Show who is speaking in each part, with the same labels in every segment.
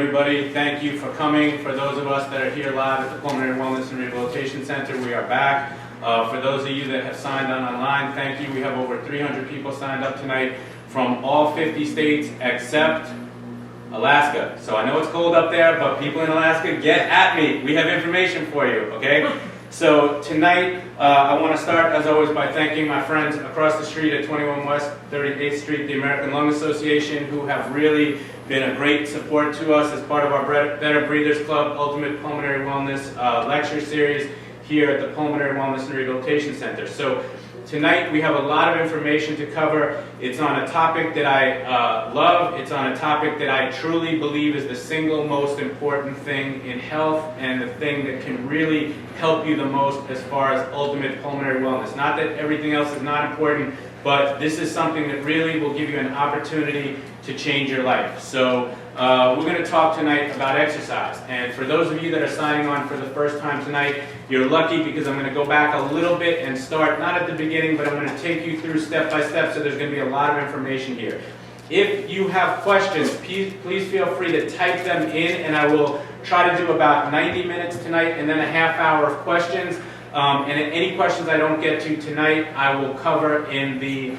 Speaker 1: everybody. Thank you for coming. For those of us that are here live at the Pulmonary Wellness and Rehabilitation Center, we are back. For those of you that have signed on online, thank you. We have over 300 people signed up tonight from all 50 states except Alaska. So I know it's cold up there, but people in Alaska, get at me. We have information for you, okay? So tonight, I want to start, as always, by thanking my friends across the street at 21 West 38th Street, the American Lung Association, who have really been a great support to us as part of our Better Breathers Club Ultimate Pulmonary Wellness lecture series here at the Pulmonary Wellness and Rehabilitation Center. So tonight we have a lot of information to cover. It's on a topic that I love. It's on a topic that I truly believe is the single most important thing in health and the thing that can really help you the most as far as ultimate pulmonary wellness. Not that everything else is not important, but this is something that really will give you an opportunity to change your life. So we're going to talk tonight about exercise. And for those of you that are signing on for the first time tonight, you're lucky because I'm going to go back a little bit and start, not at the beginning, but I'm going to take you through step by step, so there's going to be a lot of information here. If you have questions, please feel free to type them in, and I will try to do about 90 minutes tonight and then a half hour of questions. And any questions I don't get to tonight, I will cover in the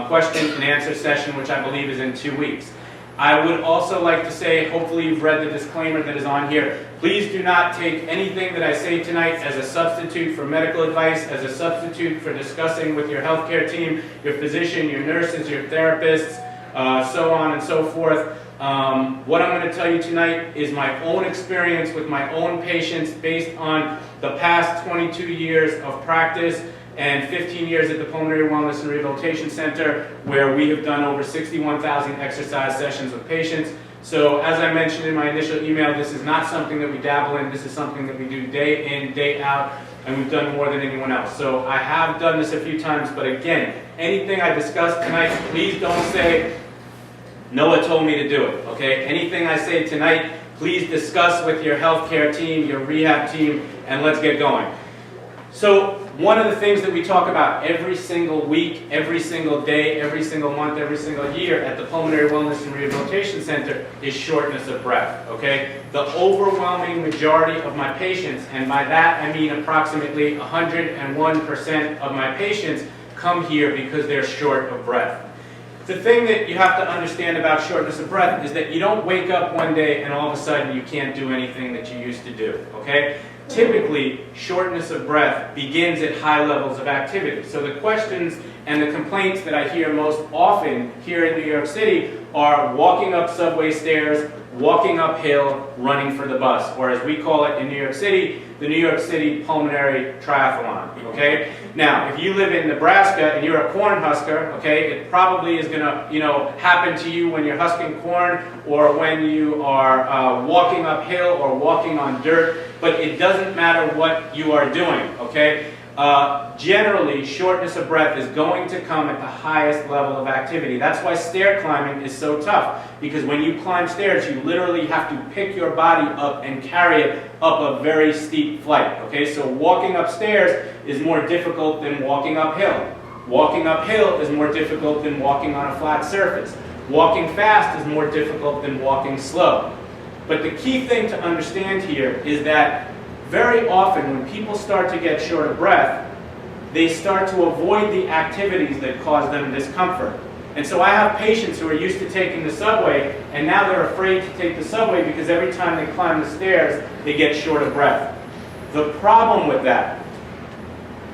Speaker 1: question and answer session, which I believe is in 2 weeks. I would also like to say, hopefully you've read the disclaimer that is on here. Please do not take anything that I say tonight as a substitute for medical advice, as a substitute for discussing with your healthcare team, your physician, your nurses, your therapists, so on and so forth. What I'm going to tell you tonight is my own experience with my own patients based on the past 22 years of practice and 15 years at the Pulmonary Wellness and Rehabilitation Center, where we have done over 61,000 exercise sessions with patients. So as I mentioned in my initial email, this is not something that we dabble in. This is something that we do day in, day out, and we've done more than anyone else. So I have done this a few times, but again, anything I discuss tonight, please don't say, Noah told me to do it, okay? Anything I say tonight, please discuss with your healthcare team, your rehab team, and let's get going. So one of the things that we talk about every single week, every single day, every single month, every single year at the Pulmonary Wellness and Rehabilitation Center is shortness of breath, okay? The overwhelming majority of my patients, and by that I mean approximately 101% of my patients, come here because they're short of breath. The thing that you have to understand about shortness of breath is that you don't wake up one day and all of a sudden you can't do anything that you used to do, okay? Typically, shortness of breath begins at high levels of activity. So the questions and the complaints that I hear most often here in New York City are walking up subway stairs, walking uphill, running for the bus, or as we call it in New York City, the New York City Pulmonary Triathlon, okay? Now, if you live in Nebraska and you're a corn husker, okay, it probably is gonna, happen to you when you're husking corn or when you are walking uphill or walking on dirt, but it doesn't matter what you are doing, okay? Generally, shortness of breath is going to come at the highest level of activity. That's why stair climbing is so tough, because when you climb stairs, you literally have to pick your body up and carry it up a very steep flight, okay? So walking upstairs is more difficult than walking uphill. Walking uphill is more difficult than walking on a flat surface. Walking fast is more difficult than walking slow. But the key thing to understand here is that very often when people start to get short of breath, they start to avoid the activities that cause them discomfort. And so I have patients who are used to taking the subway, and now they're afraid to take the subway because every time they climb the stairs, they get short of breath. The problem with that,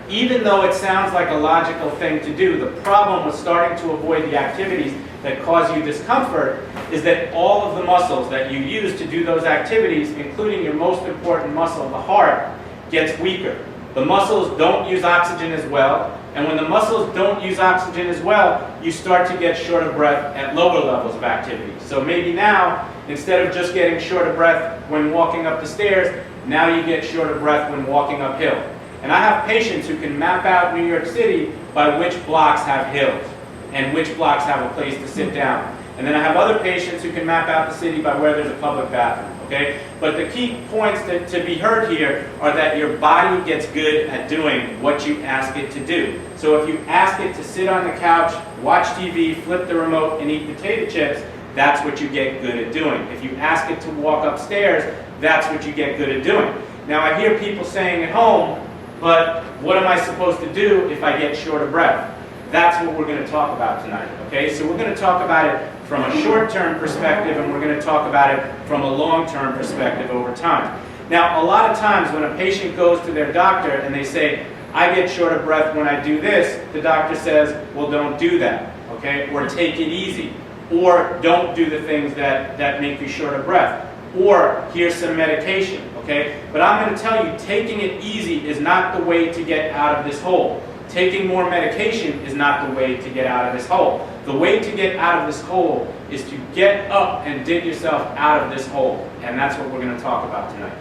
Speaker 1: even though it sounds like a logical thing to do, the problem with starting to avoid the activities that cause you discomfort is that all of the muscles that you use to do those activities, including your most important muscle, the heart, gets weaker. The muscles don't use oxygen as well, and when the muscles don't use oxygen as well, you start to get short of breath at lower levels of activity. So maybe now, instead of just getting short of breath when walking up the stairs, now you get short of breath when walking uphill. And I have patients who can map out New York City by which blocks have hills and which blocks have a place to sit down. And then I have other patients who can map out the city by where there's a public bathroom, okay? But the key points to be heard here are that your body gets good at doing what you ask it to do. So if you ask it to sit on the couch, watch TV, flip the remote, and eat potato chips, that's what you get good at doing. If you ask it to walk upstairs, that's what you get good at doing. Now I hear people saying at home, but what am I supposed to do if I get short of breath? That's what we're going to talk about tonight, okay? So we're going to talk about it from a short-term perspective, and we're going to talk about it from a long-term perspective over time. Now, a lot of times when a patient goes to their doctor and they say, I get short of breath when I do this, the doctor says, well, don't do that, okay? Or take it easy. Or don't do the things that make you short of breath. Or here's some medication, okay? But I'm going to tell you, taking it easy is not the way to get out of this hole. Taking more medication is not the way to get out of this hole. The way to get out of this hole is to get up and dig yourself out of this hole. And that's what we're going to talk about tonight.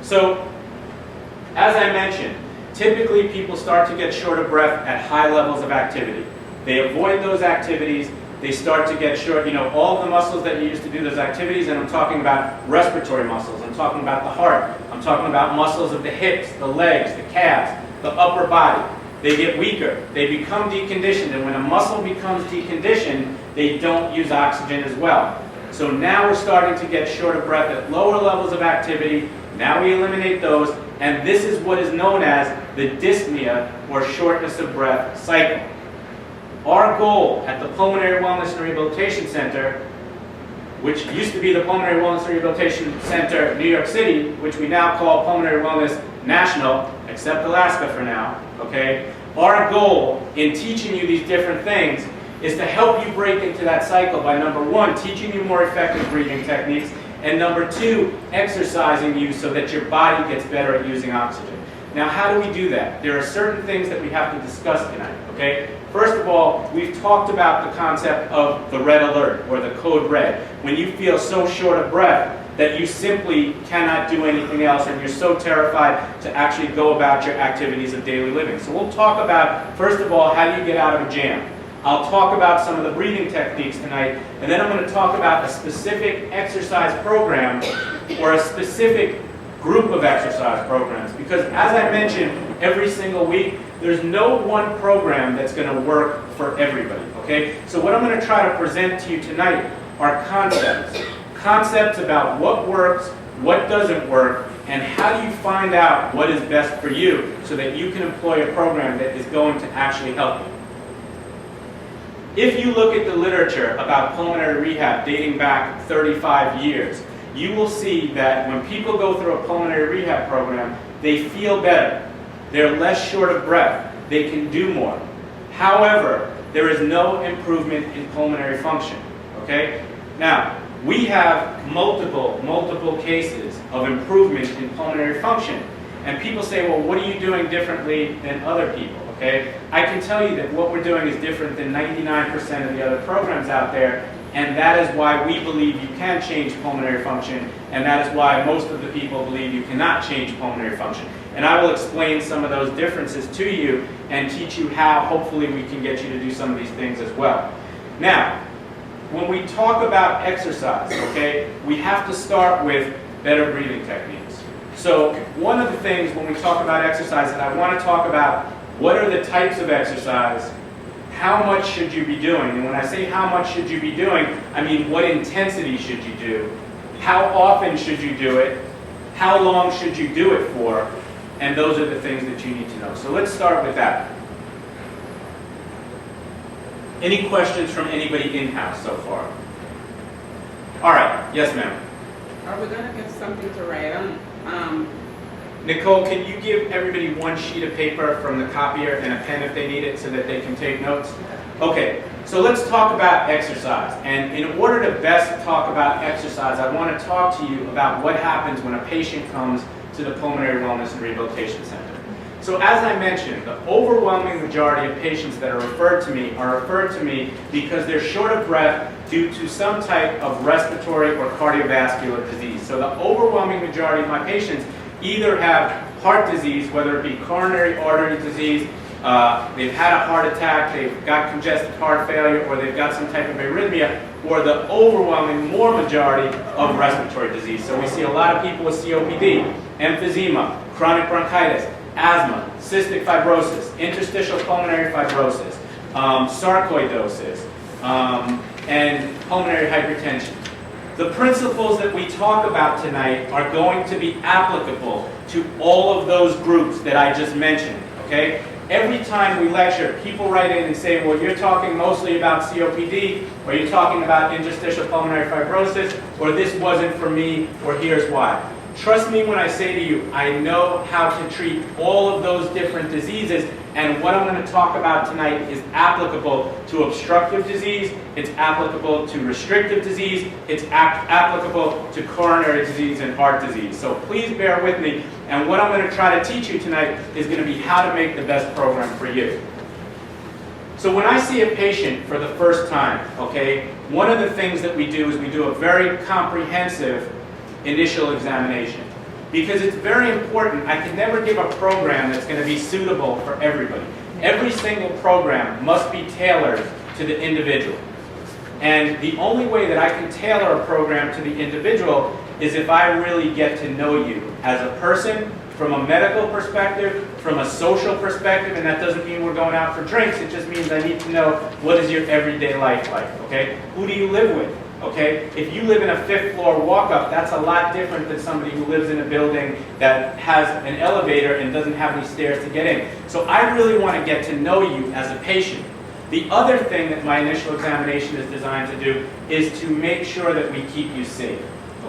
Speaker 1: So, as I mentioned, typically people start to get short of breath at high levels of activity. They avoid those activities. They start to get short, all of the muscles that you use to do those activities, and I'm talking about respiratory muscles, I'm talking about the heart, I'm talking about muscles of the hips, the legs, the calves, the upper body. They get weaker, they become deconditioned, and when a muscle becomes deconditioned, they don't use oxygen as well. So now we're starting to get short of breath at lower levels of activity. Now we eliminate those, and this is what is known as the dyspnea, or shortness of breath cycle. Our goal at the Pulmonary Wellness and Rehabilitation Center, which used to be the Pulmonary Wellness and Rehabilitation Center New York City, which we now call Pulmonary Wellness National, except Alaska for now, okay? Our goal in teaching you these different things is to help you break into that cycle by, number one, teaching you more effective breathing techniques, and number two, exercising you so that your body gets better at using oxygen. Now, how do we do that? There are certain things that we have to discuss tonight, okay? First of all, we've talked about the concept of the red alert, or the code red. When you feel so short of breath that you simply cannot do anything else, and you're so terrified to actually go about your activities of daily living. So we'll talk about, first of all, how do you get out of a jam? I'll talk about some of the breathing techniques tonight, and then I'm going to talk about a specific exercise program, or a specific group of exercise programs. Because as I mentioned, every single week, there's no one program that's going to work for everybody, okay? So what I'm going to try to present to you tonight are concepts. Concepts about what works, what doesn't work, and how do you find out what is best for you so that you can employ a program that is going to actually help you. If you look at the literature about pulmonary rehab dating back 35 years, you will see that when people go through a pulmonary rehab program, they feel better. They're less short of breath. They can do more. However, there is no improvement in pulmonary function, okay? Now, we have multiple cases of improvement in pulmonary function. And people say, well, what are you doing differently than other people, okay? I can tell you that what we're doing is different than 99% of the other programs out there, and that is why we believe you can change pulmonary function, and that is why most of the people believe you cannot change pulmonary function. And I will explain some of those differences to you and teach you how, hopefully, we can get you to do some of these things as well. Now, when we talk about exercise, okay, we have to start with better breathing techniques. So one of the things when we talk about exercise, and I want to talk about what are the types of exercise, how much should you be doing? And when I say how much should you be doing, I mean what intensity should you do? How often should you do it? How long should you do it for? And those are the things that you need to know. So let's start with that. Any questions from anybody in-house so far? All right. Yes, ma'am.
Speaker 2: Are we going to get something to write on?
Speaker 1: Nicole, can you give everybody one sheet of paper from the copier and a pen if they need it so that they can take notes? Okay, so let's talk about exercise. And in order to best talk about exercise, I want to talk to you about what happens when a patient comes to the Pulmonary Wellness and Rehabilitation Center. So as I mentioned, the overwhelming majority of patients that are referred to me because they're short of breath due to some type of respiratory or cardiovascular disease. So the overwhelming majority of my patients either have heart disease, whether it be coronary artery disease, they've had a heart attack, they've got congestive heart failure, or they've got some type of arrhythmia, or the overwhelming majority of respiratory disease. So we see a lot of people with COPD, emphysema, chronic bronchitis, asthma, cystic fibrosis, interstitial pulmonary fibrosis, sarcoidosis, and pulmonary hypertension. The principles that we talk about tonight are going to be applicable to all of those groups that I just mentioned, okay? Every time we lecture, people write in and say, well, you're talking mostly about COPD, or you're talking about interstitial pulmonary fibrosis, or this wasn't for me, or here's why. Trust me when I say to you, I know how to treat all of those different diseases, and what I'm going to talk about tonight is applicable to obstructive disease, it's applicable to restrictive disease, it's applicable to coronary disease and heart disease. So please bear with me, and what I'm going to try to teach you tonight is going to be how to make the best program for you. So when I see a patient for the first time, okay, one of the things that we do is we do a very comprehensive initial examination. Because it's very important, I can never give a program that's going to be suitable for everybody. Every single program must be tailored to the individual. And the only way that I can tailor a program to the individual is if I really get to know you as a person, from a medical perspective, from a social perspective, and that doesn't mean we're going out for drinks, it just means I need to know what is your everyday life like, okay? Who do you live with? Okay, if you live in a 5th floor walk-up, that's a lot different than somebody who lives in a building that has an elevator and doesn't have any stairs to get in. So I really want to get to know you as a patient. The other thing that my initial examination is designed to do is to make sure that we keep you safe.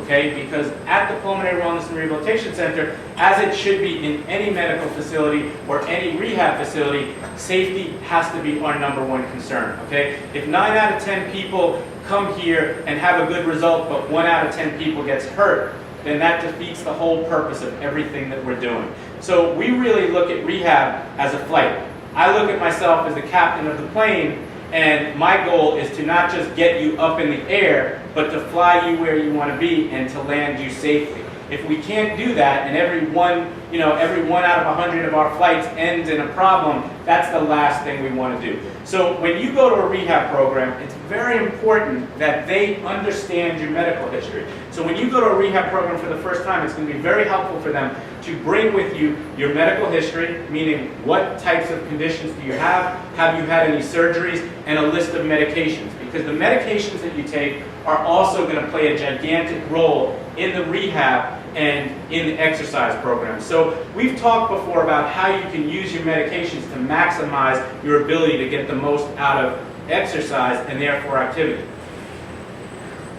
Speaker 1: Okay, because at the Pulmonary Wellness and Rehabilitation Center, as it should be in any medical facility or any rehab facility, safety has to be our #1 concern. Okay, if 9 out of 10 people come here and have a good result, but 1 out of 10 people gets hurt, then that defeats the whole purpose of everything that we're doing. So we really look at rehab as a flight. I look at myself as the captain of the plane, and my goal is to not just get you up in the air, but to fly you where you want to be and to land you safely. If we can't do that, and every one out of 100 of our flights ends in a problem, that's the last thing we want to do. So when you go to a rehab program, it's very important that they understand your medical history. So when you go to a rehab program for the first time, it's going to be very helpful for them to bring with you your medical history, meaning what types of conditions do you have you had any surgeries, and a list of medications. Because the medications that you take are also going to play a gigantic role in the rehab and in the exercise program. So we've talked before about how you can use your medications to maximize your ability to get the most out of exercise and therefore activity.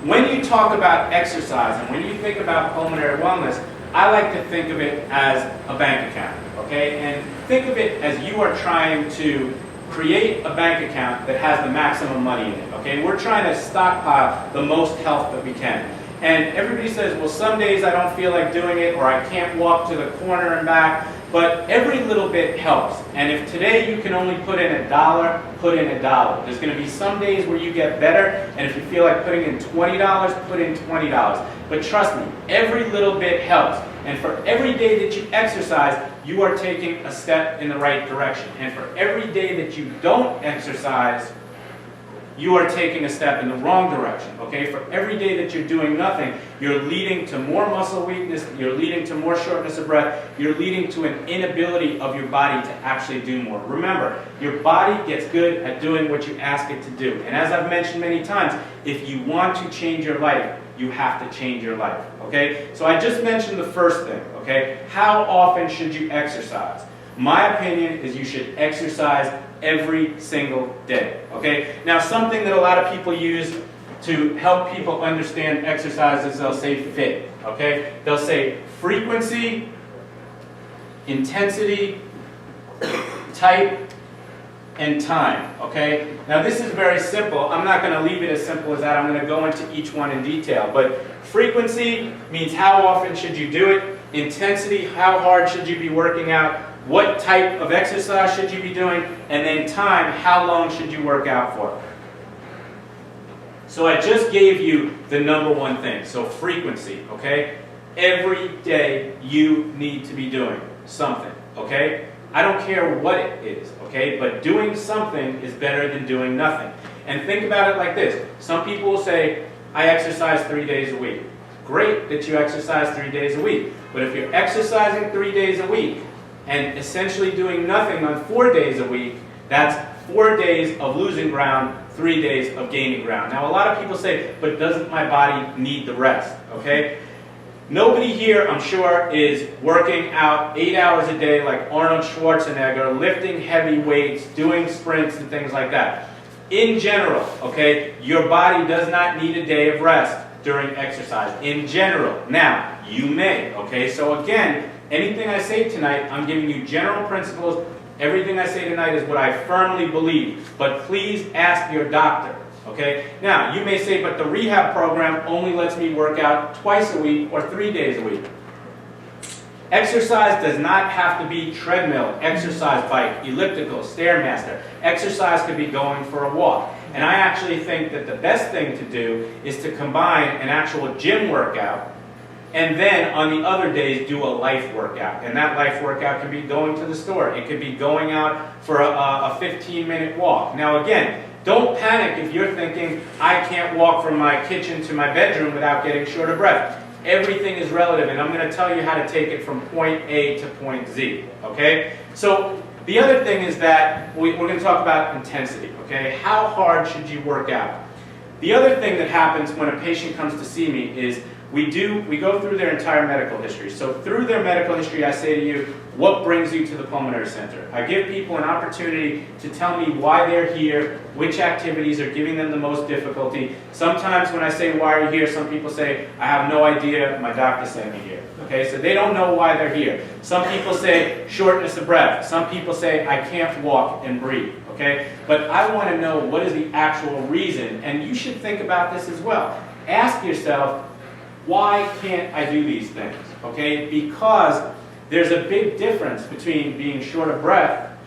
Speaker 1: When you talk about exercise and when you think about pulmonary wellness, I like to think of it as a bank account, okay? And think of it as you are trying to create a bank account that has the maximum money in it, okay? We're trying to stockpile the most health that we can. And everybody says, well, some days I don't feel like doing it, or I can't walk to the corner and back, but every little bit helps. And if today you can only put in $1, put in $1. There's going to be some days where you get better, and if you feel like putting in $20, put in $20. But trust me, every little bit helps. And for every day that you exercise, you are taking a step in the right direction. And for every day that you don't exercise, you are taking a step in the wrong direction, okay? For every day that you're doing nothing, you're leading to more muscle weakness, you're leading to more shortness of breath, you're leading to an inability of your body to actually do more. Remember, your body gets good at doing what you ask it to do. And as I've mentioned many times, if you want to change your life, you have to change your life, okay? So I just mentioned the first thing, okay? How often should you exercise? My opinion is you should exercise every single day, okay? Now, something that a lot of people use to help people understand exercise is they'll say FIT, okay? They'll say frequency, intensity, type, and time, okay? Now, this is very simple. I'm not going to leave it as simple as that. I'm going to go into each one in detail. But frequency means how often should you do it. Intensity, how hard should you be working out. What type of exercise should you be doing? And then time, how long should you work out for? So I just gave you the #1 thing. So frequency, okay? Every day you need to be doing something, okay? I don't care what it is, okay? But doing something is better than doing nothing. And think about it like this. Some people will say, I exercise 3 days a week. Great that you exercise 3 days a week. But if you're exercising 3 days a week and essentially doing nothing on 4 days a week, that's 4 days of losing ground 3 days of gaining ground. Now, a lot of people say, but doesn't my body need the rest, okay? Nobody here, I'm sure, is working out 8 hours a day like Arnold Schwarzenegger, lifting heavy weights, doing sprints and things like that. In general, okay, your body does not need a day of rest during exercise, in general. Now, you may, okay? So again, anything I say tonight, I'm giving you general principles. Everything I say tonight is what I firmly believe, but please ask your doctor. Okay? Now, you may say, but the rehab program only lets me work out twice a week or 3 days a week. Exercise does not have to be treadmill, exercise bike, elliptical, Stairmaster. Exercise could be going for a walk. And I actually think that the best thing to do is to combine an actual gym workout and then on the other days do a life workout. And that life workout can be going to the store. It could be going out for a 15-minute walk. Now again, don't panic if you're thinking, I can't walk from my kitchen to my bedroom without getting short of breath. Everything is relative, and I'm going to tell you how to take it from point A to point Z, okay? So the other thing is that we're going to talk about intensity, okay? How hard should you work out? The other thing that happens when a patient comes to see me is we go through their entire medical history. So through their medical history, I say to you, what brings you to the pulmonary center? I give people an opportunity to tell me why they're here, which activities are giving them the most difficulty. Sometimes when I say, why are you here, some people say, I have no idea, my doctor sent me here. Okay, so they don't know why they're here. Some people say, shortness of breath. Some people say, I can't walk and breathe. Okay, but I want to know what is the actual reason, and you should think about this as well. Ask yourself, why can't I do these things? Okay, because there's a big difference between being short of breath,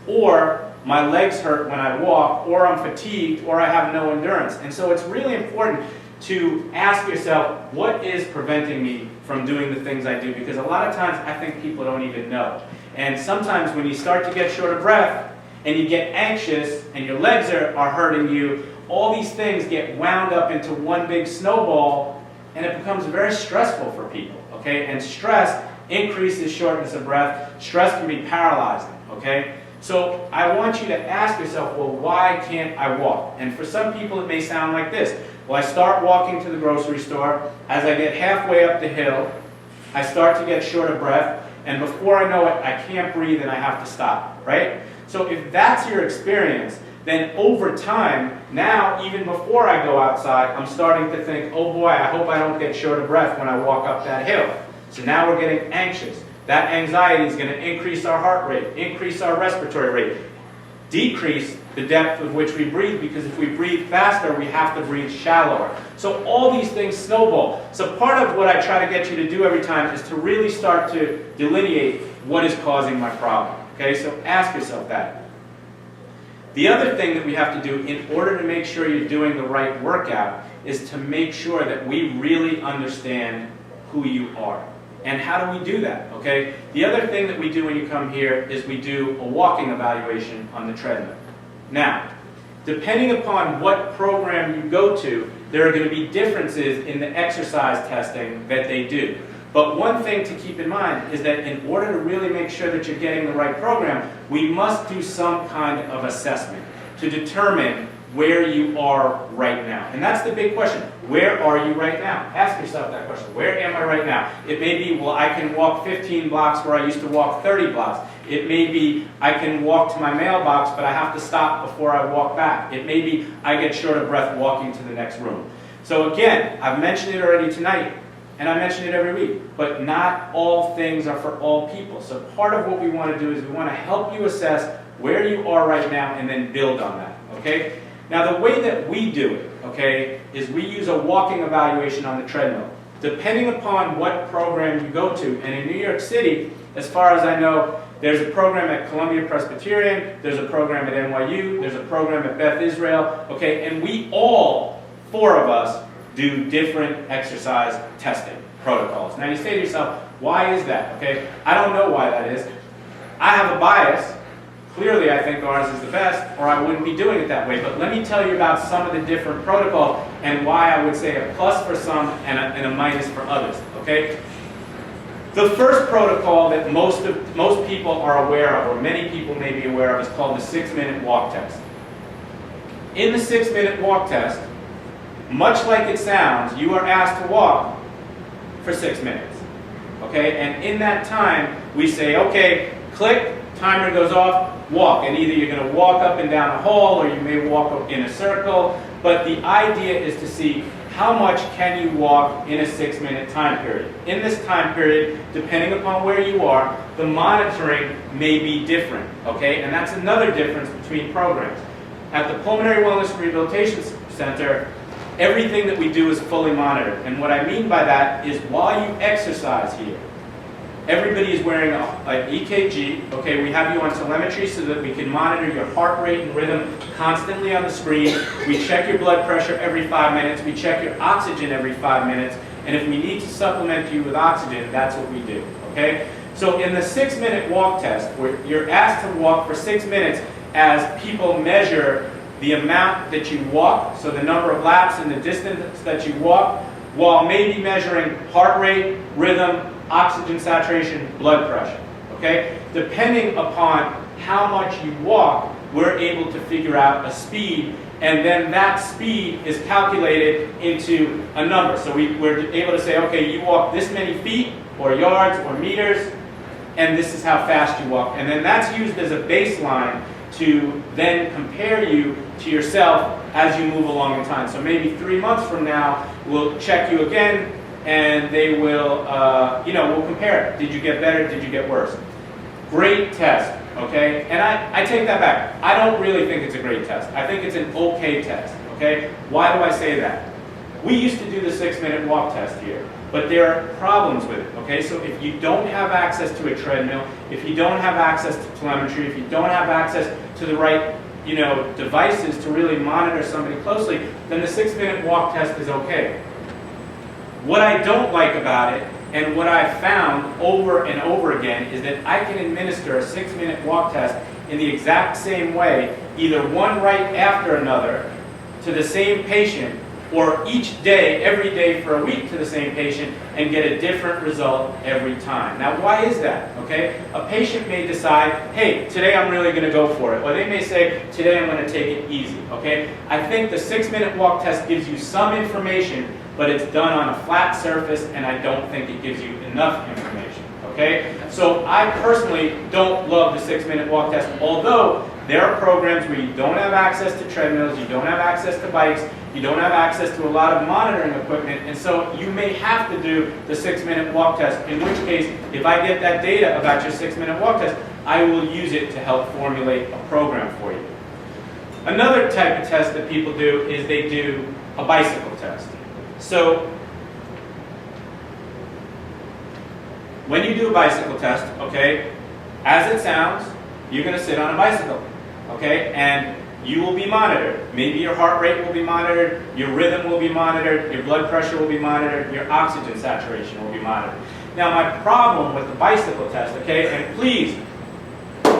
Speaker 1: or my legs hurt when I walk, or I'm fatigued, or I have no endurance. And so it's really important to ask yourself, what is preventing me from doing the things I do? Because a lot of times I think people don't even know. And sometimes when you start to get short of breath, and you get anxious, and your legs are hurting you, all these things get wound up into one big snowball, and it becomes very stressful for people, okay? And stress increases shortness of breath. Stress can be paralyzing, okay? So I want you to ask yourself, well, why can't I walk? And for some people it may sound like this. Well, I start walking to the grocery store. As I get halfway up the hill, I start to get short of breath, and before I know it, I can't breathe and I have to stop, right? So if that's your experience, then over time, now even before I go outside, I'm starting to think, oh boy, I hope I don't get short of breath when I walk up that hill. So now we're getting anxious. That anxiety is going to increase our heart rate, increase our respiratory rate, decrease the depth with which we breathe, because if we breathe faster, we have to breathe shallower. So all these things snowball. So part of what I try to get you to do every time is to really start to delineate what is causing my problem. Okay, so ask yourself that. The other thing that we have to do in order to make sure you're doing the right workout is to make sure that we really understand who you are. And how do we do that? Okay? The other thing that we do when you come here is we do a walking evaluation on the treadmill. Now, depending upon what program you go to, there are going to be differences in the exercise testing that they do. But one thing to keep in mind is that in order to really make sure that you're getting the right program, we must do some kind of assessment to determine where you are right now. And that's the big question. Where are you right now? Ask yourself that question. Where am I right now? It may be, well, I can walk 15 blocks where I used to walk 30 blocks. It may be, I can walk to my mailbox, but I have to stop before I walk back. It may be, I get short of breath walking to the next room. So again, I've mentioned it already tonight, and I mention it every week, but not all things are for all people. So part of what we want to do is we want to help you assess where you are right now and then build on that, okay? Now the way that we do it, okay, is we use a walking evaluation on the treadmill. Depending upon what program you go to, and in New York City, as far as I know, there's a program at Columbia Presbyterian, there's a program at NYU, there's a program at Beth Israel, okay, and we all, 4 of us, do different exercise testing protocols. Now you say to yourself, why is that? Okay, I don't know why that is. I have a bias. Clearly I think ours is the best, or I wouldn't be doing it that way. But let me tell you about some of the different protocols and why I would say a plus for some and a minus for others. Okay? The first protocol that most people are aware of, or many people may be aware of, is called the 6-minute walk test. In the 6-minute walk test, much like it sounds, you are asked to walk for 6 minutes. Okay, and in that time, we say, okay, click, timer goes off, walk. And either you're going to walk up and down a hall, or you may walk in a circle. But the idea is to see how much can you walk in a 6-minute time period. In this time period, depending upon where you are, the monitoring may be different. Okay, and that's another difference between programs. At the Pulmonary Wellness and Rehabilitation Center, everything that we do is fully monitored. And what I mean by that is while you exercise here, everybody is wearing an EKG. Okay, we have you on telemetry so that we can monitor your heart rate and rhythm constantly on the screen. We check your blood pressure every 5 minutes. We check your oxygen every 5 minutes. And if we need to supplement you with oxygen, that's what we do. Okay? So in the 6-minute walk test, where you're asked to walk for 6 minutes as people measure the amount that you walk, so the number of laps and the distance that you walk, while maybe measuring heart rate, rhythm, oxygen saturation, blood pressure. Okay? Depending upon how much you walk, we're able to figure out a speed, and then that speed is calculated into a number. So we're able to say, okay, you walk this many feet, or yards, or meters, and this is how fast you walk. And then that's used as a baseline to then compare you to yourself as you move along in time. So maybe 3 months from now, we'll check you again, and they will, we'll compare it. Did you get better? Did you get worse? Great test, okay? And I take that back. I don't really think it's a great test. I think it's an okay test, okay? Why do I say that? We used to do the 6-minute walk test here, but there are problems with it, okay? So if you don't have access to a treadmill, if you don't have access to telemetry, if you don't have access to the right devices to really monitor somebody closely, then the 6-minute walk test is okay. What I don't like about it, and what I've found over and over again, is that I can administer a 6-minute walk test in the exact same way, either one right after another, to the same patient, or each day, every day for a week to the same patient, and get a different result every time. Now, why is that? Okay, a patient may decide, hey, today I'm really going to go for it, or they may say, today I'm going to take it easy. Okay, I think the 6-minute walk test gives you some information, but it's done on a flat surface, and I don't think it gives you enough information. Okay, so I personally don't love the 6-minute walk test, although there are programs where you don't have access to treadmills, you don't have access to bikes, you don't have access to a lot of monitoring equipment, and so you may have to do the 6-minute walk test, in which case, if I get that data about your 6-minute walk test, I will use it to help formulate a program for you. Another type of test that people do is they do a bicycle test. So, when you do a bicycle test, okay, as it sounds, you're going to sit on a bicycle, okay, and you will be monitored. Maybe your heart rate will be monitored, your rhythm will be monitored, your blood pressure will be monitored, your oxygen saturation will be monitored. Now, my problem with the bicycle test, okay, and please,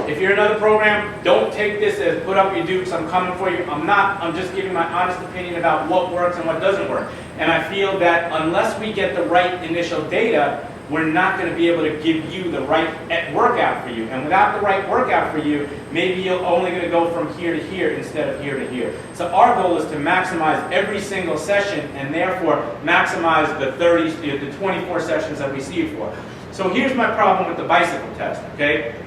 Speaker 1: if you're in another program, don't take this as put up your dukes, I'm coming for you. I'm just giving my honest opinion about what works and what doesn't work. And I feel that unless we get the right initial data, we're not going to be able to give you the right workout for you. And without the right workout for you, maybe you're only going to go from here to here instead of here to here. So our goal is to maximize every single session, and therefore maximize the 24 sessions that we see you for. So here's my problem with the bicycle test, okay?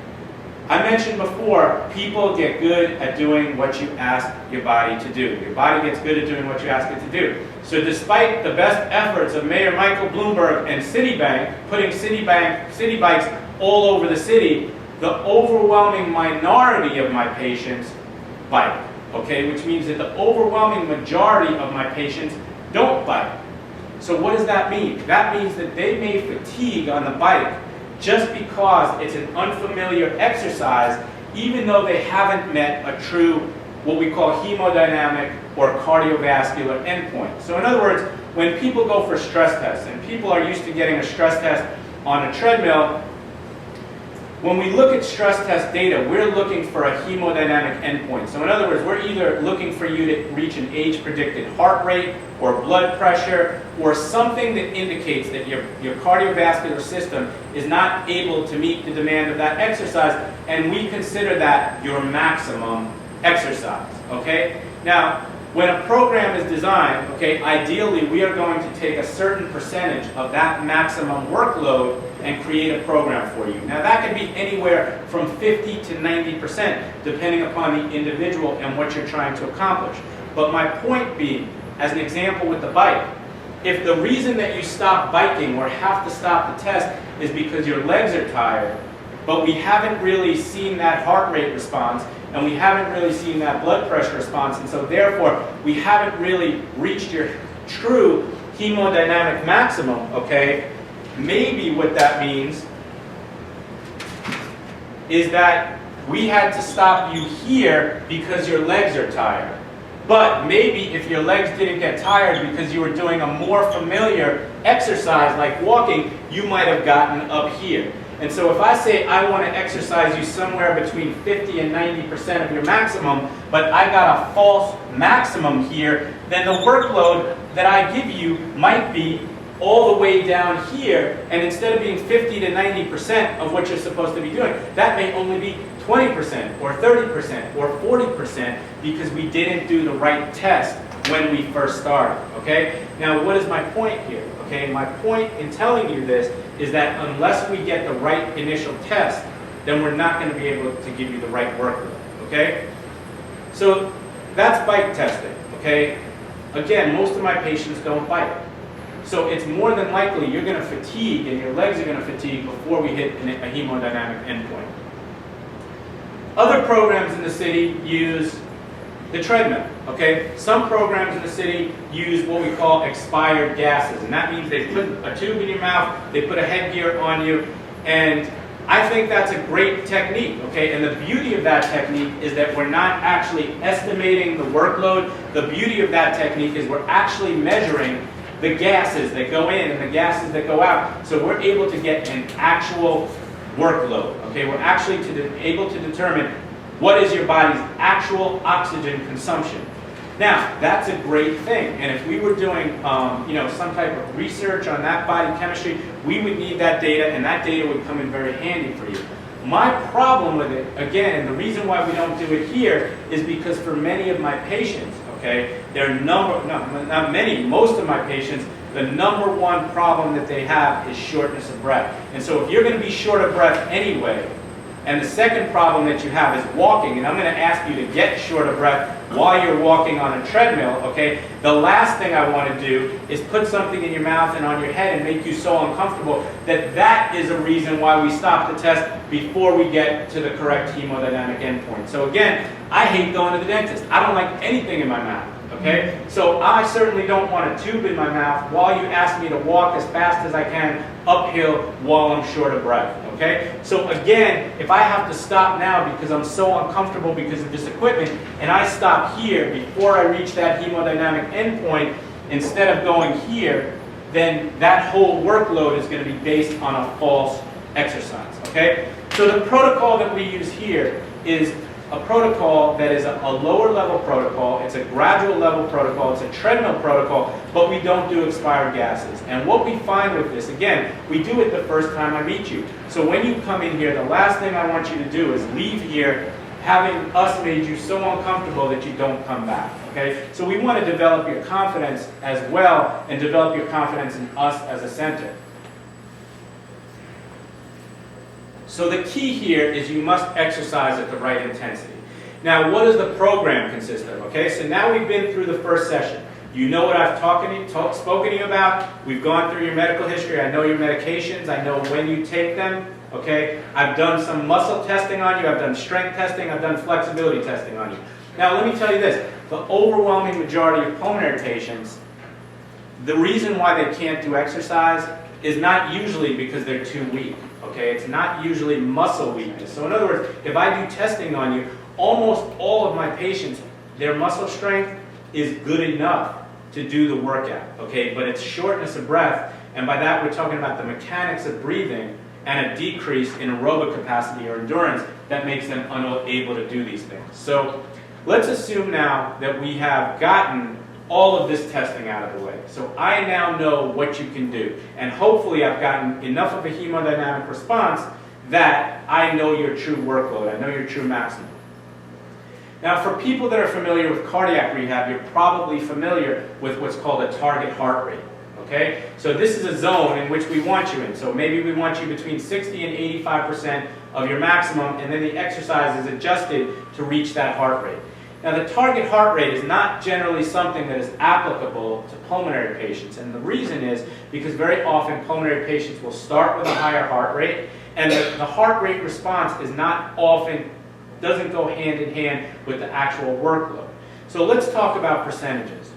Speaker 1: I mentioned before, people get good at doing what you ask your body to do. Your body gets good at doing what you ask it to do. So despite the best efforts of Mayor Michael Bloomberg and Citibank putting city bikes all over the city, the overwhelming minority of my patients bike, okay? Which means that the overwhelming majority of my patients don't bike. So what does that mean? That means that they may fatigue on the bike just because it's an unfamiliar exercise, even though they haven't met a true, what we call hemodynamic or cardiovascular endpoint. So in other words, when people go for stress tests, and people are used to getting a stress test on a treadmill, when we look at stress test data, we're looking for a hemodynamic endpoint. So in other words, we're either looking for you to reach an age-predicted heart rate or blood pressure or something that indicates that your cardiovascular system is not able to meet the demand of that exercise, and we consider that your maximum exercise, okay? Now, when a program is designed, okay, ideally we are going to take a certain percentage of that maximum workload and create a program for you. Now that can be anywhere from 50 to 90%, depending upon the individual and what you're trying to accomplish. But my point being, as an example with the bike, if the reason that you stop biking or have to stop the test is because your legs are tired, but we haven't really seen that heart rate response, and we haven't really seen that blood pressure response, and so therefore we haven't really reached your true hemodynamic maximum, okay? Maybe what that means is that we had to stop you here because your legs are tired. But maybe if your legs didn't get tired because you were doing a more familiar exercise like walking, you might have gotten up here. And so if I say I want to exercise you somewhere between 50 and 90% of your maximum, but I got a false maximum here, then the workload that I give you might be all the way down here, and instead of being 50 to 90% of what you're supposed to be doing, that may only be 20% or 30% or 40% because we didn't do the right test when we first started, okay? Now, what is my point here, okay? My point in telling you this is that unless we get the right initial test, then we're not going to be able to give you the right workload, okay? So that's bike testing, okay? Again, most of my patients don't bike. So it's more than likely you're going to fatigue and your legs are going to fatigue before we hit a hemodynamic endpoint. Other programs in the city use the treadmill, okay? Some programs in the city use what we call expired gases, and that means they put a tube in your mouth, they put a headgear on you, and I think that's a great technique, okay? And the beauty of that technique is that we're not actually estimating the workload. The beauty of that technique is we're actually measuring the gases that go in and the gases that go out. So we're able to get an actual workload, okay? We're actually able to determine what is your body's actual oxygen consumption. Now, that's a great thing, and if we were doing some type of research on that body chemistry, we would need that data, and that data would come in very handy for you. My problem with it, again, and the reason why we don't do it here, is because for many of my patients, okay, most of my patients, the number one problem that they have is shortness of breath. And so if you're going to be short of breath anyway, and the second problem that you have is walking, and I'm going to ask you to get short of breath while you're walking on a treadmill, okay? The last thing I want to do is put something in your mouth and on your head and make you so uncomfortable that that is a reason why we stop the test before we get to the correct hemodynamic endpoint. So again, I hate going to the dentist. I don't like anything in my mouth. Okay? So I certainly don't want a tube in my mouth while you ask me to walk as fast as I can uphill while I'm short of breath. Okay? So again, if I have to stop now because I'm so uncomfortable because of this equipment, and I stop here before I reach that hemodynamic endpoint instead of going here, then that whole workload is going to be based on a false exercise. Okay? So the protocol that we use here is a protocol that is a lower level protocol. It's a gradual level protocol. It's a treadmill protocol, but we don't do expired gases. And what we find with this, again, we do it the first time I meet you. So when you come in here, the last thing I want you to do is leave here having us made you so uncomfortable that you don't come back. Okay? So we want to develop your confidence as well and develop your confidence in us as a center. So the key here is you must exercise at the right intensity. Now, what does the program consist of? Okay, so now we've been through the first session. You know what I've spoken to you about. We've gone through your medical history. I know your medications. I know when you take them. Okay, I've done some muscle testing on you. I've done strength testing. I've done flexibility testing on you. Now, let me tell you this. The overwhelming majority of pulmonary patients, the reason why they can't do exercise is not usually because they're too weak. Okay, it's not usually muscle weakness. So in other words, if I do testing on you, almost all of my patients, their muscle strength is good enough to do the workout. Okay, but it's shortness of breath, and by that we're talking about the mechanics of breathing and a decrease in aerobic capacity or endurance that makes them unable to do these things. So let's assume now that we have gotten all of this testing out of the way. So I now know what you can do. And hopefully I've gotten enough of a hemodynamic response that I know your true workload. I know your true maximum. Now, for people that are familiar with cardiac rehab, you're probably familiar with what's called a target heart rate. Okay? So this is a zone in which we want you in. So maybe we want you between 60 and 85% of your maximum, and then the exercise is adjusted to reach that heart rate. Now, the target heart rate is not generally something that is applicable to pulmonary patients, and the reason is because very often pulmonary patients will start with a higher heart rate, and the heart rate response is not often, doesn't go hand in hand with the actual workload. So let's talk about percentages.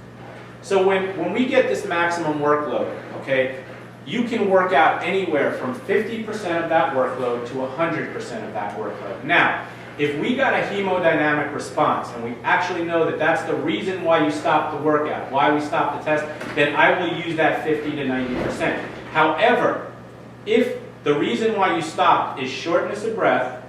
Speaker 1: So when we get this maximum workload, okay, you can work out anywhere from 50% of that workload to 100% of that workload. Now, if we got a hemodynamic response, and we actually know that that's the reason why you stopped the workout, why we stopped the test, then I will use that 50 to 90%. However, if the reason why you stopped is shortness of breath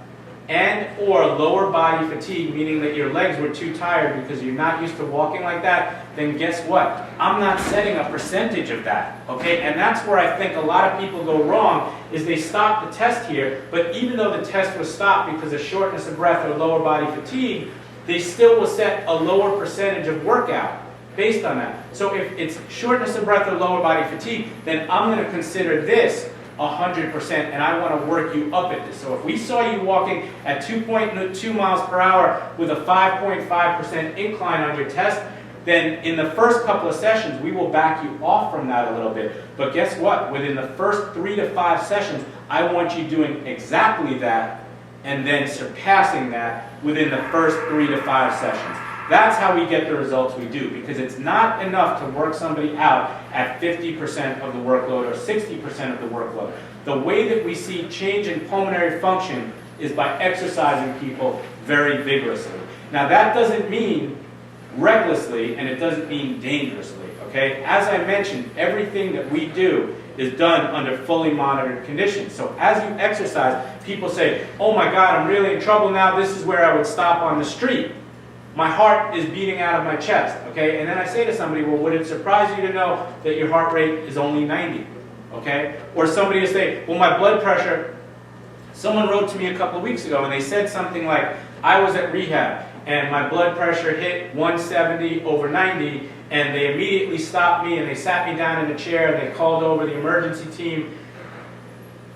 Speaker 1: and or lower body fatigue, meaning that your legs were too tired because you're not used to walking like that, then guess what? I'm not setting a percentage of that, okay? And that's where I think a lot of people go wrong, is they stop the test here, but even though the test was stopped because of shortness of breath or lower body fatigue, they still will set a lower percentage of workout based on that. So if it's shortness of breath or lower body fatigue, then I'm going to consider this 100%, and I want to work you up at this. So if we saw you walking at 2.2 miles per hour with a 5.5% incline on your test, then in the first couple of sessions, we will back you off from that a little bit. But guess what? Within the first 3 to 5 sessions, I want you doing exactly that and then surpassing that within the first 3 to 5 sessions. That's how we get the results we do, because it's not enough to work somebody out at 50% of the workload or 60% of the workload. The way that we see change in pulmonary function is by exercising people very vigorously. Now, that doesn't mean recklessly, and it doesn't mean dangerously, okay? As I mentioned, everything that we do is done under fully monitored conditions. So as you exercise, people say, oh my God, I'm really in trouble now, this is where I would stop on the street. My heart is beating out of my chest, okay? And then I say to somebody, well, would it surprise you to know that your heart rate is only 90, okay? Or somebody will say, well, my blood pressure, someone wrote to me a couple of weeks ago and they said something like, I was at rehab and my blood pressure hit 170/90, and they immediately stopped me and they sat me down in a chair and they called over the emergency team.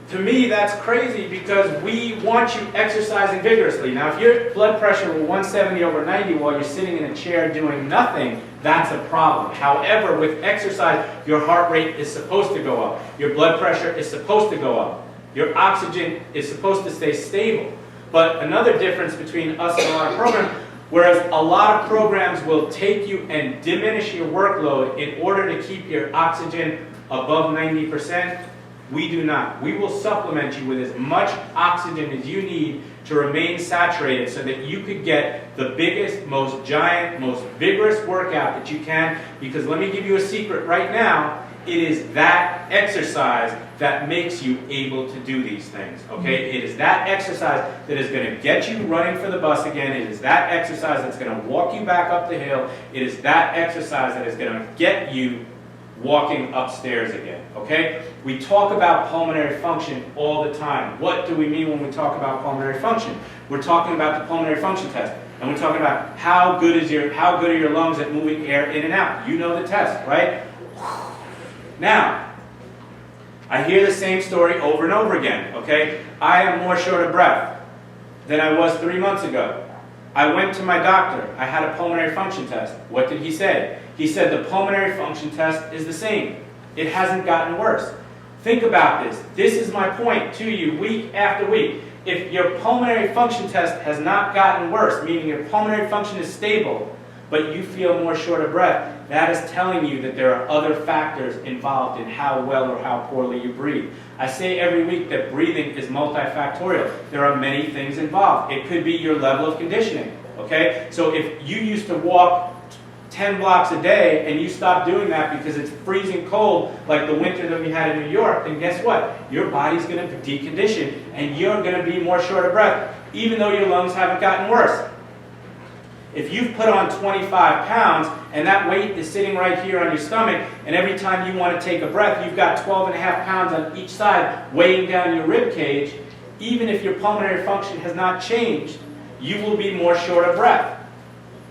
Speaker 1: To me, that's crazy, because we want you exercising vigorously. Now, if your blood pressure were 170/90 while you're sitting in a chair doing nothing, that's a problem. However, with exercise, your heart rate is supposed to go up. Your blood pressure is supposed to go up. Your oxygen is supposed to stay stable. But another difference between us and a lot of programs, whereas a lot of programs will take you and diminish your workload in order to keep your oxygen above 90%, we do not. We will supplement you with as much oxygen as you need to remain saturated so that you could get the biggest, most giant, most vigorous workout that you can. Because let me give you a secret right now, it is that exercise that makes you able to do these things, okay? It is that exercise that is going to get you running for the bus again. It is that exercise that's going to walk you back up the hill. It is that exercise that is going to get you walking upstairs again, okay? We talk about pulmonary function all the time. What do we mean when we talk about pulmonary function? We're talking about the pulmonary function test, and we're talking about how good are your lungs at moving air in and out. You know the test, right? Now, I hear the same story over and over again, okay? I am more short of breath than I was 3 months ago. I went to my doctor. I had a pulmonary function test. What did he say? He said the pulmonary function test is the same. It hasn't gotten worse. Think about this. This is my point to you week after week. If your pulmonary function test has not gotten worse, meaning your pulmonary function is stable, but you feel more short of breath, that is telling you that there are other factors involved in how well or how poorly you breathe. I say every week that breathing is multifactorial. There are many things involved. It could be your level of conditioning, okay? So if you used to walk 10 blocks a day and you stop doing that because it's freezing cold like the winter that we had in New York, then guess what? Your body's going to decondition and you're going to be more short of breath, even though your lungs haven't gotten worse. If you've put on 25 pounds and that weight is sitting right here on your stomach, and every time you want to take a breath, you've got 12.5 pounds on each side weighing down your rib cage, even if your pulmonary function has not changed, you will be more short of breath.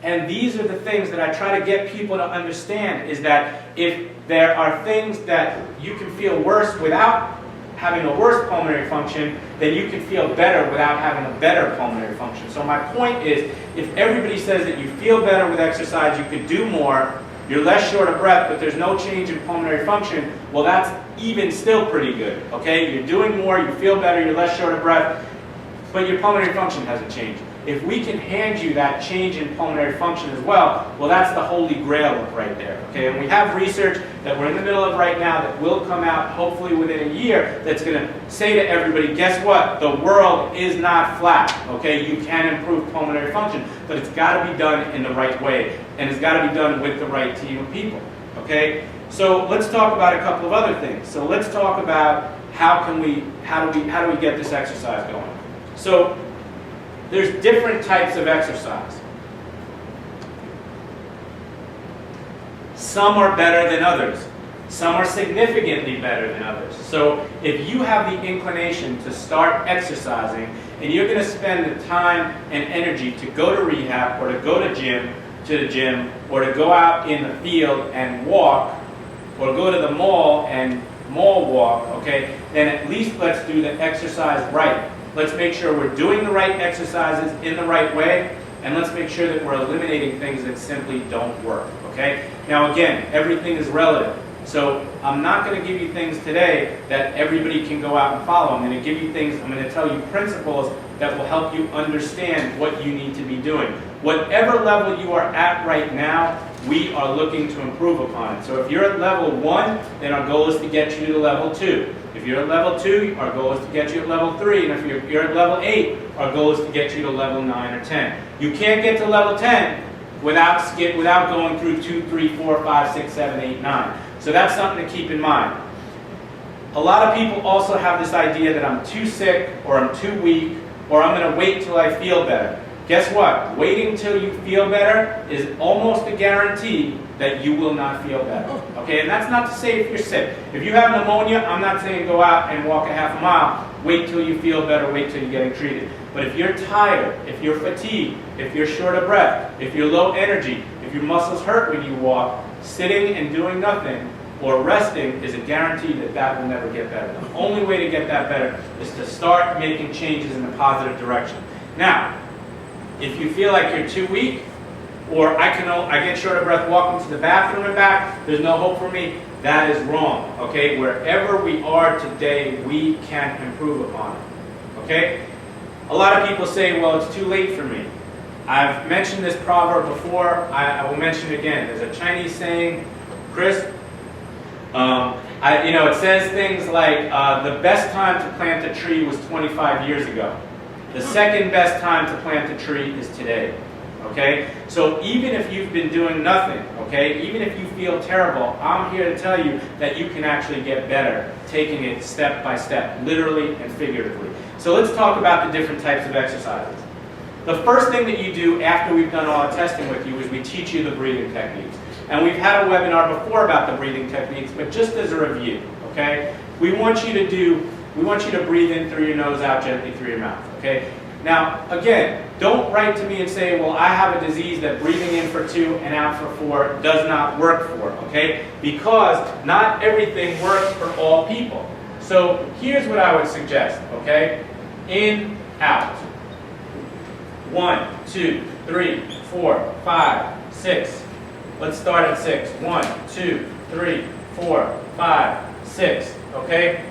Speaker 1: And these are the things that I try to get people to understand, is that if there are things that you can feel worse without having a worse pulmonary function, then you can feel better without having a better pulmonary function. So my point is, if everybody says that you feel better with exercise, you could do more, you're less short of breath, but there's no change in pulmonary function, well, that's even still pretty good, okay? You're doing more, you feel better, you're less short of breath, but your pulmonary function hasn't changed. If we can hand you that change in pulmonary function as well, well, that's the holy grail right there, okay? And we have research that we're in the middle of right now that will come out hopefully within a year that's going to say to everybody, guess what? The world is not flat, okay? You can improve pulmonary function, but it's got to be done in the right way, and it's got to be done with the right team of people, okay? So let's talk about a couple of other things. So let's talk about how do we get this exercise going? So there's different types of exercise. Some are better than others. Some are significantly better than others. So if you have the inclination to start exercising and you're going to spend the time and energy to go to rehab or to go to the gym or to go out in the field and walk or go to the mall and mall walk, okay, then at least let's do the exercise right. Let's make sure we're doing the right exercises in the right way, and let's make sure that we're eliminating things that simply don't work, okay? Now again, everything is relative. So I'm not going to give you things today that everybody can go out and follow. I'm going to give you things, I'm going to tell you principles that will help you understand what you need to be doing. Whatever level you are at right now, we are looking to improve upon it. So if you're at level 1, then our goal is to get you to level 2. If you're at level 2, our goal is to get you at level 3. And if you're at level 8, our goal is to get you to level 9 or 10. You can't get to level 10 without going through 2, 3, 4, 5, 6, 7, 8, 9. So that's something to keep in mind. A lot of people also have this idea that I'm too sick, or I'm too weak, or I'm going to wait till I feel better. Guess what? Waiting till you feel better is almost a guarantee that you will not feel better. Okay, and that's not to say if you're sick. If you have pneumonia, I'm not saying go out and walk a half a mile. Wait till you feel better, wait till you're getting treated. But if you're tired, if you're fatigued, if you're short of breath, if you're low energy, if your muscles hurt when you walk, sitting and doing nothing or resting is a guarantee that that will never get better. The only way to get that better is to start making changes in the positive direction. Now, if you feel like you're too weak, or I get short of breath walking to the bathroom and back, there's no hope for me, that is wrong, okay? Wherever we are today, we can improve upon it, okay? A lot of people say, well, it's too late for me. I've mentioned this proverb before, I will mention it again. There's a Chinese saying, Chris, it says things like, the best time to plant a tree was 25 years ago. The second best time to plant a tree is today, okay? So even if you've been doing nothing, okay, even if you feel terrible, I'm here to tell you that you can actually get better, taking it step by step, literally and figuratively. So let's talk about the different types of exercises. The first thing that you do after we've done all the testing with you is we teach you the breathing techniques. And we've had a webinar before about the breathing techniques, but just as a review, okay? We want you to breathe in through your nose, out gently through your mouth, okay? Now, again, don't write to me and say, well, I have a disease that breathing in for 2 and out for 4 does not work for, okay? Because not everything works for all people. So here's what I would suggest, okay? In, out. 1, 2, 3, 4, 5, 6. Let's start at 6. 1, 2, 3, 4, 5, 6, okay?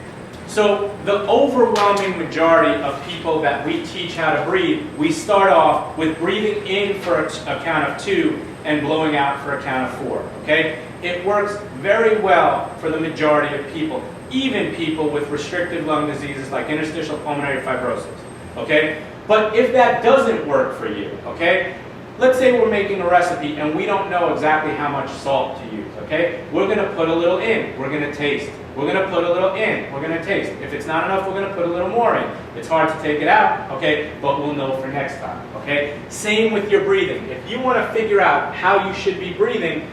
Speaker 1: So the overwhelming majority of people that we teach how to breathe, we start off with breathing in for a count of 2 and blowing out for a count of 4, okay? It works very well for the majority of people, even people with restrictive lung diseases like interstitial pulmonary fibrosis, okay? But if that doesn't work for you, okay? Let's say we're making a recipe and we don't know exactly how much salt to use, okay? We're going to put a little in, we're going to taste. We're going to put a little in, we're going to taste. If it's not enough, we're going to put a little more in. It's hard to take it out, okay, but we'll know for next time, okay? Same with your breathing. If you want to figure out how you should be breathing,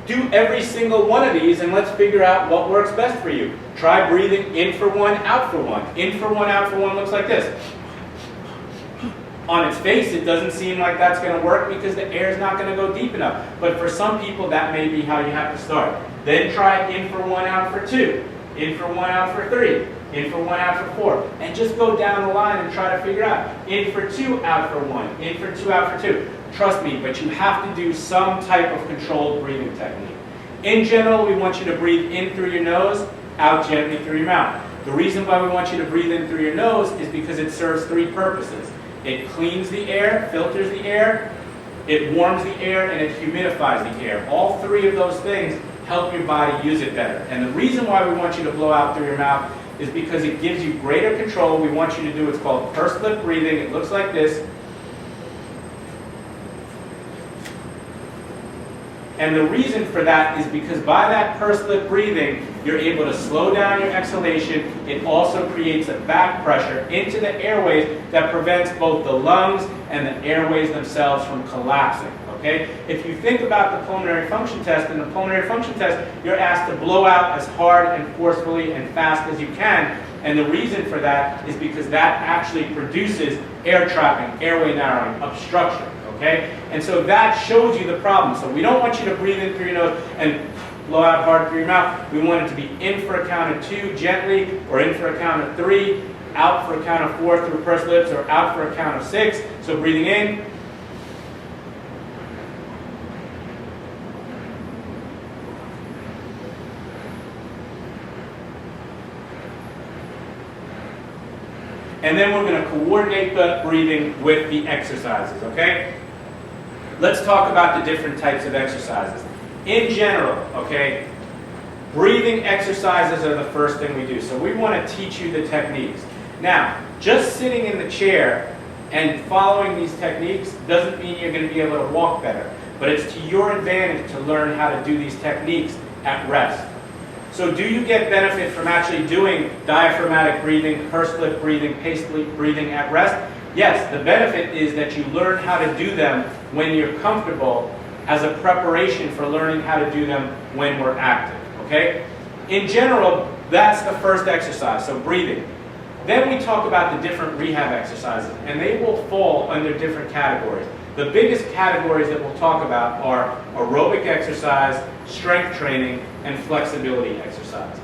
Speaker 1: do every single one of these and let's figure out what works best for you. Try breathing in for 1, out for 1. In for 1, out for 1 looks like this. On its face, it doesn't seem like that's going to work because the air is not going to go deep enough. But for some people, that may be how you have to start. Then try in for 1, out for 2, in for 1, out for 3, in for 1, out for 4, and just go down the line and try to figure out in for 2, out for 1, in for 2, out for 2. Trust me, but you have to do some type of controlled breathing technique. In general, we want you to breathe in through your nose, out gently through your mouth. The reason why we want you to breathe in through your nose is because it serves 3 purposes. It cleans the air, filters the air, it warms the air, and it humidifies the air. All 3 of those things help your body use it better. And the reason why we want you to blow out through your mouth is because it gives you greater control. We want you to do what's called pursed lip breathing. It looks like this. And the reason for that is because by that pursed lip breathing, you're able to slow down your exhalation. It also creates a back pressure into the airways that prevents both the lungs and the airways themselves from collapsing. Okay? If you think about the pulmonary function test, in the pulmonary function test, you're asked to blow out as hard and forcefully and fast as you can. And the reason for that is because that actually produces air trapping, airway narrowing, obstruction. Okay? And so that shows you the problem. So we don't want you to breathe in through your nose and blow out hard through your mouth. We want it to be in for a count of 2 gently, or in for a count of 3, out for a count of 4 through pursed lips, or out for a count of 6. So breathing in. And then we're going to coordinate the breathing with the exercises, okay? Let's talk about the different types of exercises. In general, okay, breathing exercises are the first thing we do. So we want to teach you the techniques. Now, just sitting in the chair and following these techniques doesn't mean you're going to be able to walk better. But it's to your advantage to learn how to do these techniques at rest. So do you get benefit from actually doing diaphragmatic breathing, pursed lip breathing, paced lip breathing at rest? Yes, the benefit is that you learn how to do them when you're comfortable as a preparation for learning how to do them when we're active, okay? In general, that's the first exercise, so breathing. Then we talk about the different rehab exercises, and they will fall under different categories. The biggest categories that we'll talk about are aerobic exercise, strength training, and flexibility exercise.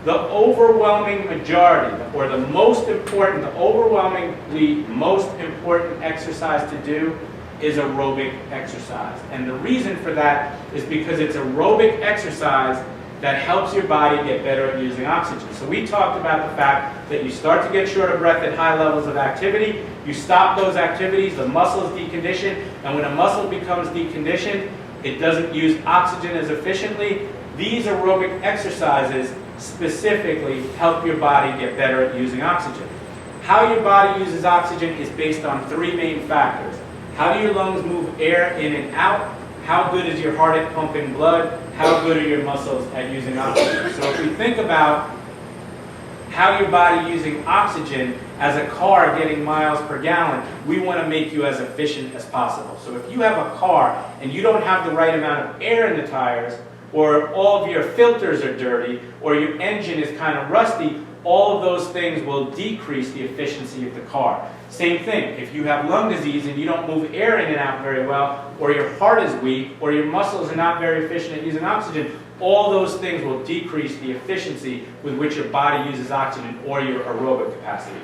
Speaker 1: The overwhelming majority, or the most important, the overwhelmingly most important exercise to do is aerobic exercise. And the reason for that is because it's aerobic exercise that helps your body get better at using oxygen. So we talked about the fact that you start to get short of breath at high levels of activity, you stop those activities, the muscle is deconditioned, and when a muscle becomes deconditioned, it doesn't use oxygen as efficiently. These aerobic exercises specifically help your body get better at using oxygen. How your body uses oxygen is based on 3 main factors. How do your lungs move air in and out? How good is your heart at pumping blood? How good are your muscles at using oxygen? So if we think about how your body using oxygen as a car getting miles per gallon, we want to make you as efficient as possible. So if you have a car and you don't have the right amount of air in the tires, or all of your filters are dirty, or your engine is kind of rusty, all of those things will decrease the efficiency of the car. Same thing, if you have lung disease and you don't move air in and out very well, or your heart is weak, or your muscles are not very efficient at using oxygen, all those things will decrease the efficiency with which your body uses oxygen or your aerobic capacity.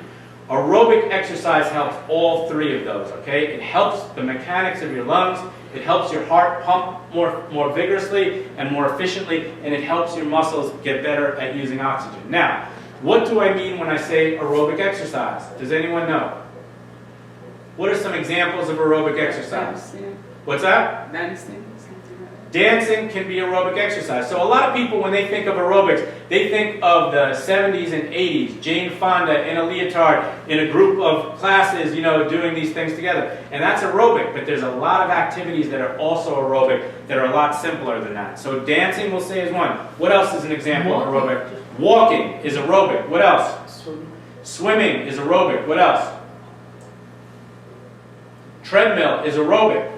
Speaker 1: Aerobic exercise helps all 3 of those, okay? It helps the mechanics of your lungs, it helps your heart pump more vigorously and more efficiently, and it helps your muscles get better at using oxygen. Now, what do I mean when I say aerobic exercise? Does anyone know? What are some examples of aerobic exercise?
Speaker 2: Dancing.
Speaker 1: What's that?
Speaker 2: Dancing. Something like that.
Speaker 1: Dancing can be aerobic exercise. So a lot of people, when they think of aerobics, they think of the 70s and 80s, Jane Fonda in a leotard, in a group of classes, you know, doing these things together. And that's aerobic, but there's a lot of activities that are also aerobic that are a lot simpler than that. So dancing, we'll say, is one. What else is an example of aerobic? Walking is aerobic. What else? Swimming is aerobic. What else? Treadmill is aerobic.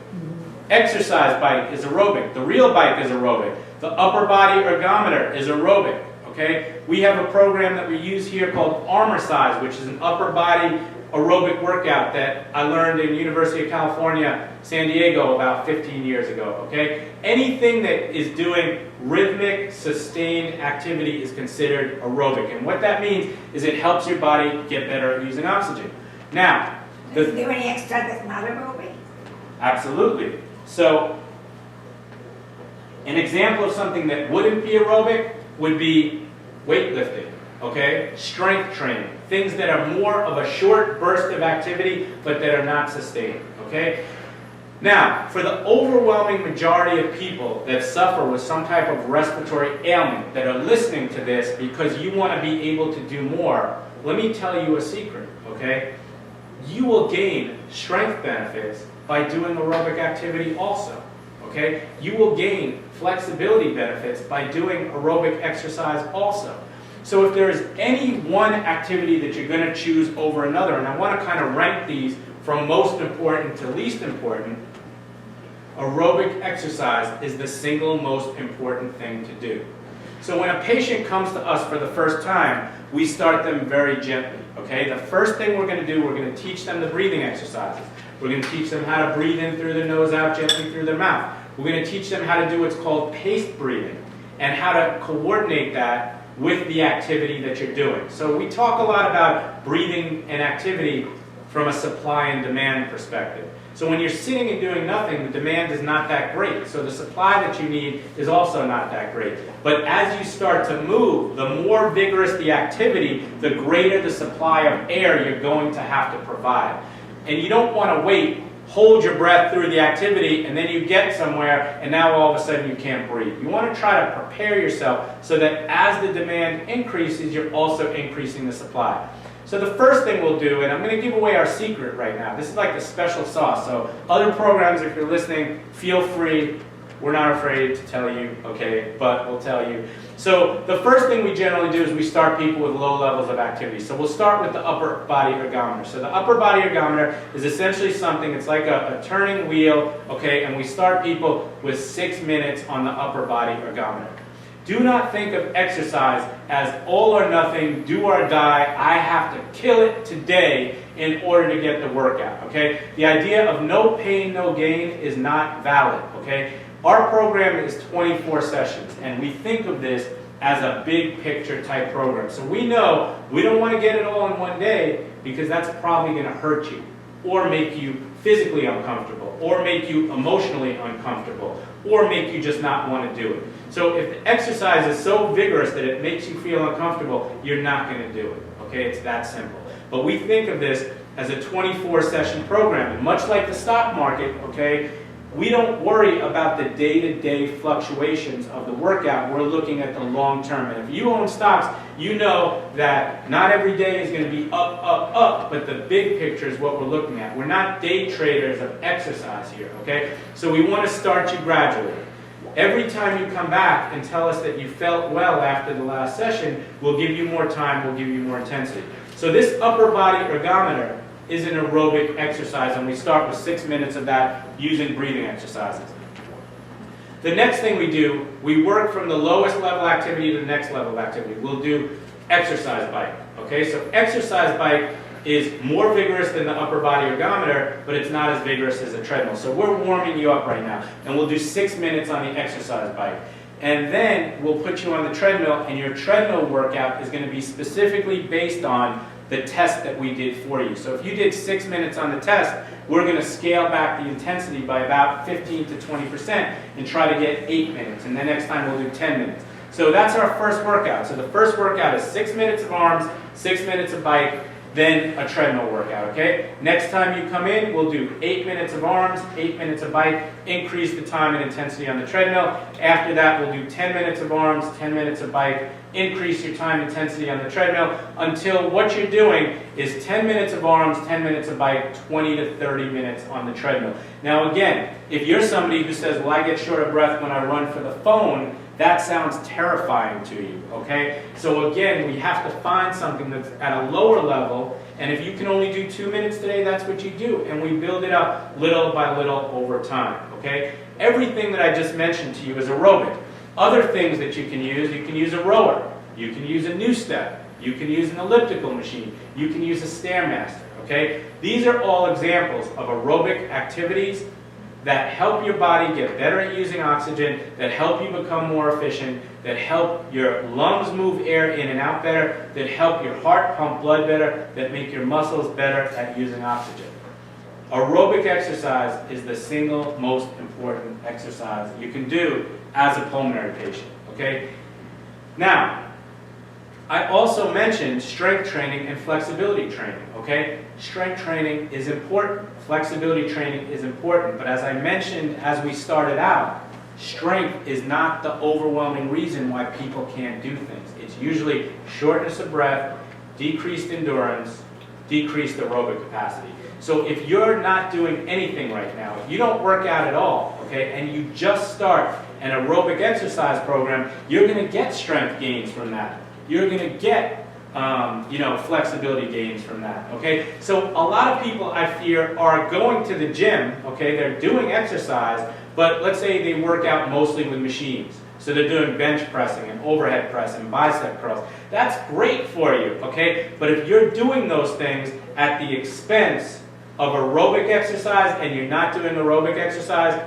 Speaker 1: Exercise bike is aerobic. The real bike is aerobic. The upper body ergometer is aerobic. okay? We have a program that we use here called Armor Size, which is an upper body aerobic workout that I learned in University of California, San Diego about 15 years ago, okay? Anything that is doing rhythmic, sustained activity is considered aerobic. And what that means is it helps your body get better at using oxygen. Now,
Speaker 3: Is there any extra that's not aerobic?
Speaker 1: absolutely. So, an example of something that wouldn't be aerobic would be weightlifting, okay? Strength training, things that are more of a short burst of activity, but that are not sustained, okay? Now, for the overwhelming majority of people that suffer with some type of respiratory ailment that are listening to this because you want to be able to do more, let me tell you a secret, okay? You will gain strength benefits by doing aerobic activity also, okay? You will gain flexibility benefits by doing aerobic exercise also. So if there is any one activity that you're going to choose over another, and I want to kind of rank these from most important to least important, aerobic exercise is the single most important thing to do. So when a patient comes to us for the first time, we start them very gently, okay? The first thing we're going to do, we're going to teach them the breathing exercises. We're going to teach them how to breathe in through their nose, out gently through their mouth. We're going to teach them how to do what's called paced breathing and how to coordinate that with the activity that you're doing. So we talk a lot about breathing and activity from a supply and demand perspective. So when you're sitting and doing nothing, the demand is not that great. So the supply that you need is also not that great. But as you start to move, the more vigorous the activity, the greater the supply of air you're going to have to provide. And you don't want to wait, hold your breath through the activity, and then you get somewhere, and now all of a sudden you can't breathe. You want to try to prepare yourself so that as the demand increases, you're also increasing the supply. So the first thing we'll do, and I'm going to give away our secret right now. This is like the special sauce. So other programs, if you're listening, feel free. We're not afraid to tell you, okay, but we'll tell you. So the first thing we generally do is we start people with low levels of activity. So we'll start with the upper body ergometer. So the upper body ergometer is essentially something, it's like a turning wheel, okay, and we start people with 6 minutes on the upper body ergometer. Do not think of exercise as all or nothing, do or die, I have to kill it today in order to get the workout, okay? The idea of no pain, no gain is not valid, okay? Our program is 24 sessions, and we think of this as a big picture type program. So we know we don't want to get it all in one day because that's probably going to hurt you or make you physically uncomfortable or make you emotionally uncomfortable or make you just not want to do it. So if the exercise is so vigorous that it makes you feel uncomfortable, you're not going to do it, okay? It's that simple. But we think of this as a 24 session program, and much like the stock market, okay, we don't worry about the day-to-day fluctuations of the workout. We're looking at the long term. And if you own stocks, you know that not every day is going to be up, up, up, but the big picture is what we're looking at. We're not day traders of exercise here, okay? So we want to start you gradually. Every time you come back and tell us that you felt well after the last session, we'll give you more time, we'll give you more intensity. So this upper body ergometer is an aerobic exercise, and we start with 6 minutes of that using breathing exercises. The next thing we do, we work from the lowest level activity to the next level of activity. We'll do exercise bike, okay? So exercise bike is more vigorous than the upper body ergometer, but it's not as vigorous as a treadmill. So we're warming you up right now, and we'll do 6 minutes on the exercise bike. And then we'll put you on the treadmill, and your treadmill workout is going to be specifically based on the test that we did for you. So if you did 6 minutes on the test, we're going to scale back the intensity by about 15 to 20% and try to get 8 minutes. And then next time we'll do 10 minutes. So that's our first workout. So the first workout is 6 minutes of arms, 6 minutes of bike, then a treadmill workout, okay? Next time you come in, we'll do 8 minutes of arms, 8 minutes of bike, increase the time and intensity on the treadmill. After that, we'll do 10 minutes of arms, 10 minutes of bike, increase your time and intensity on the treadmill until what you're doing is 10 minutes of arms, 10 minutes of bike, 20 to 30 minutes on the treadmill. Now again, if you're somebody who says, well, I get short of breath when I run for the phone, that sounds terrifying to you, okay? So again, we have to find something that's at a lower level, and if you can only do 2 minutes today, that's what you do, and we build it up little by little over time, okay? Everything that I just mentioned to you is aerobic. Other things that you can use a rower, You can use a new step. You can use an elliptical machine. You can use a Stairmaster, okay? These are all examples of aerobic activities that help your body get better at using oxygen, that help you become more efficient, that help your lungs move air in and out better, that help your heart pump blood better, that make your muscles better at using oxygen. Aerobic exercise is the single most important exercise you can do as a pulmonary patient, okay? Now, I also mentioned strength training and flexibility training, okay? Strength training is important, flexibility training is important, but as I mentioned as we started out, strength is not the overwhelming reason why people can't do things. It's usually shortness of breath, decreased endurance, decreased aerobic capacity. So if you're not doing anything right now, if you don't work out at all, okay, and you just start an aerobic exercise program, you're going to get strength gains from that. You're going to get, flexibility gains from that, okay? So a lot of people, I fear, are going to the gym, okay? They're doing exercise, but let's say they work out mostly with machines. So they're doing bench pressing and overhead press and bicep curls. That's great for you, okay? But if you're doing those things at the expense of aerobic exercise and you're not doing aerobic exercise,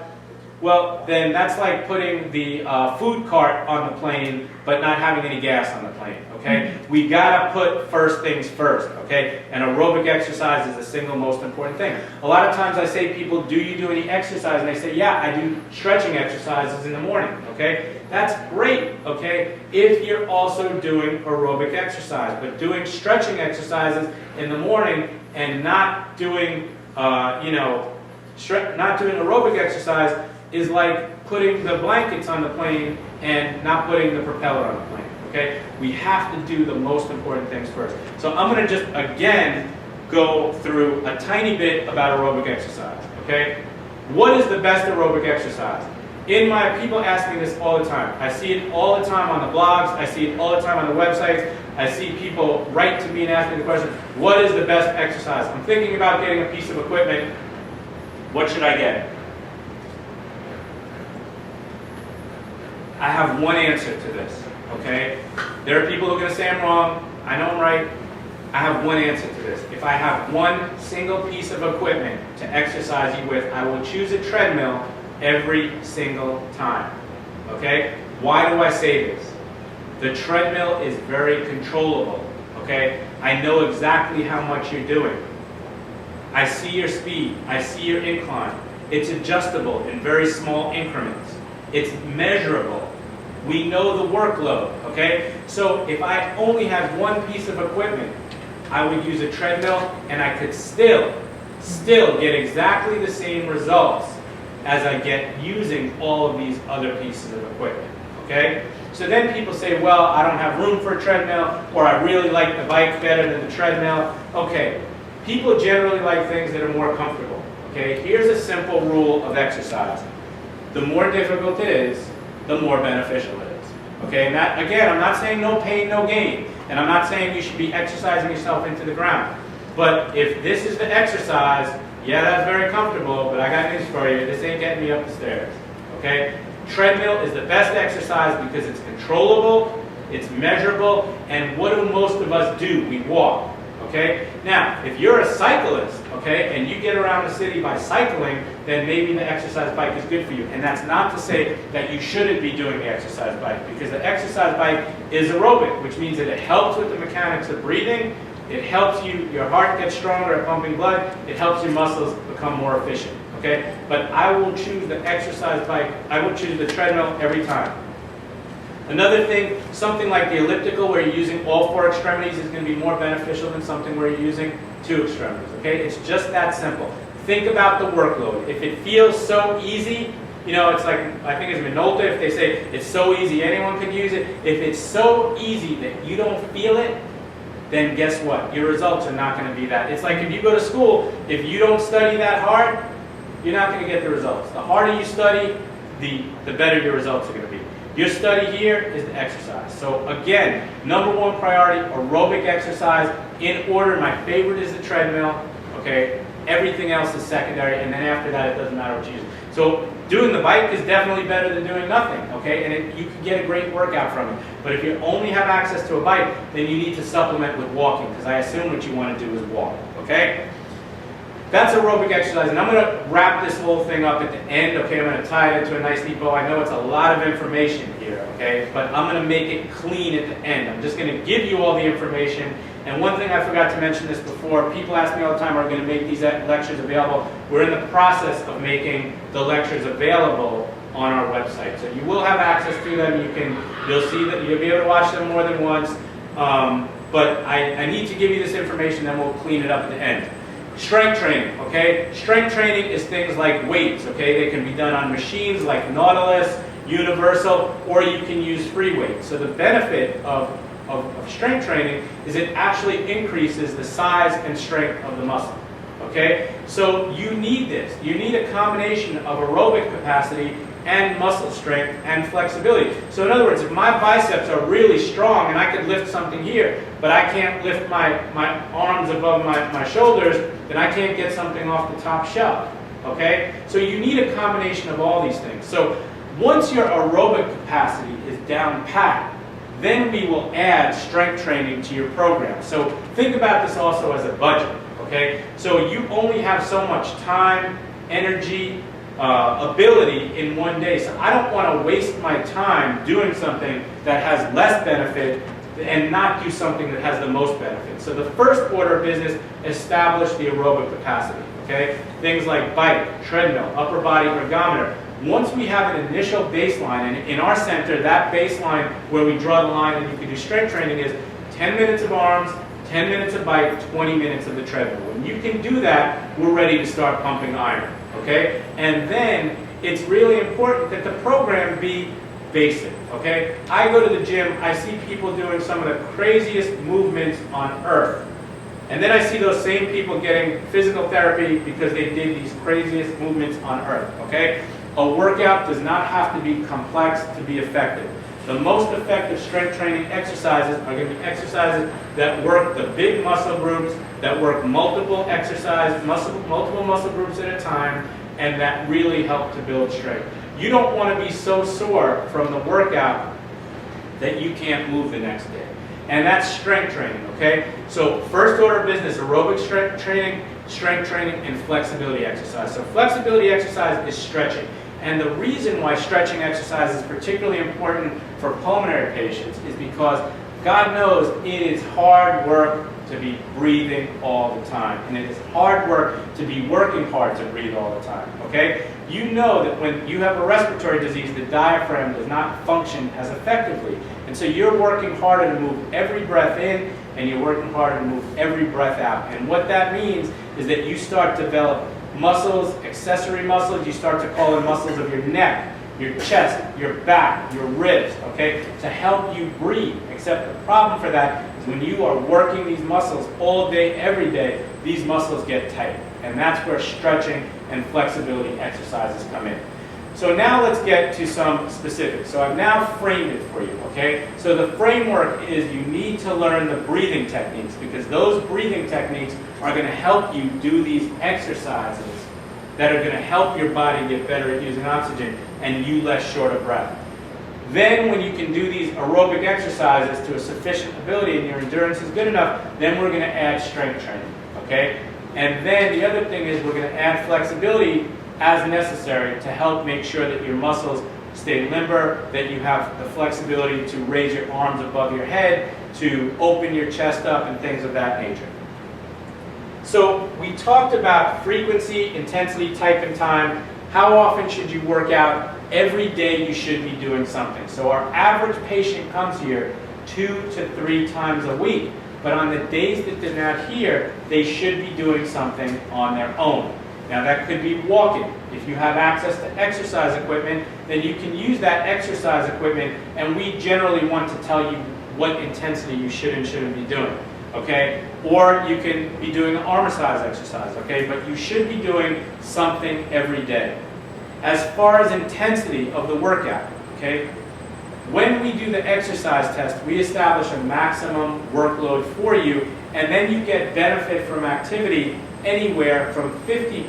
Speaker 1: well, then that's like putting the food cart on the plane but not having any gas on the plane, okay? We gotta put first things first, okay? And aerobic exercise is the single most important thing. A lot of times I say to people, do you do any exercise? And they say, yeah, I do stretching exercises in the morning, okay? That's great, okay, if you're also doing aerobic exercise. But doing stretching exercises in the morning and not doing, not doing aerobic exercise is like putting the blankets on the plane and not putting the propeller on the plane, okay? We have to do the most important things first. So I'm going to just, again, go through a tiny bit about aerobic exercise, okay? What is the best aerobic exercise? People ask me this all the time. I see it all the time on the blogs. I see it all the time on the websites. I see people write to me and ask me the question, what is the best exercise? I'm thinking about getting a piece of equipment. What should I get? I have one answer to this, okay? There are people who are going to say I'm wrong. I know I'm right. I have one answer to this. If I have one single piece of equipment to exercise you with, I will choose a treadmill every single time, okay? Why do I say this? The treadmill is very controllable, okay? I know exactly how much you're doing. I see your speed. I see your incline. It's adjustable in very small increments. It's measurable. We know the workload, okay? So if I only had one piece of equipment, I would use a treadmill and I could still get exactly the same results as I get using all of these other pieces of equipment, okay? So then people say, well, I don't have room for a treadmill, or I really like the bike better than the treadmill. Okay, people generally like things that are more comfortable, okay? Here's a simple rule of exercise. The more difficult it is, the more beneficial it is. Okay, and that, again, I'm not saying no pain, no gain. And I'm not saying you should be exercising yourself into the ground. But if this is the exercise, yeah, that's very comfortable, but I got news for you. This ain't getting me up the stairs. Okay? Treadmill is the best exercise because it's controllable, it's measurable, and what do most of us do? We walk. Okay? Now, if you're a cyclist, okay, and you get around the city by cycling, then maybe the exercise bike is good for you. And that's not to say that you shouldn't be doing the exercise bike, because the exercise bike is aerobic, which means that it helps with the mechanics of breathing, it helps your heart get stronger at pumping blood, it helps your muscles become more efficient, okay? But I will choose the exercise bike, I will choose the treadmill every time. Another thing, something like the elliptical where you're using all four extremities is going to be more beneficial than something where you're using two extremities, okay? It's just that simple. Think about the workload. If it feels so easy, it's like, I think it's Minolta, if they say it's so easy, anyone can use it. If it's so easy that you don't feel it, then guess what? Your results are not going to be that. It's like if you go to school, if you don't study that hard, you're not going to get the results. The harder you study, the better your results are going to be. Your study here is the exercise. So again, number one priority, aerobic exercise. In order, my favorite is the treadmill. Okay, Everything else is secondary, and then after that, it doesn't matter what you use. So doing the bike is definitely better than doing nothing, okay? And you can get a great workout from it. But if you only have access to a bike, then you need to supplement with walking, because I assume what you want to do is walk, okay? That's aerobic exercise, and I'm going to wrap this whole thing up at the end, okay? I'm going to tie it into a nice neat bow. I know it's a lot of information here, okay? But I'm going to make it clean at the end. I'm just going to give you all the information. And one thing I forgot to mention this before, people ask me all the time, are we going to make these lectures available? We're in the process of making the lectures available on our website. So you will have access to them. You'll see that you'll be able to watch them more than once. But I need to give you this information, then we'll clean it up at the end. Strength training, okay? Strength training is things like weights, okay? They can be done on machines like Nautilus, Universal, or you can use free weights. So the benefit of strength training is it actually increases the size and strength of the muscle, okay? So you need this. You need a combination of aerobic capacity and muscle strength and flexibility. So in other words, if my biceps are really strong and I could lift something here, but I can't lift my arms above my shoulders, then I can't get something off the top shelf, okay? So you need a combination of all these things. So once your aerobic capacity is down pat, then we will add strength training to your program. So think about this also as a budget, okay? So you only have so much time, energy, ability in one day. So I don't want to waste my time doing something that has less benefit and not do something that has the most benefit. So the first order of business, establish the aerobic capacity, okay? Things like bike, treadmill, upper body ergometer. Once we have an initial baseline, and in our center, that baseline where we draw the line and you can do strength training is 10 minutes of arms, 10 minutes of bike, 20 minutes of the treadmill. When you can do that, we're ready to start pumping iron, okay? And then it's really important that the program be basic, okay? I go to the gym, I see people doing some of the craziest movements on earth. And then I see those same people getting physical therapy because they did these craziest movements on earth, okay? A workout does not have to be complex to be effective. The most effective strength training exercises are going to be exercises that work the big muscle groups, that work multiple muscle groups at a time, and that really help to build strength. You don't want to be so sore from the workout that you can't move the next day. And that's strength training, okay? So first order of business, aerobic strength training, and flexibility exercise. So flexibility exercise is stretching. And the reason why stretching exercise is particularly important for pulmonary patients is because God knows it is hard work to be breathing all the time. And it is hard work to be working hard to breathe all the time, okay? You know that when you have a respiratory disease, the diaphragm does not function as effectively. And so you're working harder to move every breath in, and you're working harder to move every breath out. And what that means is that you start to develop muscles, accessory muscles. You start to call in muscles of your neck, your chest, your back, your ribs, okay, to help you breathe. Except the problem for that is when you are working these muscles all day, every day, these muscles get tight. And that's where stretching and flexibility exercises come in. So now let's get to some specifics. So I've now framed it for you, okay? So the framework is you need to learn the breathing techniques, because those breathing techniques are going to help you do these exercises that are going to help your body get better at using oxygen and you less short of breath. Then when you can do these aerobic exercises to a sufficient ability and your endurance is good enough, then we're going to add strength training, okay? And then the other thing is we're going to add flexibility as necessary to help make sure that your muscles stay limber, that you have the flexibility to raise your arms above your head, to open your chest up, and things of that nature. So we talked about frequency, intensity, type, and time. How often should you work out? Every day you should be doing something. So our average patient comes here 2 to 3 times a week. But on the days that they're not here, they should be doing something on their own. Now that could be walking. If you have access to exercise equipment, then you can use that exercise equipment, and we generally want to tell you what intensity you should and shouldn't be doing, okay? Or you can be doing an arm size exercise, okay? But you should be doing something every day. As far as intensity of the workout, okay? When we do the exercise test, we establish a maximum workload for you, and then you get benefit from activity anywhere from 50%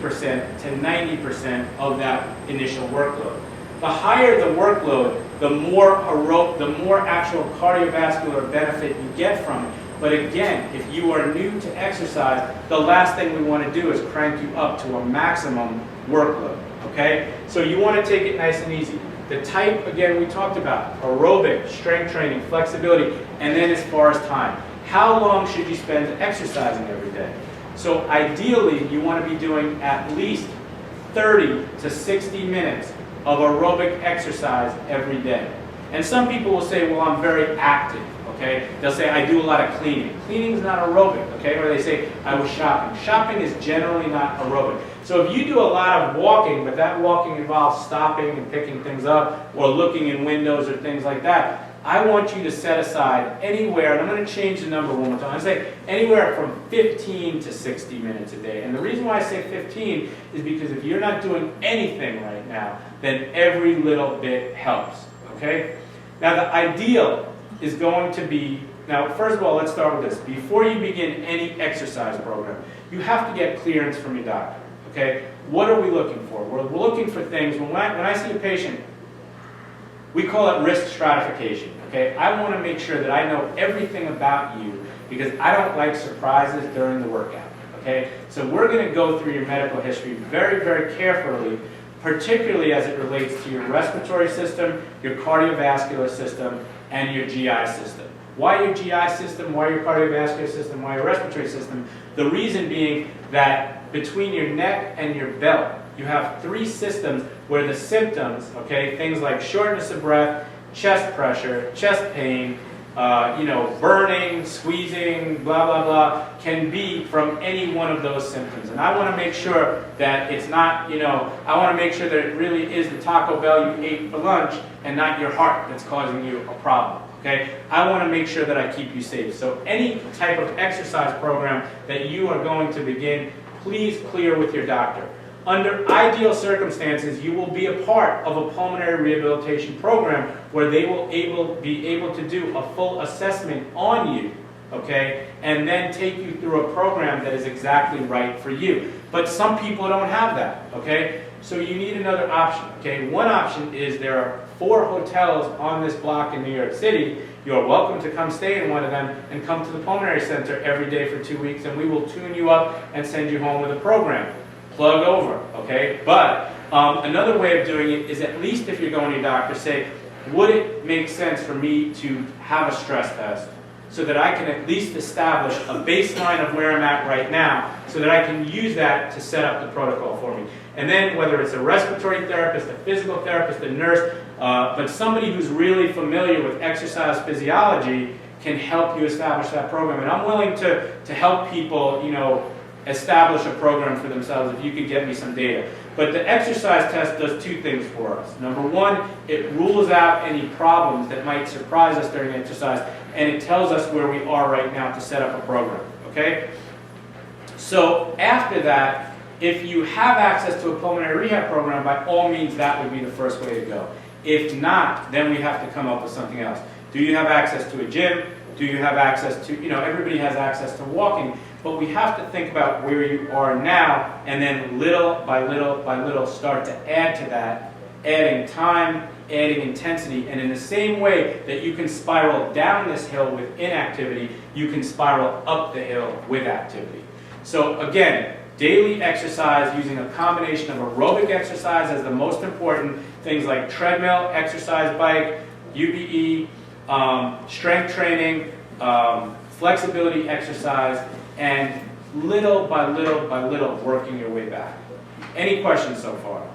Speaker 1: to 90% of that initial workload. The higher the workload, the more actual cardiovascular benefit you get from it. But again, if you are new to exercise, the last thing we want to do is crank you up to a maximum workload, okay? So you want to take it nice and easy. The type, again, we talked about, aerobic, strength training, flexibility, and then as far as time. How long should you spend exercising every day? So ideally, you want to be doing at least 30 to 60 minutes of aerobic exercise every day. And some people will say, well, I'm very active, okay? They'll say, I do a lot of cleaning. Cleaning is not aerobic, okay? Or they say, I was shopping. Shopping is generally not aerobic. So if you do a lot of walking, but that walking involves stopping and picking things up or looking in windows or things like that, I want you to set aside anywhere, and I'm going to change the number one more time. I say anywhere from 15 to 60 minutes a day. And the reason why I say 15 is because if you're not doing anything right now, then every little bit helps, okay? Now the ideal is going to be, now first of all, let's start with this. Before you begin any exercise program, you have to get clearance from your doctor, okay? What are we looking for? We're looking for things, when I see a patient, we call it risk stratification, okay? I want to make sure that I know everything about you because I don't like surprises during the workout, okay? So we're going to go through your medical history very, very carefully, particularly as it relates to your respiratory system, your cardiovascular system, and your GI system. Why your GI system? Why your cardiovascular system? Why your respiratory system? The reason being that between your neck and your belt, you have three systems where the symptoms, okay, things like shortness of breath, chest pressure, chest pain, burning, squeezing, blah, blah, blah, can be from any one of those symptoms. And I want to make sure that it's not, I want to make sure that it really is the Taco Bell you ate for lunch and not your heart that's causing you a problem. Okay? I want to make sure that I keep you safe. So any type of exercise program that you are going to begin, please clear with your doctor. Under ideal circumstances, you will be a part of a pulmonary rehabilitation program where they will be able to do a full assessment on you, okay, and then take you through a program that is exactly right for you. But some people don't have that, okay? So you need another option, okay? One option is there are 4 hotels on this block in New York City. You are welcome to come stay in one of them and come to the Pulmonary Center every day for 2 weeks, and we will tune you up and send you home with a program. Plug over, okay? But another way of doing it is, at least if you're going to your doctor, say, would it make sense for me to have a stress test so that I can at least establish a baseline of where I'm at right now so that I can use that to set up the protocol for me. And then whether it's a respiratory therapist, a physical therapist, a nurse, but somebody who's really familiar with exercise physiology can help you establish that program. And I'm willing to help people, establish a program for themselves if you could get me some data. But the exercise test does 2 things for us. Number one, it rules out any problems that might surprise us during exercise, and it tells us where we are right now to set up a program, okay? So after that, if you have access to a pulmonary rehab program, by all means, that would be the first way to go. If not, then we have to come up with something else. Do you have access to a gym? Do you have access to, everybody has access to walking, but we have to think about where you are now, and then little by little by little start to add to that, adding time, adding intensity, and in the same way that you can spiral down this hill with inactivity, you can spiral up the hill with activity. So again, daily exercise using a combination of aerobic exercise as the most important, things like treadmill, exercise bike, UBE, strength training, flexibility exercise, and little by little working your way back. Any questions so far?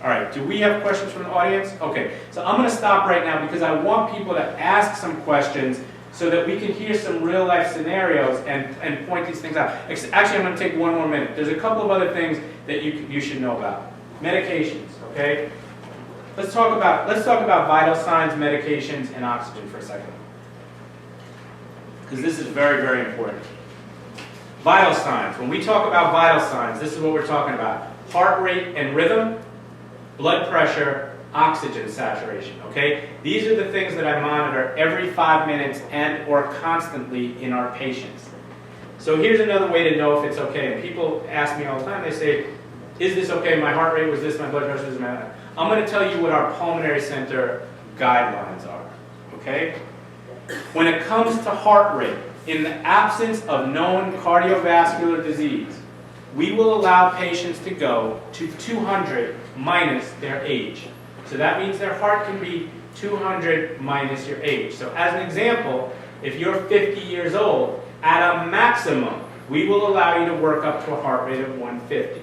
Speaker 1: All right, do we have questions from the audience? Okay, so I'm going to stop right now because I want people to ask some questions so that we can hear some real life scenarios and point these things out. Actually, I'm going to take 1 more minute. There's a couple of other things that you should know about. Medications, okay? Let's talk about vital signs, medications, and oxygen for a second, because this is very, very important. Vital signs. When we talk about vital signs, this is what we're talking about. Heart rate and rhythm, blood pressure, oxygen saturation, okay? These are the things that I monitor every 5 minutes and or constantly in our patients. So here's another way to know if it's okay. And people ask me all the time, they say, is this okay? My heart rate was this, my blood pressure was that. I'm going to tell you what our pulmonary center guidelines are, okay? When it comes to heart rate, in the absence of known cardiovascular disease, we will allow patients to go to 200 minus their age. So that means their heart can be 200 minus your age. So as an example, if you're 50 years old, at a maximum, we will allow you to work up to a heart rate of 150,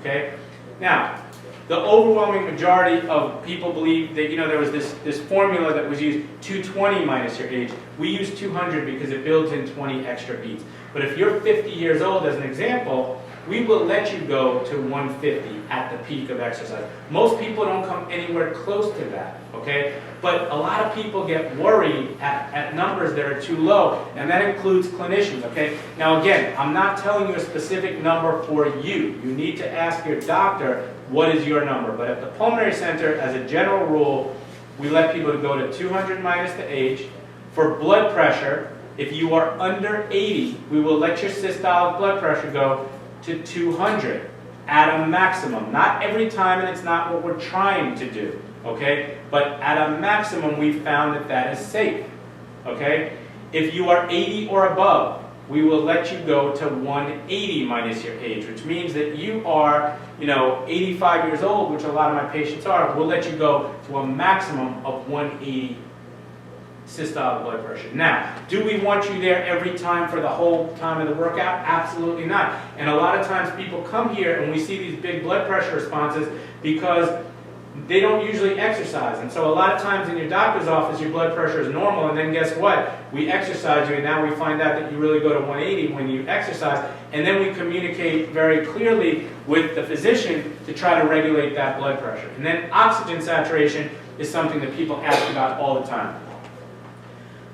Speaker 1: okay? Now, the overwhelming majority of people believe that, there was this formula that was used, 220 minus your age. We use 200 because it builds in 20 extra beats. But if you're 50 years old, as an example, we will let you go to 150 at the peak of exercise. Most people don't come anywhere close to that, okay? But a lot of people get worried at numbers that are too low, and that includes clinicians, okay? Now again, I'm not telling you a specific number for you. You need to ask your doctor, what is your number? But at the pulmonary center, as a general rule, we let people go to 200 minus the age. For blood pressure, if you are under 80, we will let your systolic blood pressure go to 200 at a maximum. Not every time, and it's not what we're trying to do, okay? But at a maximum, we found that that is safe, okay? If you are 80 or above, we will let you go to 180 minus your age, which means that you are, 85 years old, which a lot of my patients are. We'll let you go to a maximum of 180 systolic blood pressure. Now, do we want you there every time for the whole time of the workout? Absolutely not. And a lot of times people come here and we see these big blood pressure responses because they don't usually exercise. And so a lot of times in your doctor's office, your blood pressure is normal, and then guess what? We exercise you, and now we find out that you really go to 180 when you exercise, and then we communicate very clearly with the physician to try to regulate that blood pressure. And then oxygen saturation is something that people ask about all the time.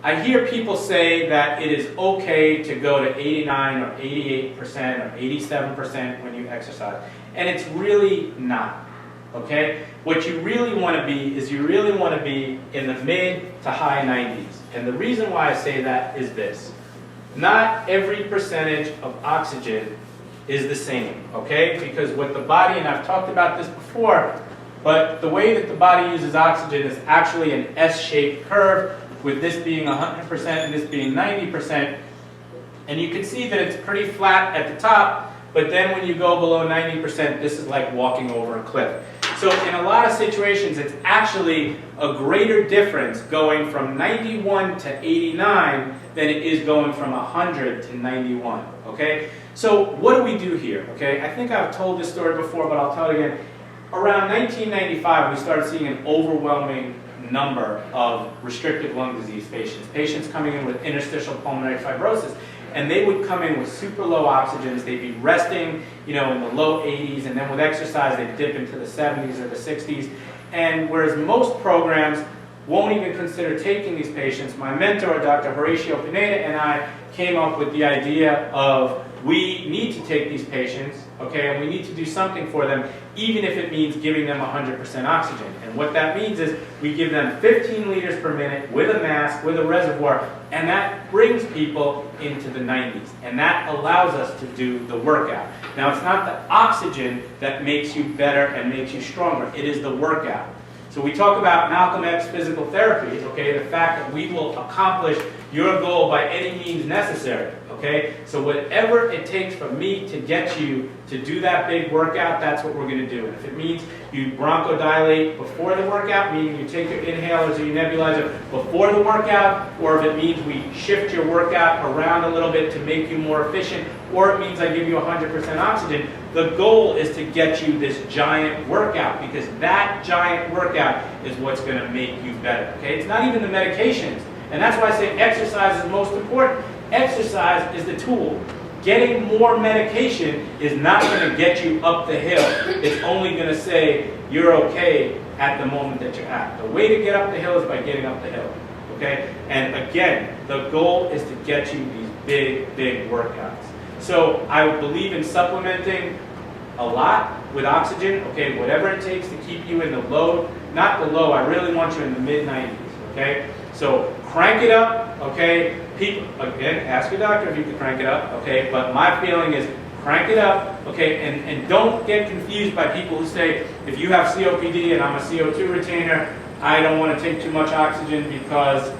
Speaker 1: I hear people say that it is okay to go to 89 or 88% or 87% when you exercise, and it's really not. Okay? What you really want to be is you really want to be in the mid to high 90s. And the reason why I say that is this. Not every percentage of oxygen is the same, okay? Because what the body, and I've talked about this before, but the way that the body uses oxygen is actually an S-shaped curve, with this being 100% and this being 90%. And you can see that it's pretty flat at the top, but then when you go below 90%, this is like walking over a cliff. So in a lot of situations, it's actually a greater difference going from 91 to 89 than it is going from 100 to 91, okay? So what do we do here, okay? I think I've told this story before, but I'll tell it again. Around 1995, we started seeing an overwhelming number of restrictive lung disease patients coming in with interstitial pulmonary fibrosis. And they would come in with super low oxygens. They'd be resting, in the low 80s, and then with exercise, they'd dip into the 70s or the 60s. And whereas most programs won't even consider taking these patients, my mentor, Dr. Horacio Pineda, and I came up with the idea of we need to take these patients, okay, and we need to do something for them, even if it means giving them 100% oxygen. And what that means is we give them 15 liters per minute with a mask, with a reservoir, and that brings people into the 90s. And that allows us to do the workout. Now, it's not the oxygen that makes you better and makes you stronger. It is the workout. So we talk about Malcolm X physical therapy, okay, the fact that we will accomplish your goal by any means necessary, okay? So whatever it takes for me to get you to do that big workout, that's what we're going to do. And if it means you bronchodilate before the workout, meaning you take your inhalers or your nebulizer before the workout, or if it means we shift your workout around a little bit to make you more efficient, or it means I give you 100% oxygen, the goal is to get you this giant workout, because that giant workout is what's going to make you better, okay? It's not even the medications. And that's why I say exercise is most important. Exercise is the tool. Getting more medication is not going to get you up the hill. It's only going to say you're okay at the moment that you're at. The way to get up the hill is by getting up the hill. Okay? And again, the goal is to get you these big, big workouts. So I believe in supplementing a lot with oxygen, okay, whatever it takes to keep you in the low, not the low, I really want you in the mid-90s, okay? So crank it up, okay? people, again, ask your doctor if you can crank it up, okay? But my feeling is crank it up, okay? And don't get confused by people who say, if you have COPD and I'm a CO2 retainer, I don't want to take too much oxygen because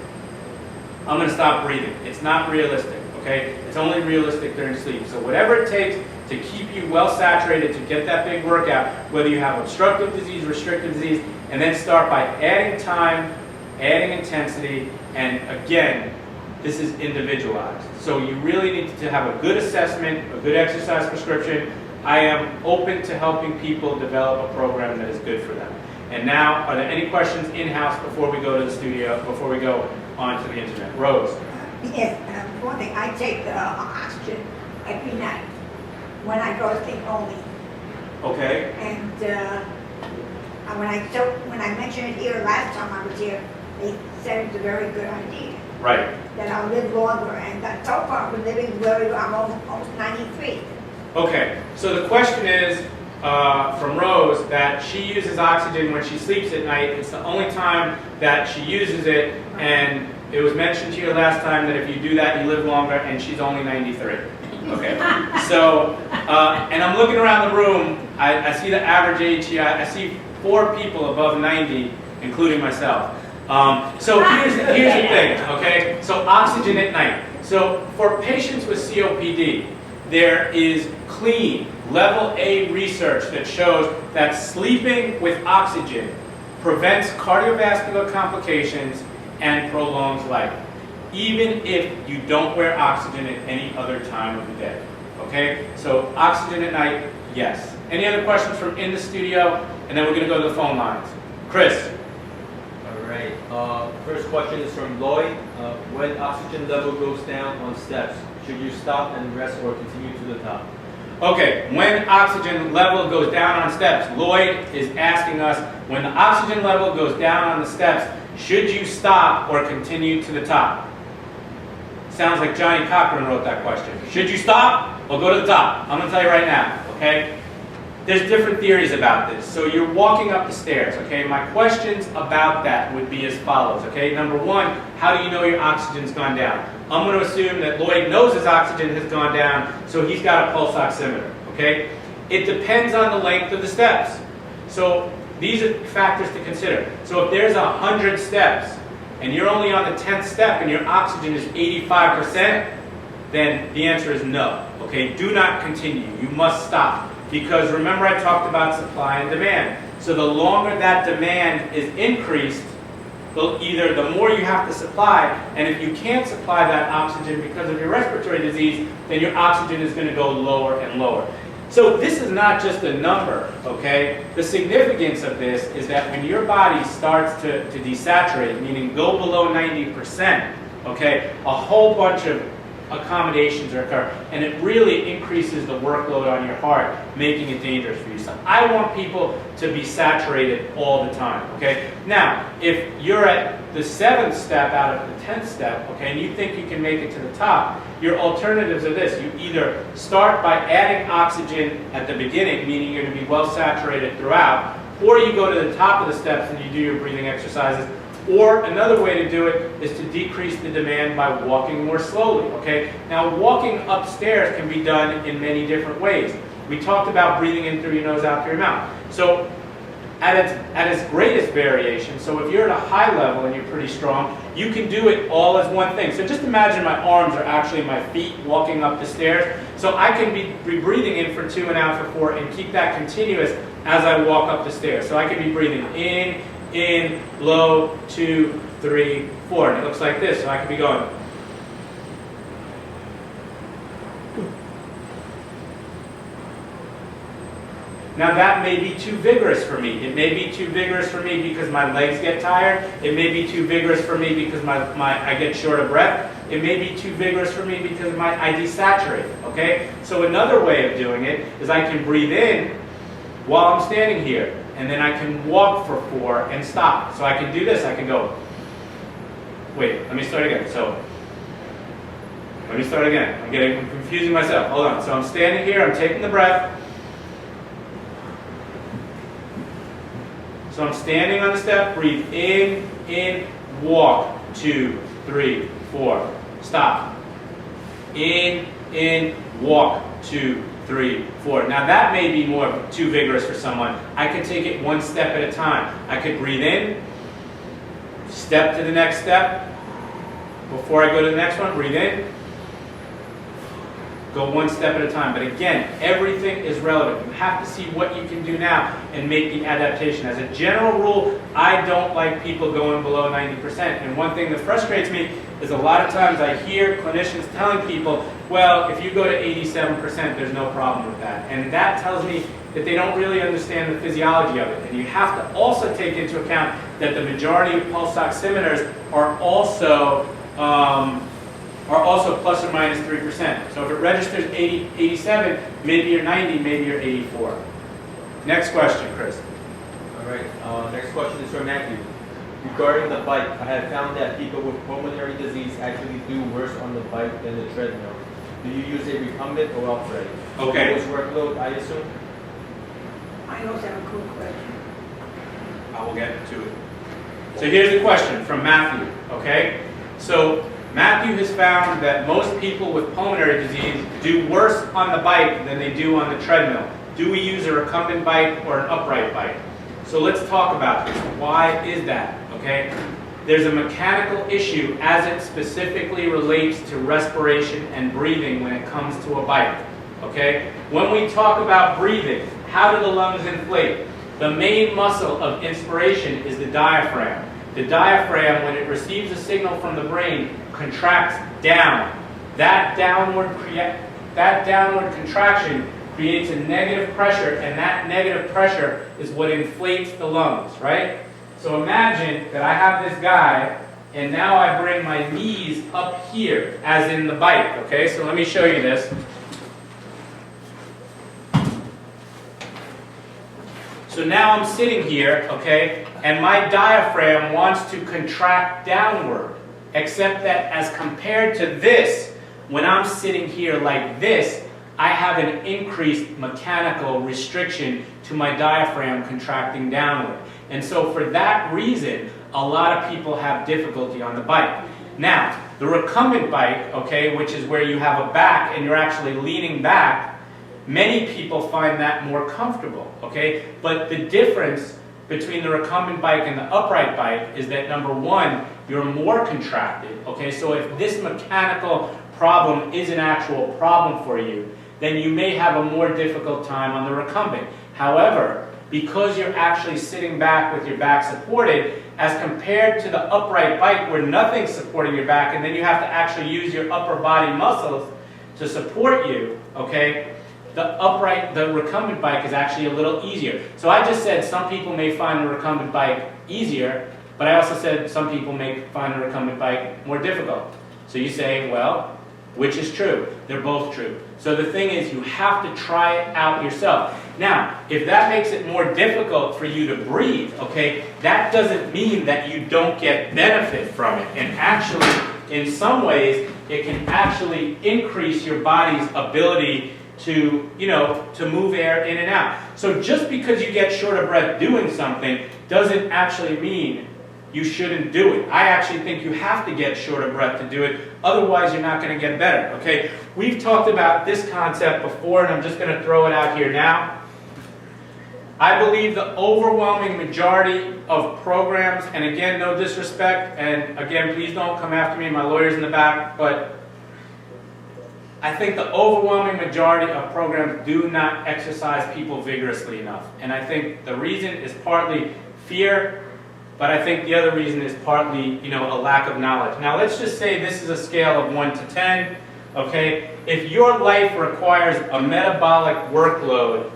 Speaker 1: I'm going to stop breathing. It's not realistic, okay? It's only realistic during sleep. So whatever it takes to keep you well saturated to get that big workout, whether you have obstructive disease, restrictive disease, and then start by adding time, adding intensity, and again, this is individualized. So you really need to have a good assessment, a good exercise prescription. I am open to helping people develop a program that is good for them. And now, are there any questions in-house before we go to the studio, before we go on to the internet? Rose.
Speaker 3: Yes, one thing, I take oxygen every night when I go to sleep only.
Speaker 1: Okay.
Speaker 3: And when I mentioned it here last time I was here, they said it's a very good idea.
Speaker 1: Right.
Speaker 3: That I'll live longer, and that so far we're living very, I'm almost 93.
Speaker 1: Okay, so the question is from Rose that she uses oxygen when she sleeps at night. It's the only time that she uses it, and it was mentioned to you last time that if you do that, you live longer, and she's only 93. Okay, so, and I'm looking around the room, I see the average age here, I see 4 people above 90, including myself. So here's the thing, okay? So oxygen at night. So for patients with COPD, there is clean, level A research that shows that sleeping with oxygen prevents cardiovascular complications and prolongs life, even if you don't wear oxygen at any other time of the day, okay? So oxygen at night, yes. Any other questions from in the studio? And then we're gonna go to the phone lines. Chris.
Speaker 4: Alright, first question is from Lloyd. When oxygen level goes down on steps, should you stop and rest or continue to the top?
Speaker 1: Okay, when oxygen level goes down on steps, Lloyd is asking us, when the oxygen level goes down on the steps, should you stop or continue to the top? Sounds like Johnny Cochran wrote that question. Should you stop or go to the top? I'm going to tell you right now, okay? There's different theories about this. So you're walking up the stairs, okay? My questions about that would be as follows, okay? Number one, how do you know your oxygen's gone down? I'm going to assume that Lloyd knows his oxygen has gone down, so he's got a pulse oximeter, okay? It depends on the length of the steps. So these are factors to consider. So if there's 100 steps, and you're only on the 10th step and your oxygen is 85%, then the answer is no, okay? Do not continue. You must stop. Because remember I talked about supply and demand. So the longer that demand is increased, either the more you have to supply, and if you can't supply that oxygen because of your respiratory disease, then your oxygen is going to go lower and lower. So this is not just a number, okay? The significance of this is that when your body starts to desaturate, meaning go below 90%, okay, a whole bunch of accommodations occur, and it really increases the workload on your heart, making it dangerous for you. So I want people to be saturated all the time, okay? Now, if you're at the 7th step out of the 10th step, okay, and you think you can make it to the top, your alternatives are this. You either start by adding oxygen at the beginning, meaning you're going to be well saturated throughout, or you go to the top of the steps and you do your breathing exercises. Or another way to do it is to decrease the demand by walking more slowly, okay? Now, walking upstairs can be done in many different ways. We talked about breathing in through your nose, out through your mouth. So at its greatest variation, so if you're at a high level and you're pretty strong, you can do it all as one thing. So just imagine my arms are actually my feet walking up the stairs. So I can be breathing in for 2 and out for 4 and keep that continuous as I walk up the stairs. So I can be breathing in, low, 2, 3, 4. And it looks like this, so I could be going. Now that may be too vigorous for me. It may be too vigorous for me because my legs get tired. It may be too vigorous for me because I get short of breath. It may be too vigorous for me because I desaturate, okay? So another way of doing it is I can breathe in while I'm standing here. And then I can walk for 4 and stop. So I can do this. I can go. Wait, let me start again. Let me start again. I'm confusing myself. Hold on. So I'm standing here. I'm taking the breath. So I'm standing on the step. Breathe in, walk. 2, 3, 4. Stop. In, walk, 2, 3, 4. Now that may be too vigorous for someone. I could take it one step at a time. I could breathe in, step to the next step. Before I go to the next one, breathe in, go one step at a time. But again, everything is relevant. You have to see what you can do now and make the adaptation. As a general rule, I don't like people going below 90%. And one thing that frustrates me is a lot of times I hear clinicians telling people, well, if you go to 87%, there's no problem with that. And that tells me that they don't really understand the physiology of it. And you have to also take into account that the majority of pulse oximeters are also plus or minus 3%. So if it registers 80, 87, maybe you're 90, maybe you're 84. Next question, Chris.
Speaker 4: All right. Next question is from Matthew. Regarding the bike, I have found that people with pulmonary disease actually do worse on the bike than the treadmill. Do you use a recumbent or upright?
Speaker 1: Okay.
Speaker 4: Lowest workload, I assume?
Speaker 3: I also have a cool question.
Speaker 1: I will get to it. So here's the question from Matthew, okay? So Matthew has found that most people with pulmonary disease do worse on the bike than they do on the treadmill. Do we use a recumbent bike or an upright bike? So let's talk about this. Why is that, okay? There's a mechanical issue as it specifically relates to respiration and breathing when it comes to a bike, okay? When we talk about breathing, how do the lungs inflate? The main muscle of inspiration is the diaphragm. The diaphragm, when it receives a signal from the brain, contracts down. That downward contraction creates a negative pressure, and that negative pressure is what inflates the lungs, right? So imagine that I have this guy, and now I bring my knees up here, as in the bike, okay? So let me show you this. So now I'm sitting here, okay, and my diaphragm wants to contract downward, except that as compared to this, when I'm sitting here like this, I have an increased mechanical restriction to my diaphragm contracting downward. And so for that reason, a lot of people have difficulty on the bike. Now, the recumbent bike, okay, which is where you have a back and you're actually leaning back, many people find that more comfortable, okay? But the difference between the recumbent bike and the upright bike is that, number one, you're more contracted, okay? So if this mechanical problem is an actual problem for you, then you may have a more difficult time on the recumbent. However, because you're actually sitting back with your back supported, as compared to the upright bike where nothing's supporting your back, and then you have to actually use your upper body muscles to support you, okay? The recumbent bike is actually a little easier. So I just said some people may find the recumbent bike easier, but I also said some people may find the recumbent bike more difficult. So you say, well, which is true? They're both true. So the thing is, you have to try it out yourself. Now, if that makes it more difficult for you to breathe, okay, that doesn't mean that you don't get benefit from it. And actually, in some ways, it can actually increase your body's ability to, to move air in and out. So just because you get short of breath doing something doesn't actually mean you shouldn't do it. I actually think you have to get short of breath to do it, otherwise you're not going to get better, okay? We've talked about this concept before, and I'm just going to throw it out here now. I believe the overwhelming majority of programs, and again, no disrespect, and again, please don't come after me, my lawyer's in the back, but I think the overwhelming majority of programs do not exercise people vigorously enough. And I think the reason is partly fear, but I think the other reason is partly, a lack of knowledge. Now let's just say this is a scale of 1 to 10, okay? If your life requires a metabolic workload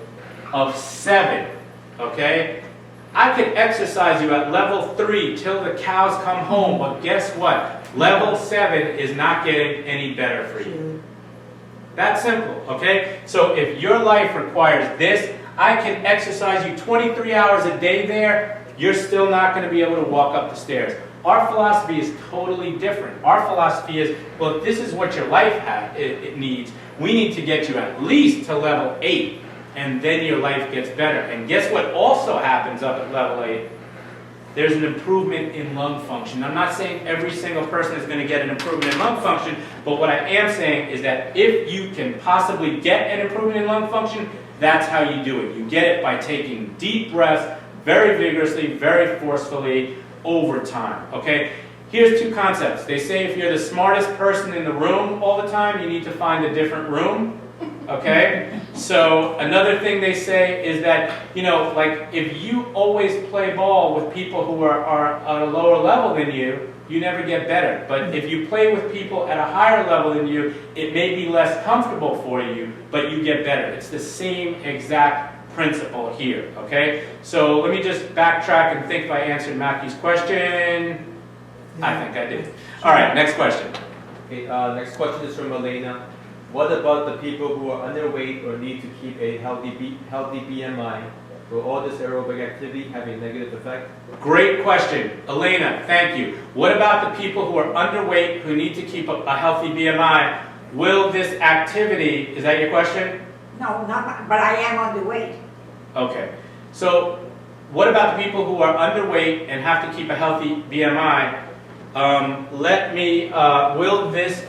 Speaker 1: of 7, okay? I could exercise you at level 3 till the cows come home, but guess what? Level 7 is not getting any better for you. That's simple, okay? So if your life requires this, I can exercise you 23 hours a day there, you're still not going to be able to walk up the stairs. Our philosophy is totally different. Our philosophy is, well, if this is what your life it needs, we need to get you at least to level 8, and then your life gets better. And guess what also happens up at level 8? there's an improvement in lung function. I'm not saying every single person is going to get an improvement in lung function, but what I am saying is that if you can possibly get an improvement in lung function, that's how you do it. You get it by taking deep breaths very vigorously, very forcefully over time, okay? Here's two concepts. They say if you're the smartest person in the room all the time, you need to find a different room, okay? So another thing they say is that, you know, like if you always play ball with people who are at a lower level than you, you never get better. But if you play with people at a higher level than you, it may be less comfortable for you, but you get better. It's the same exact principle here, okay? So let me just backtrack and think if I answered Matthew's question. I think I did. All right, next question.
Speaker 4: Okay, next question is from Elena. What about the people who are underweight or need to keep a healthy BMI? Will all this aerobic activity have a negative effect?
Speaker 1: Great question. Elena, thank you. What about the people who are underweight who need to keep a healthy BMI? Will this activity, is that your question?
Speaker 3: No, not, but I am underweight.
Speaker 1: Okay. So what about the people who are underweight and have to keep a healthy BMI? Will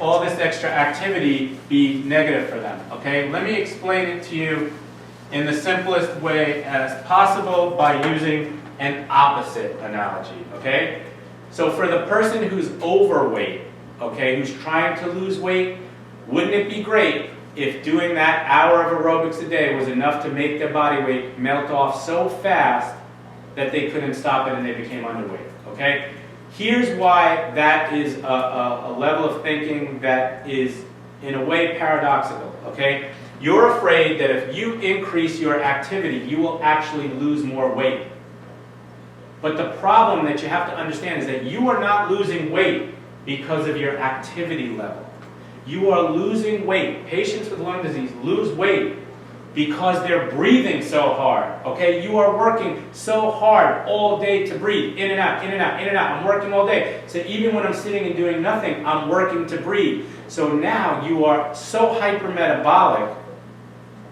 Speaker 1: all this extra activity be negative for them? Okay, let me explain it to you in the simplest way as possible by using an opposite analogy, okay? So for the person who's overweight, okay, who's trying to lose weight, wouldn't it be great if doing that hour of aerobics a day was enough to make their body weight melt off so fast that they couldn't stop it and they became underweight, okay? Here's why that is a level of thinking that is, in a way, paradoxical, okay? You're afraid that if you increase your activity, you will actually lose more weight. But the problem that you have to understand is that you are not losing weight because of your activity level. You are losing weight. Patients with lung disease lose weight because they're breathing so hard, okay? You are working so hard all day to breathe, in and out, in and out, in and out. I'm working all day. So even when I'm sitting and doing nothing, I'm working to breathe. So now you are so hypermetabolic.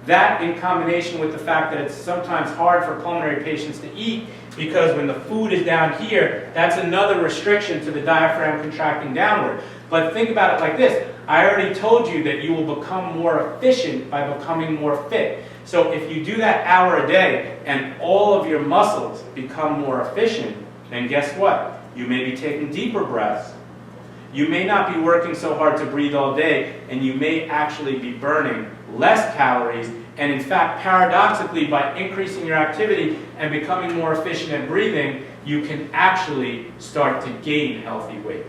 Speaker 1: That in combination with the fact that it's sometimes hard for pulmonary patients to eat because when the food is down here, that's another restriction to the diaphragm contracting downward. But think about it like this. I already told you that you will become more efficient by becoming more fit. So if you do that hour a day and all of your muscles become more efficient, then guess what? You may be taking deeper breaths. You may not be working so hard to breathe all day, and you may actually be burning less calories. And in fact, paradoxically, by increasing your activity and becoming more efficient at breathing, you can actually start to gain healthy weight.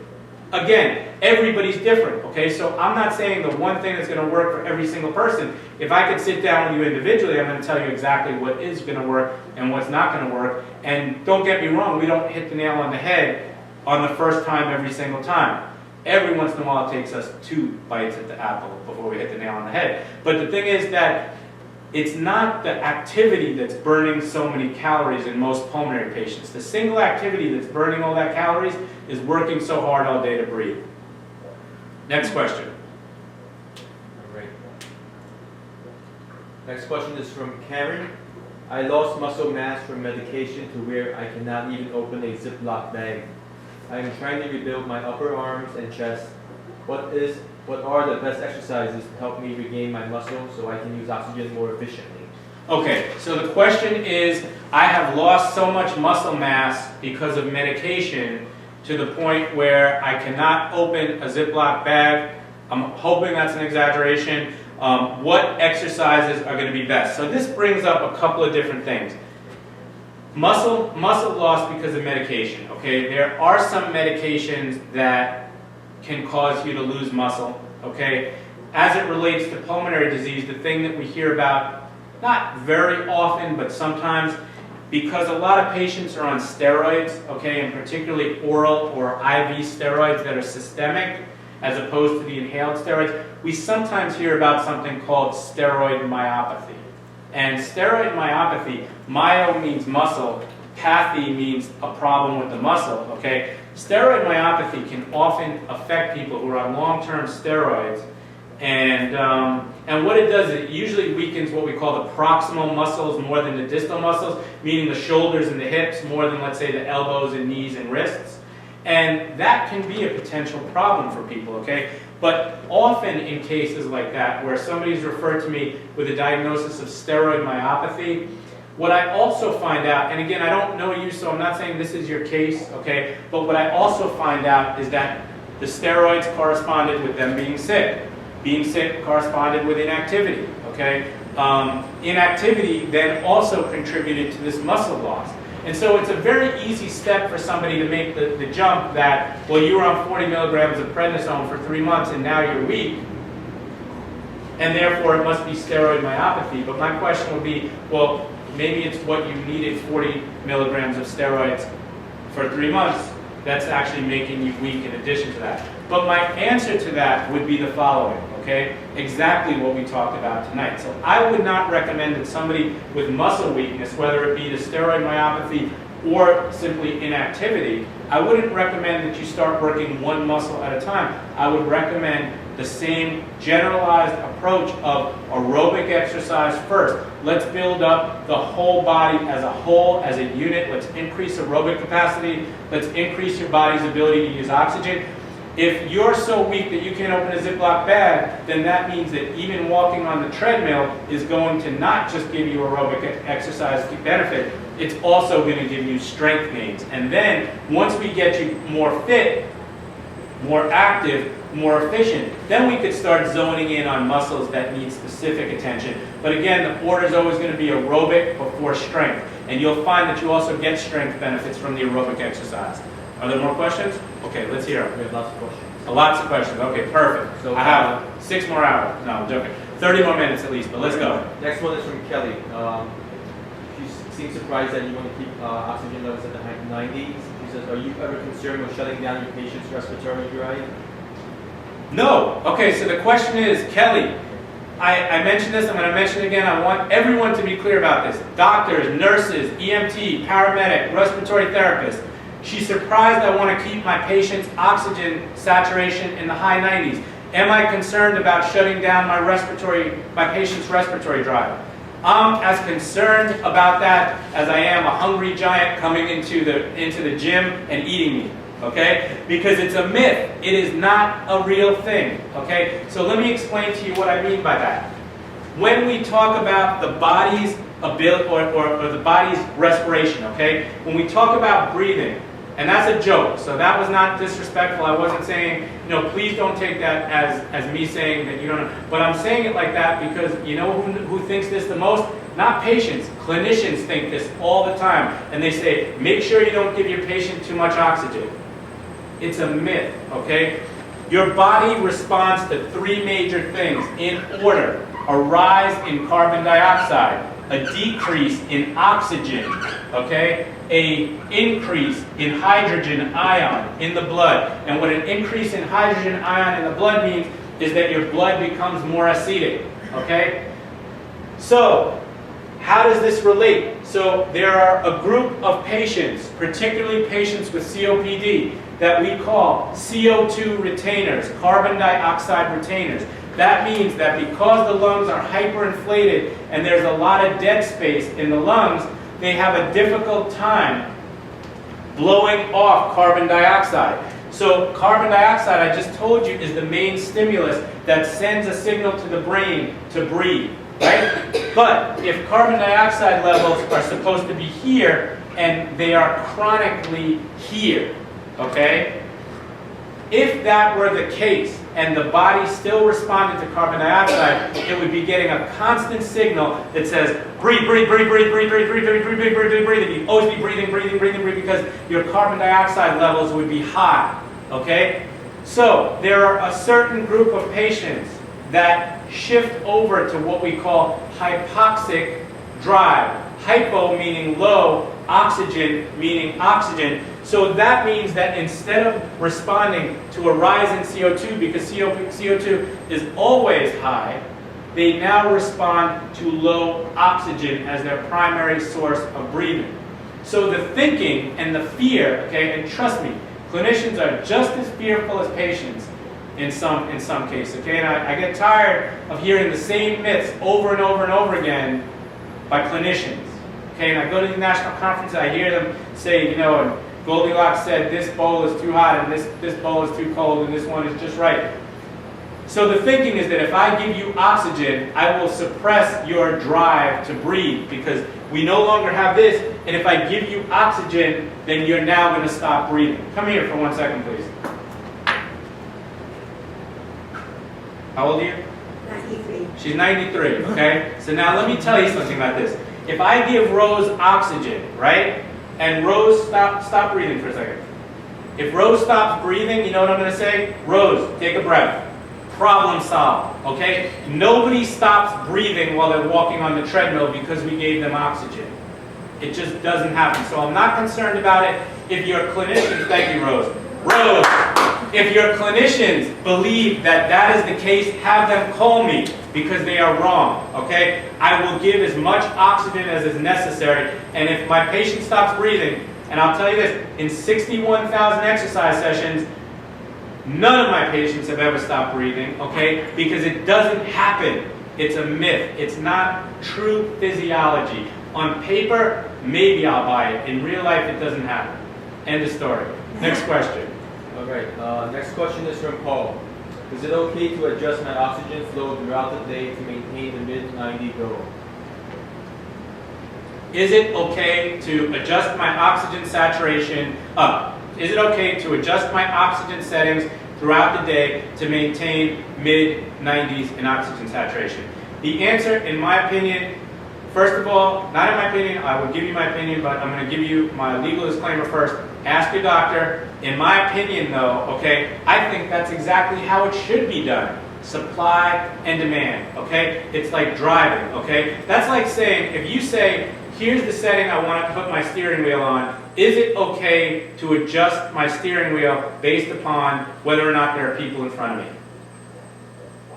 Speaker 1: Again, everybody's different, okay? So I'm not saying the one thing that's going to work for every single person. If I could sit down with you individually, I'm going to tell you exactly what is going to work and what's not going to work. And don't get me wrong, we don't hit the nail on the head on the first time every single time. Every once in a while it takes us 2 bites at the apple before we hit the nail on the head. But the thing is that it's not the activity that's burning so many calories in most pulmonary patients. The single activity that's burning all that calories is working so hard all day to breathe. Next question.
Speaker 4: All right. Next question is from Karen. I lost muscle mass from medication to where I cannot even open a Ziploc bag. I am trying to rebuild my upper arms and chest. What are the best exercises to help me regain my muscle so I can use oxygen more efficiently?
Speaker 1: Okay, so the question is, I have lost so much muscle mass because of medication to the point where I cannot open a Ziploc bag. I'm hoping that's an exaggeration. What exercises are going to be best? So this brings up a couple of different things. Muscle loss because of medication, okay? There are some medications that can cause you to lose muscle, okay? As it relates to pulmonary disease, the thing that we hear about, not very often, but sometimes, because a lot of patients are on steroids, okay, and particularly oral or IV steroids that are systemic, as opposed to the inhaled steroids, we sometimes hear about something called steroid myopathy. And steroid myopathy, myo means muscle, pathy means a problem with the muscle, okay? Steroid myopathy can often affect people who are on long-term steroids And what it does is it usually weakens what we call the proximal muscles more than the distal muscles, meaning the shoulders and the hips more than, let's say, the elbows and knees and wrists. And that can be a potential problem for people, okay? But often in cases like that, where somebody's referred to me with a diagnosis of steroid myopathy, what I also find out, and again, I don't know you, so I'm not saying this is your case, okay? But what I also find out is that the steroids corresponded with them being sick. Being sick corresponded with inactivity, okay? Inactivity then also contributed to this muscle loss. And so it's a very easy step for somebody to make the jump that, well, you were on 40 milligrams of prednisone for 3 months and now you're weak, and therefore it must be steroid myopathy. But my question would be, well, maybe it's what you needed 40 milligrams of steroids for 3 months that's actually making you weak in addition to that. But my answer to that would be the following, okay? Exactly what we talked about tonight. So I would not recommend that somebody with muscle weakness, whether it be the steroid myopathy or simply inactivity, I wouldn't recommend that you start working one muscle at a time. I would recommend the same generalized approach of aerobic exercise first. Let's build up the whole body as a whole, as a unit. Let's increase aerobic capacity. Let's increase your body's ability to use oxygen. If you're so weak that you can't open a Ziploc bag, then that means that even walking on the treadmill is going to not just give you aerobic exercise benefit, it's also going to give you strength gains. And then, once we get you more fit, more active, more efficient, then we could start zoning in on muscles that need specific attention. But again, the order is always going to be aerobic before strength. And you'll find that you also get strength benefits from the aerobic exercise. Are there more questions? Okay, let's hear them.
Speaker 4: We have lots of questions.
Speaker 1: Lots of questions. Okay, perfect.
Speaker 4: So,
Speaker 1: I have 6 more hours. No, I'm joking. 30 more minutes at least, but let's go.
Speaker 4: Next one is from Kelly. She seems surprised that you want to keep oxygen levels at the high 90s. She says, are you ever concerned with shutting down your patient's respiratory drive?
Speaker 1: No. Okay, so the question is, Kelly, I mentioned this, I'm going to mention it again. I want everyone to be clear about this. Doctors, nurses, EMT, paramedic, respiratory therapist. She's surprised I want to keep my patient's oxygen saturation in the high 90s. Am I concerned about shutting down my patient's respiratory drive? I'm as concerned about that as I am a hungry giant coming into the gym and eating me. Okay? Because it's a myth. It is not a real thing. Okay? So let me explain to you what I mean by that. When we talk about the body's ability or the body's respiration, okay? When we talk about breathing, and that's a joke, so that was not disrespectful. I wasn't saying, please don't take that as me saying that you don't know. But I'm saying it like that because you know who thinks this the most? Not patients. Clinicians think this all the time. And they say, make sure you don't give your patient too much oxygen. It's a myth, okay? Your body responds to 3 major things in order. A rise in carbon dioxide, a decrease in oxygen, okay? A increase in hydrogen ion in the blood. And what an increase in hydrogen ion in the blood means is that your blood becomes more acidic, okay? So, how does this relate? So, there are a group of patients, particularly patients with COPD, that we call CO2 retainers, carbon dioxide retainers. That means that because the lungs are hyperinflated and there's a lot of dead space in the lungs, they have a difficult time blowing off carbon dioxide. So carbon dioxide, I just told you, is the main stimulus that sends a signal to the brain to breathe, right? But if carbon dioxide levels are supposed to be here and they are chronically here, okay? If that were the case, and the body still responded to carbon dioxide, it would be getting a constant signal that says, breathe, breathe, breathe, breathe, breathe, breathe, breathe, breathe, breathe, breathe, breathe, breathe, breathe. You'd always be breathing, breathing, breathing, breathing, because your carbon dioxide levels would be high, okay? So, there are a certain group of patients that shift over to what we call hypoxic drive. Hypo meaning low, oxygen meaning oxygen. So that means that instead of responding to a rise in CO2, because CO2 is always high, they now respond to low oxygen as their primary source of breathing. So the thinking and the fear, okay, and trust me, clinicians are just as fearful as patients in some cases, okay? And I get tired of hearing the same myths over and over and over again by clinicians, okay? And I go to the national conferences, I hear them say, you know, and Goldilocks said this bowl is too hot and this bowl is too cold and this one is just right. So the thinking is that if I give you oxygen, I will suppress your drive to breathe because we no longer have this, and if I give you oxygen, then you're now going to stop breathing. Come here for 1 second, please. How old are you?
Speaker 3: 93.
Speaker 1: She's 93, okay? So now let me tell you something about this. If I give Rose oxygen, right, and Rose, stop breathing for a second. If Rose stops breathing, you know what I'm going to say? Rose, take a breath. Problem solved, okay? Nobody stops breathing while they're walking on the treadmill because we gave them oxygen. It just doesn't happen. So I'm not concerned about it. If your clinicians, thank you, Rose. Rose, if your clinicians believe that that is the case, have them call me because they are wrong, okay? I will give as much oxygen as is necessary, and if my patient stops breathing, and I'll tell you this, in 61,000 exercise sessions, none of my patients have ever stopped breathing, okay? Because it doesn't happen. It's a myth. It's not true physiology. On paper, maybe I'll buy it. In real life, it doesn't happen. End of story. Next question.
Speaker 4: All right, next question is from Paul. Is it okay to adjust my oxygen flow throughout the day to maintain the mid-90 goal?
Speaker 1: Is it okay to adjust my oxygen saturation up? Is it okay to adjust my oxygen settings throughout the day to maintain mid-90s in oxygen saturation? The answer, in my opinion, first of all, not in my opinion, I will give you my opinion, but I'm going to give you my legal disclaimer first. Ask your doctor. In my opinion, though, okay, I think that's exactly how it should be done. Supply and demand, okay? It's like driving, okay? That's like saying, if you say, here's the setting I want to put my steering wheel on, is it okay to adjust my steering wheel based upon whether or not there are people in front of me?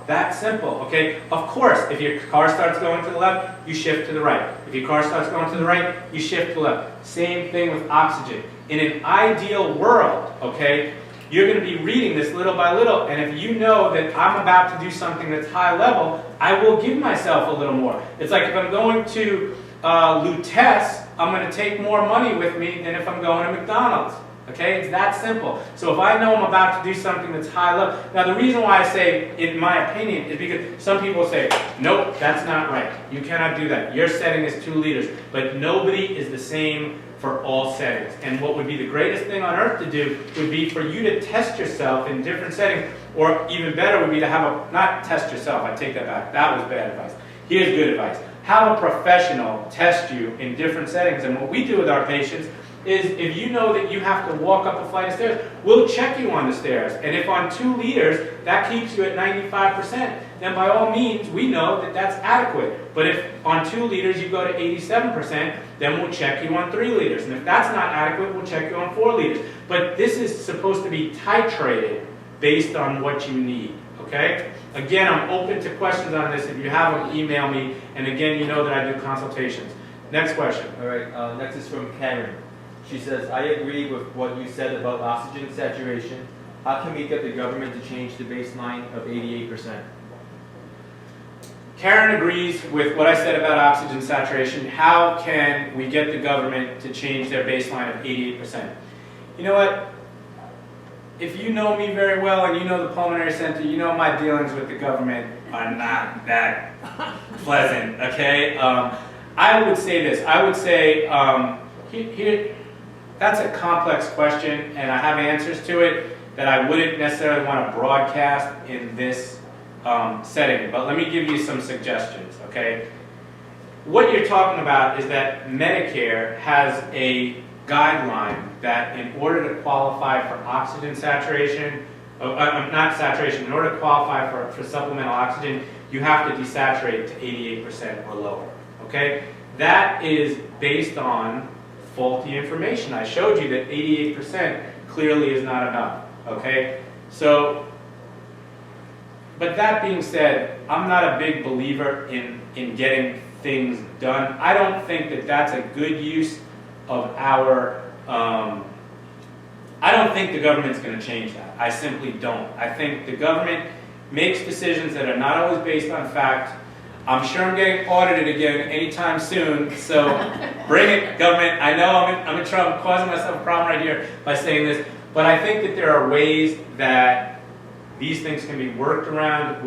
Speaker 1: That simple, okay? Of course, if your car starts going to the left, you shift to the right. If your car starts going to the right, you shift to the left. Same thing with oxygen. In an ideal world, okay, you're going to be reading this little by little, and if you know that I'm about to do something that's high level, I will give myself a little more. It's like if I'm going to Lutece, I'm going to take more money with me than if I'm going to McDonald's. Okay, it's that simple. So if I know I'm about to do something that's high level, now the reason why I say, in my opinion, is because some people say, nope, that's not right. You cannot do that. Your setting is 2 liters. But nobody is the same for all settings. And what would be the greatest thing on earth to do would be for you to test yourself in different settings, or even better would be to have a, not test yourself, I take that back. That was bad advice. Here's good advice. Have a professional test you in different settings. And what we do with our patients is if you know that you have to walk up a flight of stairs, we'll check you on the stairs. And if on 2 liters, that keeps you at 95%, then by all means, we know that that's adequate. But if on 2 liters you go to 87%, then we'll check you on 3 liters. And if that's not adequate, we'll check you on 4 liters. But this is supposed to be titrated based on what you need, okay? Again, I'm open to questions on this. If you have them, email me. And again, you know that I do consultations. Next question.
Speaker 4: All right, next is from Karen. She says, I agree with what you said about oxygen saturation. How can we get the government to change the baseline of 88%?
Speaker 1: Karen agrees with what I said about oxygen saturation. How can we get the government to change their baseline of 88%? You know what? If you know me very well and you know the Pulmonary Center, you know my dealings with the government are not that pleasant, okay? I would say this. I would say, here, that's a complex question, and I have answers to it that I wouldn't necessarily want to broadcast in this setting. But let me give you some suggestions, okay? What you're talking about is that Medicare has a guideline that in order to qualify for oxygen saturation, not saturation, in order to qualify for supplemental oxygen, you have to desaturate to 88% or lower, okay? That is based on faulty information. I showed you that 88% clearly is not enough, okay? So, but that being said, I'm not a big believer in getting things done. I don't think that that's a good use of our, I don't think the government's going to change that. I simply don't. I think the government makes decisions that are not always based on fact. I'm sure I'm getting audited again anytime soon, so bring it, government. I know I'm in trouble, I'm causing myself a problem right here by saying this, but I think that there are ways that these things can be worked around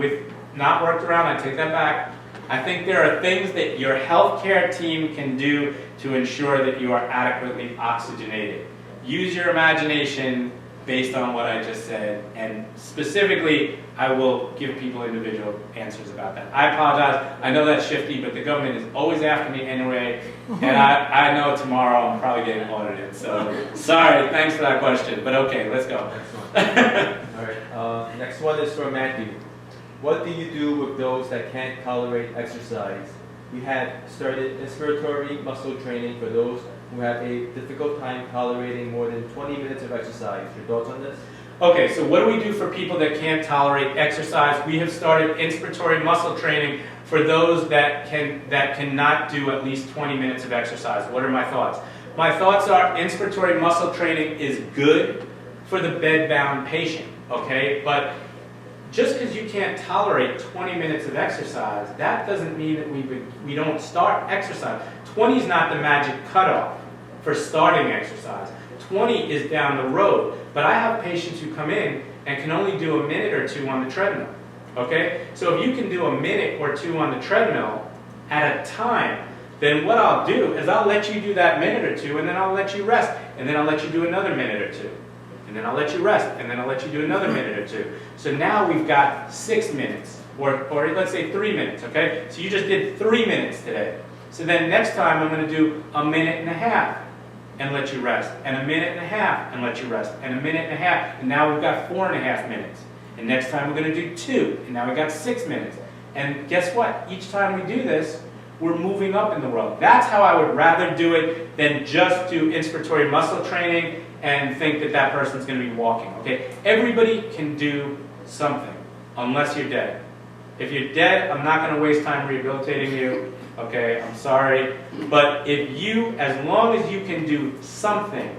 Speaker 1: not worked around, I take that back. I think there are things that your healthcare team can do to ensure that you are adequately oxygenated. Use your imagination based on what I just said, and specifically, I will give people individual answers about that. I apologize, I know that's shifty, but the government is always after me anyway, and I know tomorrow I'm probably getting audited, so sorry, thanks for that question, but okay, let's go.
Speaker 4: Alright, next one is from Matthew. What do you do with those that can't tolerate exercise? We have started inspiratory muscle training for those who have a difficult time tolerating more than 20 minutes of exercise. Your thoughts on this?
Speaker 1: Okay, so what do we do for people that can't tolerate exercise? We have started inspiratory muscle training for those that cannot do at least 20 minutes of exercise. What are my thoughts? My thoughts are inspiratory muscle training is good for the bed-bound patient, okay? But just because you can't tolerate 20 minutes of exercise, that doesn't mean that we don't start exercise. 20 is not the magic cutoff for starting exercise. 20 is down the road. But I have patients who come in and can only do a minute or two on the treadmill. Okay? So if you can do a minute or two on the treadmill at a time, then what I'll do is I'll let you do that minute or two, and then I'll let you rest, and then I'll let you do another minute or two. And then I'll let you rest, and then I'll let you do another minute or two. So now we've got 6 minutes, or let's say 3 minutes, okay? So you just did 3 minutes today. So then next time I'm going to do a minute and a half and let you rest, and a minute and a half and let you rest, and a minute and a half, and now we've got 4.5 minutes. And next time we're going to do 2, and now we've got 6 minutes. And guess what? Each time we do this, we're moving up in the world. That's how I would rather do it than just do inspiratory muscle training and think that that person's going to be walking, okay? Everybody can do something, unless you're dead. If you're dead, I'm not going to waste time rehabilitating you, okay? I'm sorry. But if you, as long as you can do something,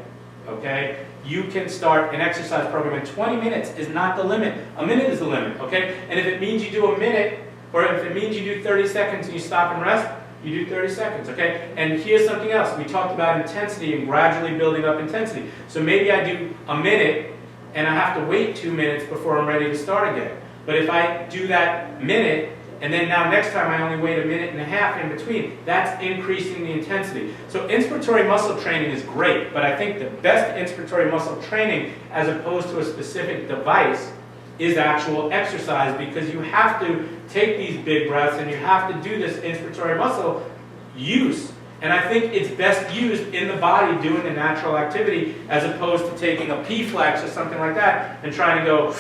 Speaker 1: okay, you can start an exercise program. And 20 minutes is not the limit. A minute is the limit, okay? And if it means you do a minute, or if it means you do 30 seconds and you stop and rest, you do 30 seconds, okay? And here's something else. We talked about intensity and gradually building up intensity. So maybe I do a minute and I have to wait 2 minutes before I'm ready to start again. But if I do that minute, and then now next time I only wait a minute and a half in between, that's increasing the intensity. So inspiratory muscle training is great, but I think the best inspiratory muscle training, as opposed to a specific device, is actual exercise, because you have to take these big breaths and you have to do this inspiratory muscle use. And I think it's best used in the body doing the natural activity, as opposed to taking a P-flex or something like that and trying to go.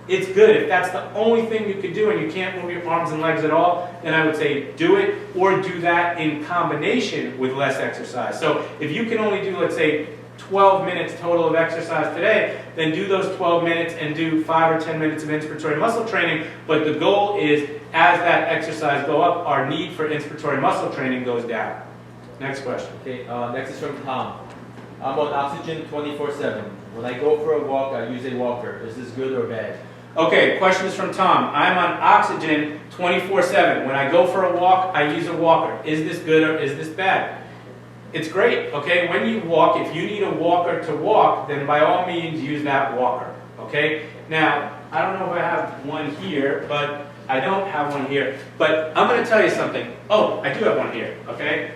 Speaker 1: It's good. If that's the only thing you could do and you can't move your arms and legs at all, then I would say do it, or do that in combination with less exercise. So if you can only do, let's say, 12 minutes total of exercise today, then do those 12 minutes and do 5 or 10 minutes of inspiratory muscle training. But the goal is, as that exercise go up, our need for inspiratory muscle training goes down. Next question.
Speaker 4: Okay, next is from Tom. I'm on oxygen 24/7. When I go for a walk, I use a walker. Is this good or bad?
Speaker 1: Okay, question is from Tom. I'm on oxygen 24/7. When I go for a walk, I use a walker. Is this good or is this bad? It's great, okay? When you walk, if you need a walker to walk, then by all means use that walker, okay? Now, I don't know if I have one here, but I don't have one here. But I'm going to tell you something. Oh, I do have one here, okay?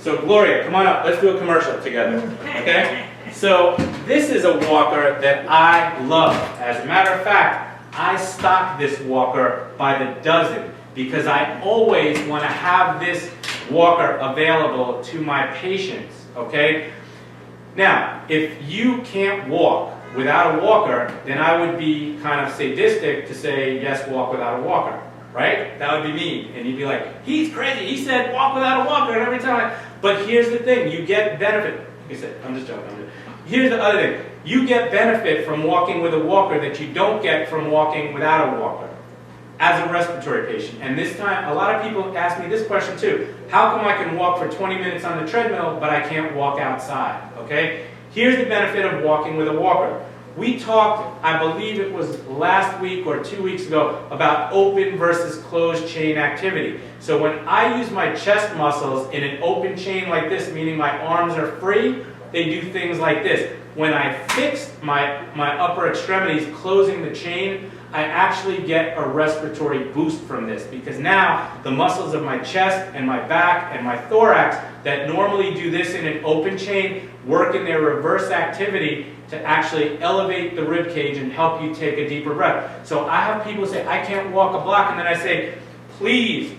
Speaker 1: So Gloria, come on up. Let's do a commercial together, okay? So this is a walker that I love. As a matter of fact, I stock this walker by the dozen, because I always want to have this walker available to my patients, okay? Now, if you can't walk without a walker, then I would be kind of sadistic to say, yes, walk without a walker, right? That would be mean. And you'd be like, he's crazy, he said walk without a walker, and every time. But here's the thing, you get benefit. Like I said, I'm just joking. Here's the other thing. You get benefit from walking with a walker that you don't get from walking without a walker, as a respiratory patient. And this time, a lot of people ask me this question too. How come I can walk for 20 minutes on the treadmill, but I can't walk outside, okay? Here's the benefit of walking with a walker. we talked, I believe it was last week or 2 weeks ago, about open versus closed chain activity. So when I use my chest muscles in an open chain like this, meaning my arms are free, they do things like this. When I fix my upper extremities, closing the chain, I actually get a respiratory boost from this, because now the muscles of my chest and my back and my thorax that normally do this in an open chain work in their reverse activity to actually elevate the rib cage and help you take a deeper breath. So I have people say, I can't walk a block, and then I say, please,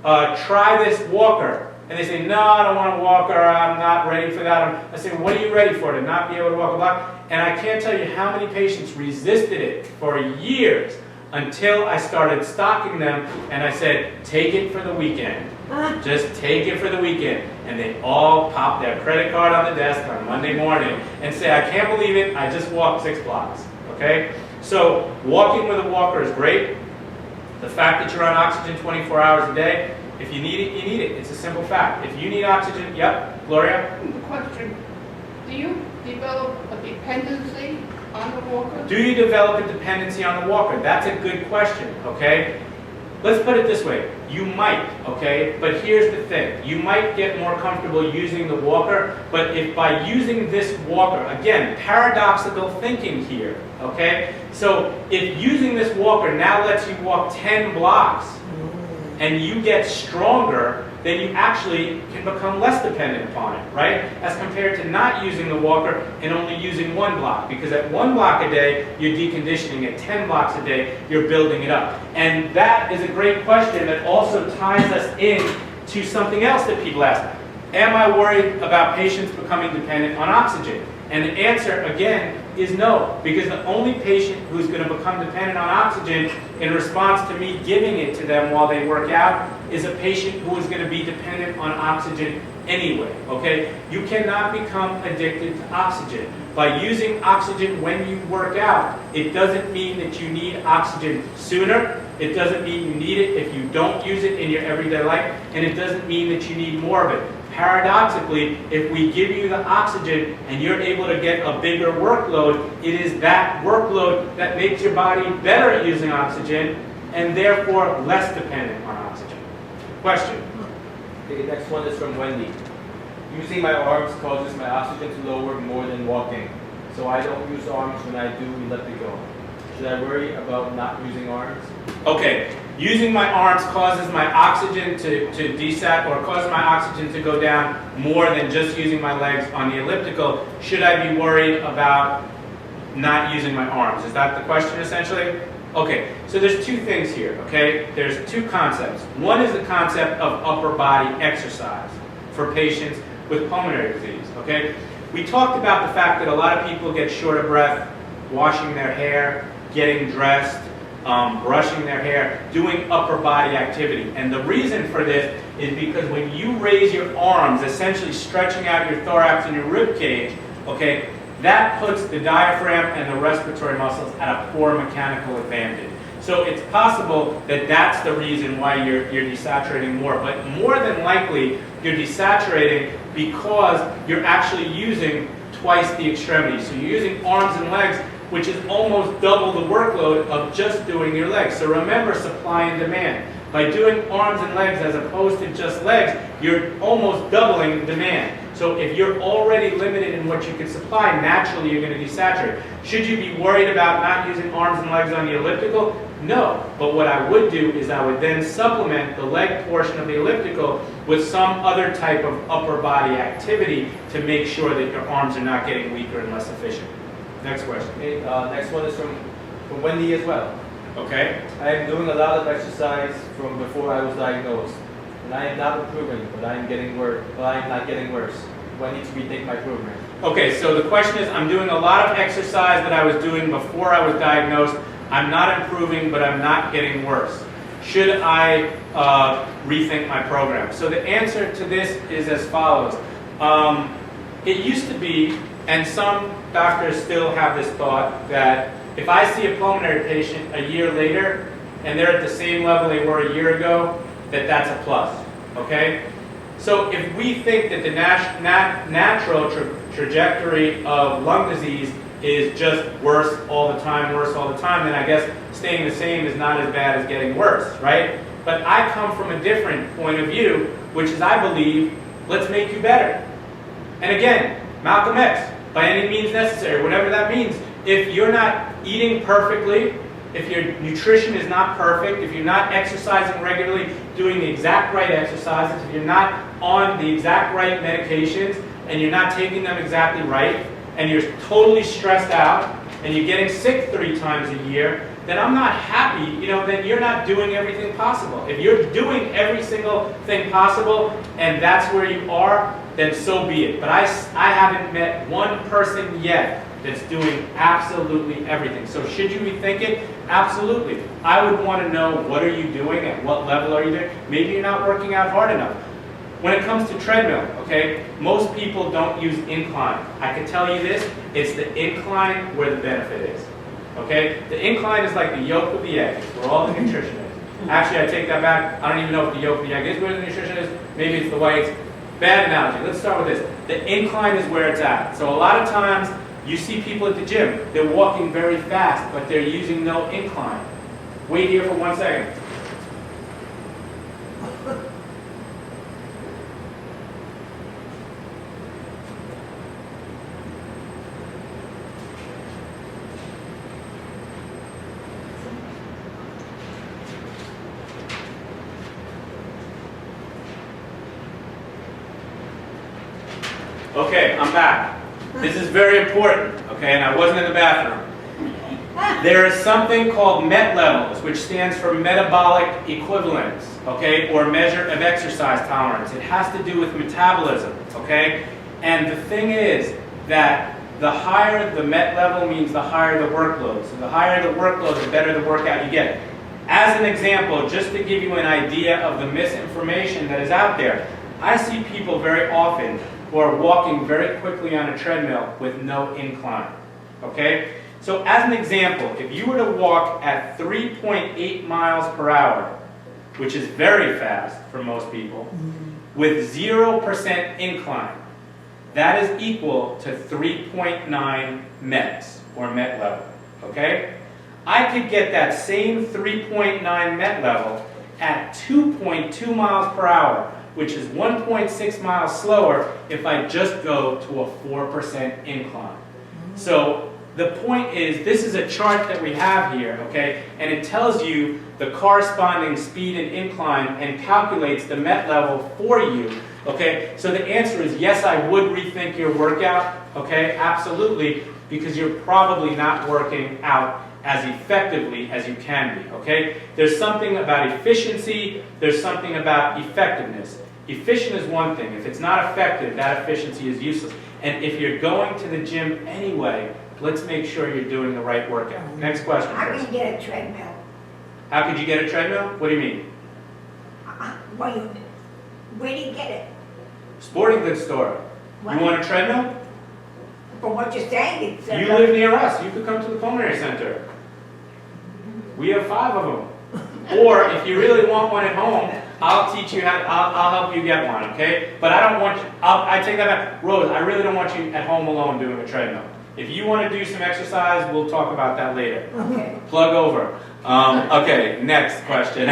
Speaker 1: try this walker. And they say, no, I don't want a walker, I'm not ready for that. I say, what are you ready for, to not be able to walk a block? And I can't tell you how many patients resisted it for years until I started stocking them, and I said, take it for the weekend. Just take it for the weekend. And they all pop their credit card on the desk on Monday morning and say, I can't believe it, I just walked 6 blocks. Okay? So walking with a walker is great. The fact that you're on oxygen 24 hours a day, if you need it, you need it. It's a simple fact. If you need oxygen, yep, Gloria?
Speaker 2: The question, do you develop a dependency on the walker?
Speaker 1: Do you develop a dependency on the walker? That's a good question, okay? Let's put it this way. You might, okay? But here's the thing. You might get more comfortable using the walker, but if by using this walker, again, paradoxical thinking here, okay? So if using this walker now lets you walk 10 blocks, and you get stronger, then you actually can become less dependent upon it, right? As compared to not using the walker and only using 1 block. Because at 1 block a day, you're deconditioning. At 10 blocks a day, you're building it up. And that is a great question that also ties us in to something else that people ask. Am I worried about patients becoming dependent on oxygen? And the answer, again, is no, because the only patient who's going to become dependent on oxygen in response to me giving it to them while they work out is a patient who is going to be dependent on oxygen anyway, okay? You cannot become addicted to oxygen. By using oxygen when you work out, it doesn't mean that you need oxygen sooner. It doesn't mean you need it if you don't use it in your everyday life, and it doesn't mean that you need more of it. Paradoxically, if we give you the oxygen and you're able to get a bigger workload, it is that workload that makes your body better at using oxygen and therefore less dependent on oxygen. Question?
Speaker 4: Okay, next one is from Wendy. Using my arms causes my oxygen to lower more than walking, so I don't use arms when I do elliptical. Should I worry about not using arms?
Speaker 1: Okay, using my arms causes my oxygen to desat, or causes my oxygen to go down more than just using my legs on the elliptical. Should I be worried about not using my arms? Is that the question essentially? Okay, so there's 2 things here, okay? There's 2 concepts. One is the concept of upper body exercise for patients with pulmonary disease, okay? We talked about the fact that a lot of people get short of breath washing their hair, getting dressed, brushing their hair, doing upper body activity. And the reason for this is because when you raise your arms, essentially stretching out your thorax and your rib cage, okay, that puts the diaphragm and the respiratory muscles at a poor mechanical advantage. So it's possible that that's the reason why you're desaturating more. But more than likely, you're desaturating because you're actually using twice the extremities. So you're using arms and legs, which is almost double the workload of just doing your legs. So remember supply and demand. By doing arms and legs as opposed to just legs, you're almost doubling demand. So if you're already limited in what you can supply, naturally you're going to desaturate. Should you be worried about not using arms and legs on the elliptical? No. But what I would do is I would then supplement the leg portion of the elliptical with some other type of upper body activity to make sure that your arms are not getting weaker and less efficient. Next question.
Speaker 4: Okay, next one is from Wendy as well.
Speaker 1: Okay.
Speaker 4: I am doing a lot of exercise from before I was diagnosed, and I am not improving, but I am getting worse. But I am not getting worse. Do I need to rethink my program?
Speaker 1: Okay, so the question is, I'm doing a lot of exercise that I was doing before I was diagnosed. I'm not improving, but I'm not getting worse. Should I rethink my program? So the answer to this is as follows. It used to be, and some doctors still have this thought, that if I see a pulmonary patient a year later and they're at the same level they were a year ago, that's a plus, okay? So if we think that the natural trajectory of lung disease is just worse all the time, then I guess staying the same is not as bad as getting worse, right? But I come from a different point of view, which is I believe, let's make you better. And again, Malcolm X, by any means necessary, whatever that means. If you're not eating perfectly, if your nutrition is not perfect, if you're not exercising regularly, doing the exact right exercises, if you're not on the exact right medications, and you're not taking them exactly right, and you're totally stressed out, and you're getting sick 3 times a year, then I'm not happy, then you're not doing everything possible. If you're doing every single thing possible, and that's where you are, then so be it. But I haven't met one person yet that's doing absolutely everything. So should you rethink it? Absolutely. I would want to know, what are you doing? At what level are you doing? Maybe you're not working out hard enough. When it comes to treadmill, okay, most people don't use incline. I can tell you this, it's the incline where the benefit is. Okay? The incline is like the yolk of the egg. It's where all the nutrition is. Actually, I take that back. I don't even know if the yolk of the egg is where the nutrition is. Maybe it's the whites. Bad analogy. Let's start with this. The incline is where it's at. So a lot of times, you see people at the gym, they're walking very fast, but they're using no incline. Wait here for 1 second. Okay, I'm back. This is very important, okay, and I wasn't in the bathroom. There is something called MET levels, which stands for metabolic equivalence, okay, or measure of exercise tolerance. It has to do with metabolism, okay? And the thing is that the higher the MET level means the higher the workload. So the higher the workload, the better the workout you get. As an example, just to give you an idea of the misinformation that is out there, I see people very often who are walking very quickly on a treadmill with no incline, okay? So as an example, if you were to walk at 3.8 miles per hour, which is very fast for most people, with 0% incline, that is equal to 3.9 METs, or MET level, okay? I could get that same 3.9 MET level at 2.2 miles per hour, which is 1.6 miles slower if I just go to a 4% incline. So the point is, this is a chart that we have here, okay, and it tells you the corresponding speed and incline and calculates the MET level for you, okay? So the answer is yes, I would rethink your workout, okay, absolutely, because you're probably not working out as effectively as you can be, okay? There's something about efficiency, there's something about effectiveness. Efficient is one thing. If it's not effective, that efficiency is useless. And if you're going to the gym anyway, let's make sure you're doing the right workout. Next question.
Speaker 3: How can you get a treadmill?
Speaker 1: How could you get a treadmill? What do you mean?
Speaker 3: Where do you get it?
Speaker 1: Sporting goods store.
Speaker 3: What?
Speaker 1: You want a treadmill?
Speaker 3: From what you're saying, it's...
Speaker 1: You live near us. You could come to the Pulmonary Center. We have 5 of them. Or if you really want one at home, I'll teach you how. I'll help you get one, okay? But I don't want you. I take that back, Rose. I really don't want you at home alone doing a treadmill. If you want to do some exercise, we'll talk about that later.
Speaker 3: Okay.
Speaker 1: Plug over. Okay. Next question.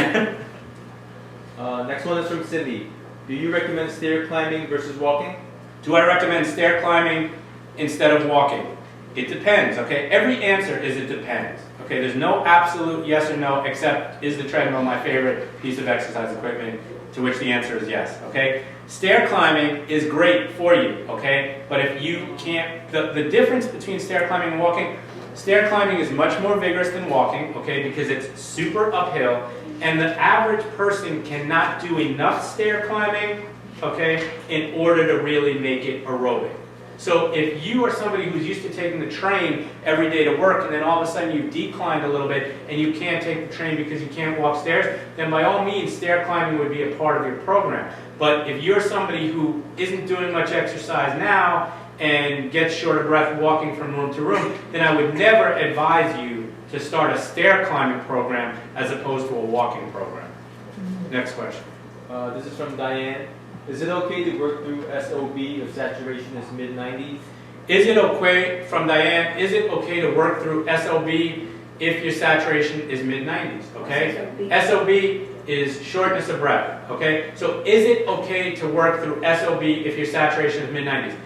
Speaker 4: Next one is from Cindy. Do you recommend stair climbing versus walking?
Speaker 1: Do I recommend stair climbing instead of walking? It depends. Okay. Every answer is it depends. Okay, there's no absolute yes or no, except is the treadmill my favorite piece of exercise equipment, to which the answer is yes, okay? Stair climbing is great for you, okay? But if you can't, the difference between stair climbing and walking, stair climbing is much more vigorous than walking, okay, because it's super uphill, and the average person cannot do enough stair climbing, okay, in order to really make it aerobic. So if you are somebody who's used to taking the train every day to work, and then all of a sudden you've declined a little bit and you can't take the train because you can't walk stairs, then by all means stair climbing would be a part of your program. But if you're somebody who isn't doing much exercise now and gets short of breath walking from room to room, then I would never advise you to start a stair climbing program as opposed to a walking program. Next question.
Speaker 4: This is from Diane. Is it okay to work through SOB if saturation is mid-90s
Speaker 1: Is it okay, from Diane, is it okay to work through SOB if your saturation is mid-90s, okay? SOB is shortness of breath, okay? So is it okay to work through SOB if your saturation is mid-90s?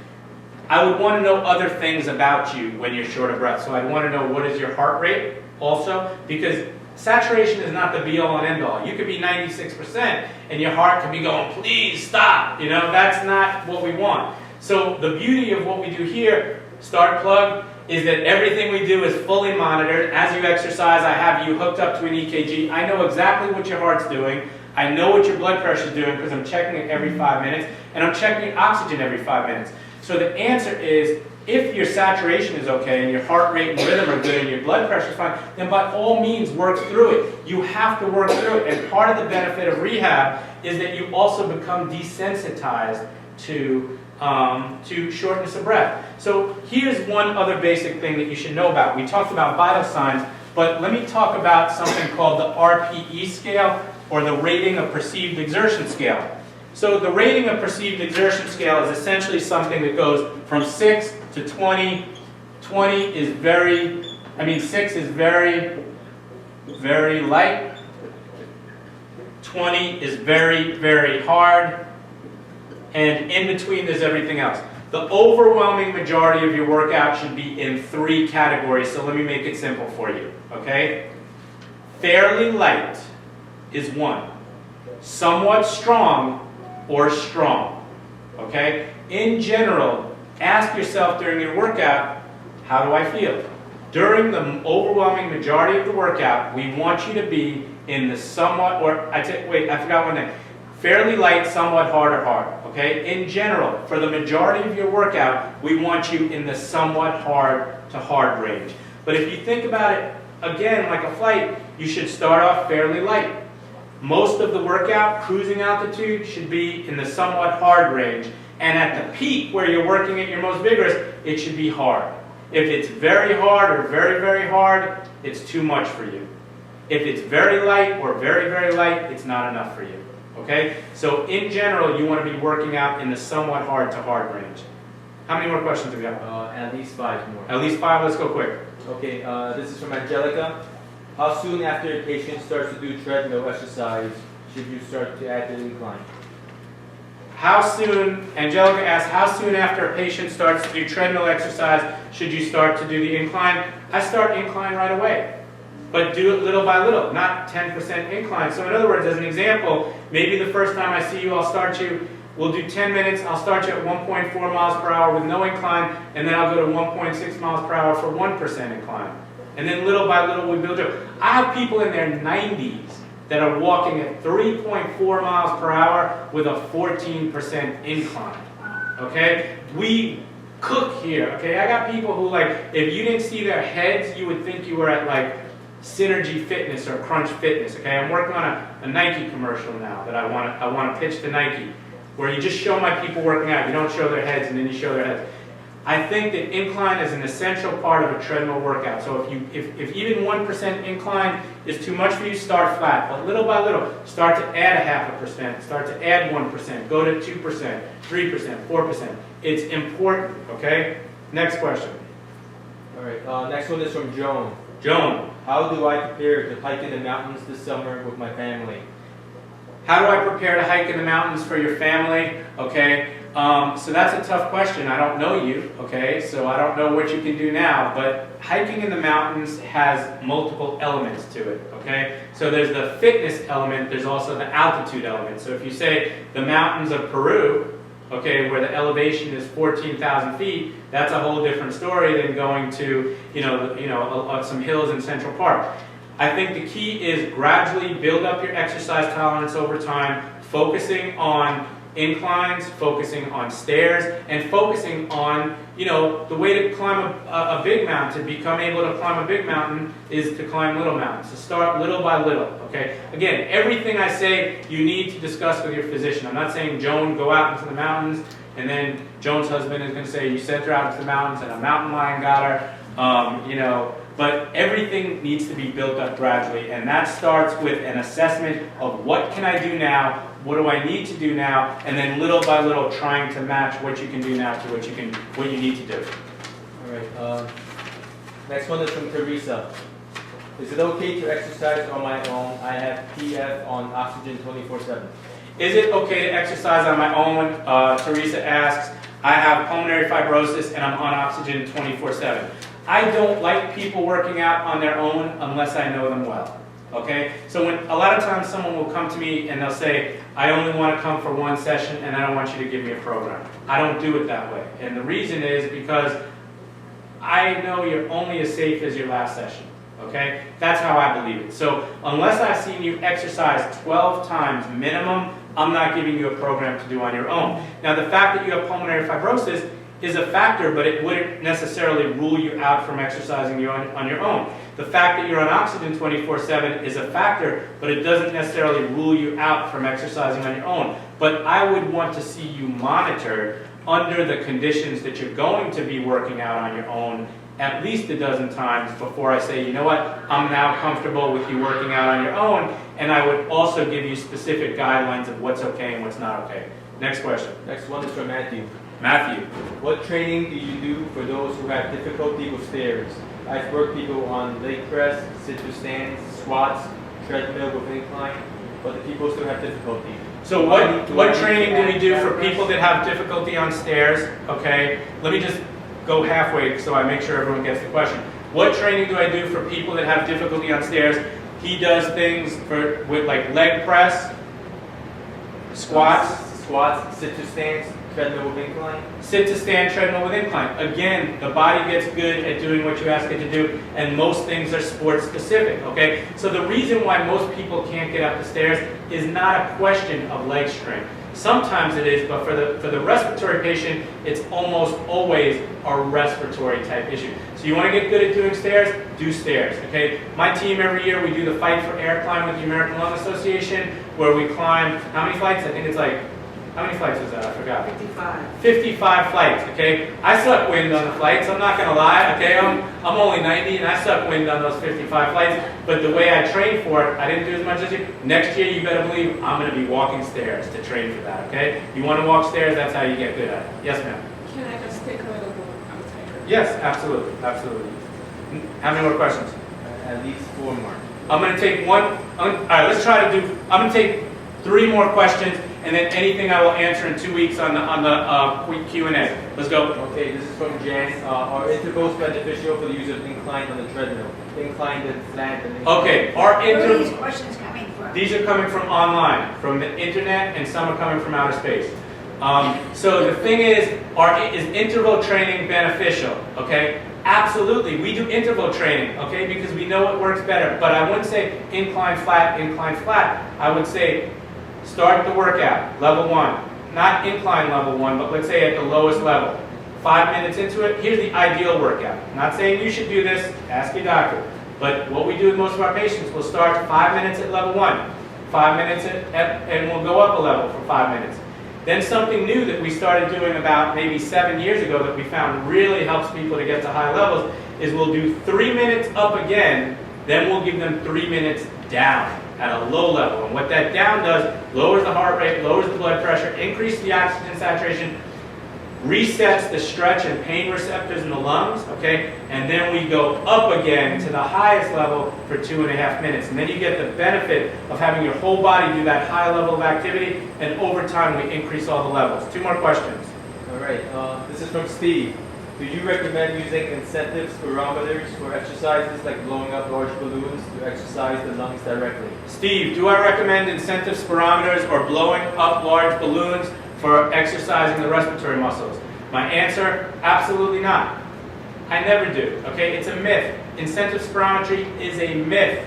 Speaker 1: I would want to know other things about you when you're short of breath. So I'd want to know what is your heart rate also, because saturation is not the be-all and end-all. You could be 96% and your heart could be going, please stop. You know, that's not what we want. So the beauty of what we do here, Start Plug, is that everything we do is fully monitored. As you exercise, I have you hooked up to an EKG. I know exactly what your heart's doing. I know what your blood pressure is doing because I'm checking it every 5 minutes, and I'm checking oxygen every 5 minutes. So the answer is, if your saturation is okay and your heart rate and rhythm are good and your blood pressure is fine, then by all means work through it. You have to work through it. And part of the benefit of rehab is that you also become desensitized to shortness of breath. So here's one other basic thing that you should know about. We talked about vital signs, but let me talk about something called the RPE scale, or the rating of perceived exertion scale. So the rating of perceived exertion scale is essentially something that goes from 6 to 20. 20 is very, 6 is very, very light. 20 is very, very hard. And in between there's everything else. The overwhelming majority of your workout should be in 3 categories, so let me make it simple for you, okay? Fairly light is 1. Somewhat strong or strong, okay? In general, ask yourself during your workout, how do I feel? During the overwhelming majority of the workout, we want you to be in the somewhat, I forgot one thing. Fairly light, somewhat hard, or hard, okay? In general, for the majority of your workout, we want you in the somewhat hard to hard range. But if you think about it, again, like a flight, you should start off fairly light. Most of the workout, cruising altitude, should be in the somewhat hard range. And at the peak, where you're working at your most vigorous, it should be hard. If it's very hard or very, very hard, it's too much for you. If it's very light or very, very light, it's not enough for you. Okay? So in general, you want to be working out in the somewhat hard to hard range. How many more questions do we have?
Speaker 4: At least 5 more.
Speaker 1: At least 5, let's go quick.
Speaker 4: Okay, this is from Angelica. How soon after a patient starts to do treadmill exercise should you start to add the incline?
Speaker 1: How soon, Angelica asks, how soon after a patient starts to do treadmill exercise should you start to do the incline? I start incline right away. But do it little by little, not 10% incline. So in other words, as an example, maybe the first time I see you, we'll do 10 minutes, I'll start you at 1.4 miles per hour with no incline, and then I'll go to 1.6 miles per hour for 1% incline. And then little by little we build up. I have people in their 90s that are walking at 3.4 miles per hour with a 14% incline. Okay? We cook here. Okay? I got people who, like, if you didn't see their heads, you would think you were at, like, Synergy Fitness or Crunch Fitness. Okay? I'm working on a Nike commercial now that I want to pitch to Nike, where you just show my people working out. You don't show their heads and then you show their heads. I think that incline is an essential part of a treadmill workout. So if even 1% incline is too much for you, start flat. But little by little, start to add 0.5%, start to add 1%, go to 2%, 3%, 4%. It's important, okay? Next question.
Speaker 4: All right, next one is from Joan.
Speaker 1: Joan.
Speaker 4: How do I prepare to hike in the mountains this summer with my family?
Speaker 1: How do I prepare to hike in the mountains for your family? Okay, so that's a tough question. I don't know you, okay, so I don't know what you can do now, but hiking in the mountains has multiple elements to it, okay? So there's the fitness element, there's also the altitude element. So if you say the mountains of Peru, okay, where the elevation is 14,000 feet, that's a whole different story than going to, some hills in Central Park. I think the key is gradually build up your exercise tolerance over time, focusing on inclines, focusing on stairs, and focusing on, the way to climb a big mountain, to become able to climb a big mountain is to climb little mountains. So start little by little, okay? Again, everything I say you need to discuss with your physician. I'm not saying, Joan, go out into the mountains, and then Joan's husband is going to say, you sent her out into the mountains and a mountain lion got her, but everything needs to be built up gradually, and that starts with an assessment of what can I do now, what do I need to do now, and then little by little trying to match what you can do now to what you need to do.
Speaker 4: Next one is from Teresa. Is it okay to exercise on my own? I have PF on oxygen 24/7.
Speaker 1: Is it okay to exercise on my own? Teresa asks. I have pulmonary fibrosis and I'm on oxygen 24/7. I don't like people working out on their own unless I know them well. Okay? So when a lot of times someone will come to me and they'll say, I only want to come for one session and I don't want you to give me a program. I don't do it that way. And the reason is because I know you're only as safe as your last session. Okay? That's how I believe it. So unless I've seen you exercise 12 times minimum, I'm not giving you a program to do on your own. Now the fact that you have pulmonary fibrosis is a factor, but it wouldn't necessarily rule you out from exercising on your own. The fact that you're on oxygen 24/7 is a factor, but it doesn't necessarily rule you out from exercising on your own. But I would want to see you monitored under the conditions that you're going to be working out on your own at least a dozen times before I say, you know what, I'm now comfortable with you working out on your own, and I would also give you specific guidelines of what's okay and what's not okay. Next question.
Speaker 4: Next one is from Matthew.
Speaker 1: Matthew.
Speaker 4: What training do you do for those who have difficulty with stairs? I've worked people on leg press, sit-to-stands, squats, treadmill with incline, but the people still have difficulty.
Speaker 1: So what training do we do for people that have difficulty on stairs? Okay, let me just go halfway so I make sure everyone gets the question. What training do I do for people that have difficulty on stairs? He does things with like leg press, squats,
Speaker 4: sit-to-stands, treadmill with incline.
Speaker 1: Sit to stand, treadmill with incline. Again, the body gets good at doing what you ask it to do, and most things are sport specific, okay? So the reason why most people can't get up the stairs is not a question of leg strength. Sometimes it is, but for the respiratory patient, it's almost always a respiratory type issue. So you want to get good at doing stairs? Do stairs, okay? My team every year, we do the Fight for Air climb with the American Lung Association, where we climb, how many flights? I think it's like, how many flights was that? I forgot.
Speaker 2: 55.
Speaker 1: 55 flights, okay? I suck wind on the flights, I'm not gonna lie, okay? I'm only 90 and I suck wind on those 55 flights, but the way I trained for it, I didn't do as much as you. Next year, you better believe I'm gonna be walking stairs to train for that, okay? You wanna walk stairs, that's how you get good at it. Yes, ma'am?
Speaker 5: Can I just take a little more? I'm tired.
Speaker 1: Yes, absolutely, absolutely. How many more questions?
Speaker 4: At least 4 more.
Speaker 1: I'm gonna take one, all right, let's try to do, I'm gonna take 3 more questions, and then anything I will answer in 2 weeks on the Q&A. Let's go.
Speaker 4: Okay, this is from Jan. Are intervals beneficial for the use of incline on the treadmill? Incline and flat and incline.
Speaker 1: Okay,
Speaker 3: Where are these questions coming from?
Speaker 1: These are coming from online, from the internet, and some are coming from outer space. So the thing is interval training beneficial? Okay, absolutely. We do interval training, okay, because we know it works better. But I wouldn't say incline flat, incline flat. I would say start the workout, level 1. Not incline level 1, but let's say at the lowest level. 5 minutes into it, here's the ideal workout. I'm not saying you should do this, ask your doctor. But what we do with most of our patients, we'll start 5 minutes at level 1, 5 minutes and we'll go up a level for 5 minutes. Then something new that we started doing about maybe 7 years ago that we found really helps people to get to high levels is we'll do 3 minutes up again, then we'll give them 3 minutes down at a low level. And what that down does, lowers the heart rate, lowers the blood pressure, increases the oxygen saturation, resets the stretch and pain receptors in the lungs, okay? And then we go up again to the highest level for 2.5 minutes. And then you get the benefit of having your whole body do that high level of activity, and over time we increase all the levels. 2 more questions.
Speaker 4: All right, this is from Steve. Do you recommend using incentive spirometers for exercises like blowing up large balloons to exercise the lungs directly?
Speaker 1: Steve, do I recommend incentive spirometers or blowing up large balloons for exercising the respiratory muscles? My answer, absolutely not. I never do, okay? It's a myth. Incentive spirometry is a myth,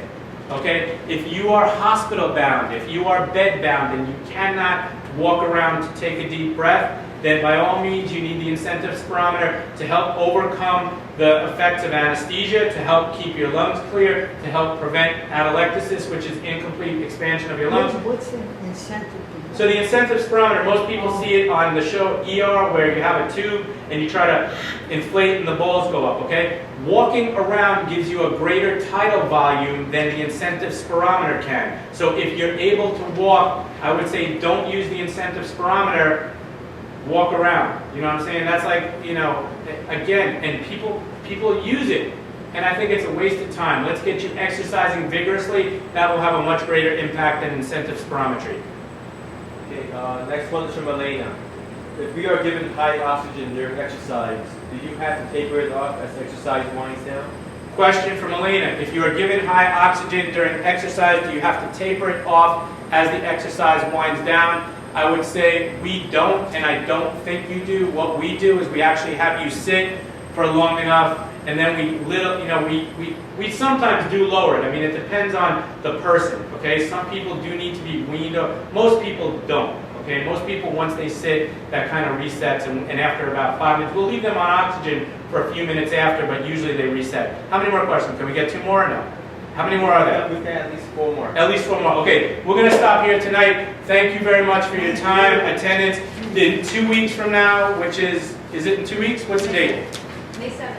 Speaker 1: okay? If you are hospital bound, if you are bed bound and you cannot walk around to take a deep breath, then by all means you need the incentive spirometer to help overcome the effects of anesthesia, to help keep your lungs clear, to help prevent atelectasis, which is incomplete expansion of your lungs.
Speaker 6: What's the incentive?
Speaker 1: So the incentive spirometer, most people see it on the show ER where you have a tube and you try to inflate and the balls go up, okay? Walking around gives you a greater tidal volume than the incentive spirometer can. So if you're able to walk, I would say don't use the incentive spirometer walk around. You know what I'm saying? That's like, you know, again, and people use it. And I think it's a waste of time. Let's get you exercising vigorously. That will have a much greater impact than incentive spirometry.
Speaker 4: Okay, next one is from Elena. If we are given high oxygen during exercise, do you have to taper it off as exercise winds down?
Speaker 1: Question from Elena. If you are given high oxygen during exercise, do you have to taper it off as the exercise winds down? I would say we don't, and I don't think you do. What we do is we actually have you sit for long enough, and then we sometimes do lower it. I mean, it depends on the person, okay? Some people do need to be weaned up. Most people don't, okay? Most people, once they sit, that kind of resets, and after about 5 minutes, we'll leave them on oxygen for a few minutes after, but usually they reset. How many more questions? Can we get 2 more or no? How many more are there?
Speaker 4: We've got at least 4 more.
Speaker 1: At least 4 more. Okay, we're going to stop here tonight. Thank you very much for your time, attendance. In 2 weeks from now, which is it in 2 weeks? What's the date?
Speaker 6: May 7th.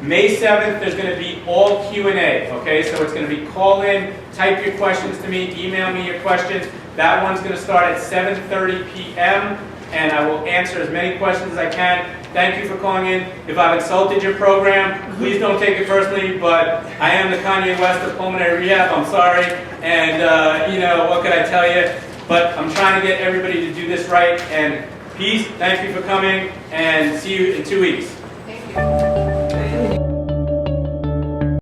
Speaker 1: May 7th, there's going to be all Q&A, okay? So it's going to be call in, type your questions to me, email me your questions. That one's going to start at 7:30 p.m., and I will answer as many questions as I can. Thank you for calling in. If I've insulted your program, please don't take it personally, but I am the Kanye West of Pulmonary Rehab. I'm sorry, and you know, what could I tell you? But I'm trying to get everybody to do this right, and peace. Thank you for coming, and see you in 2 weeks.
Speaker 2: Thank you.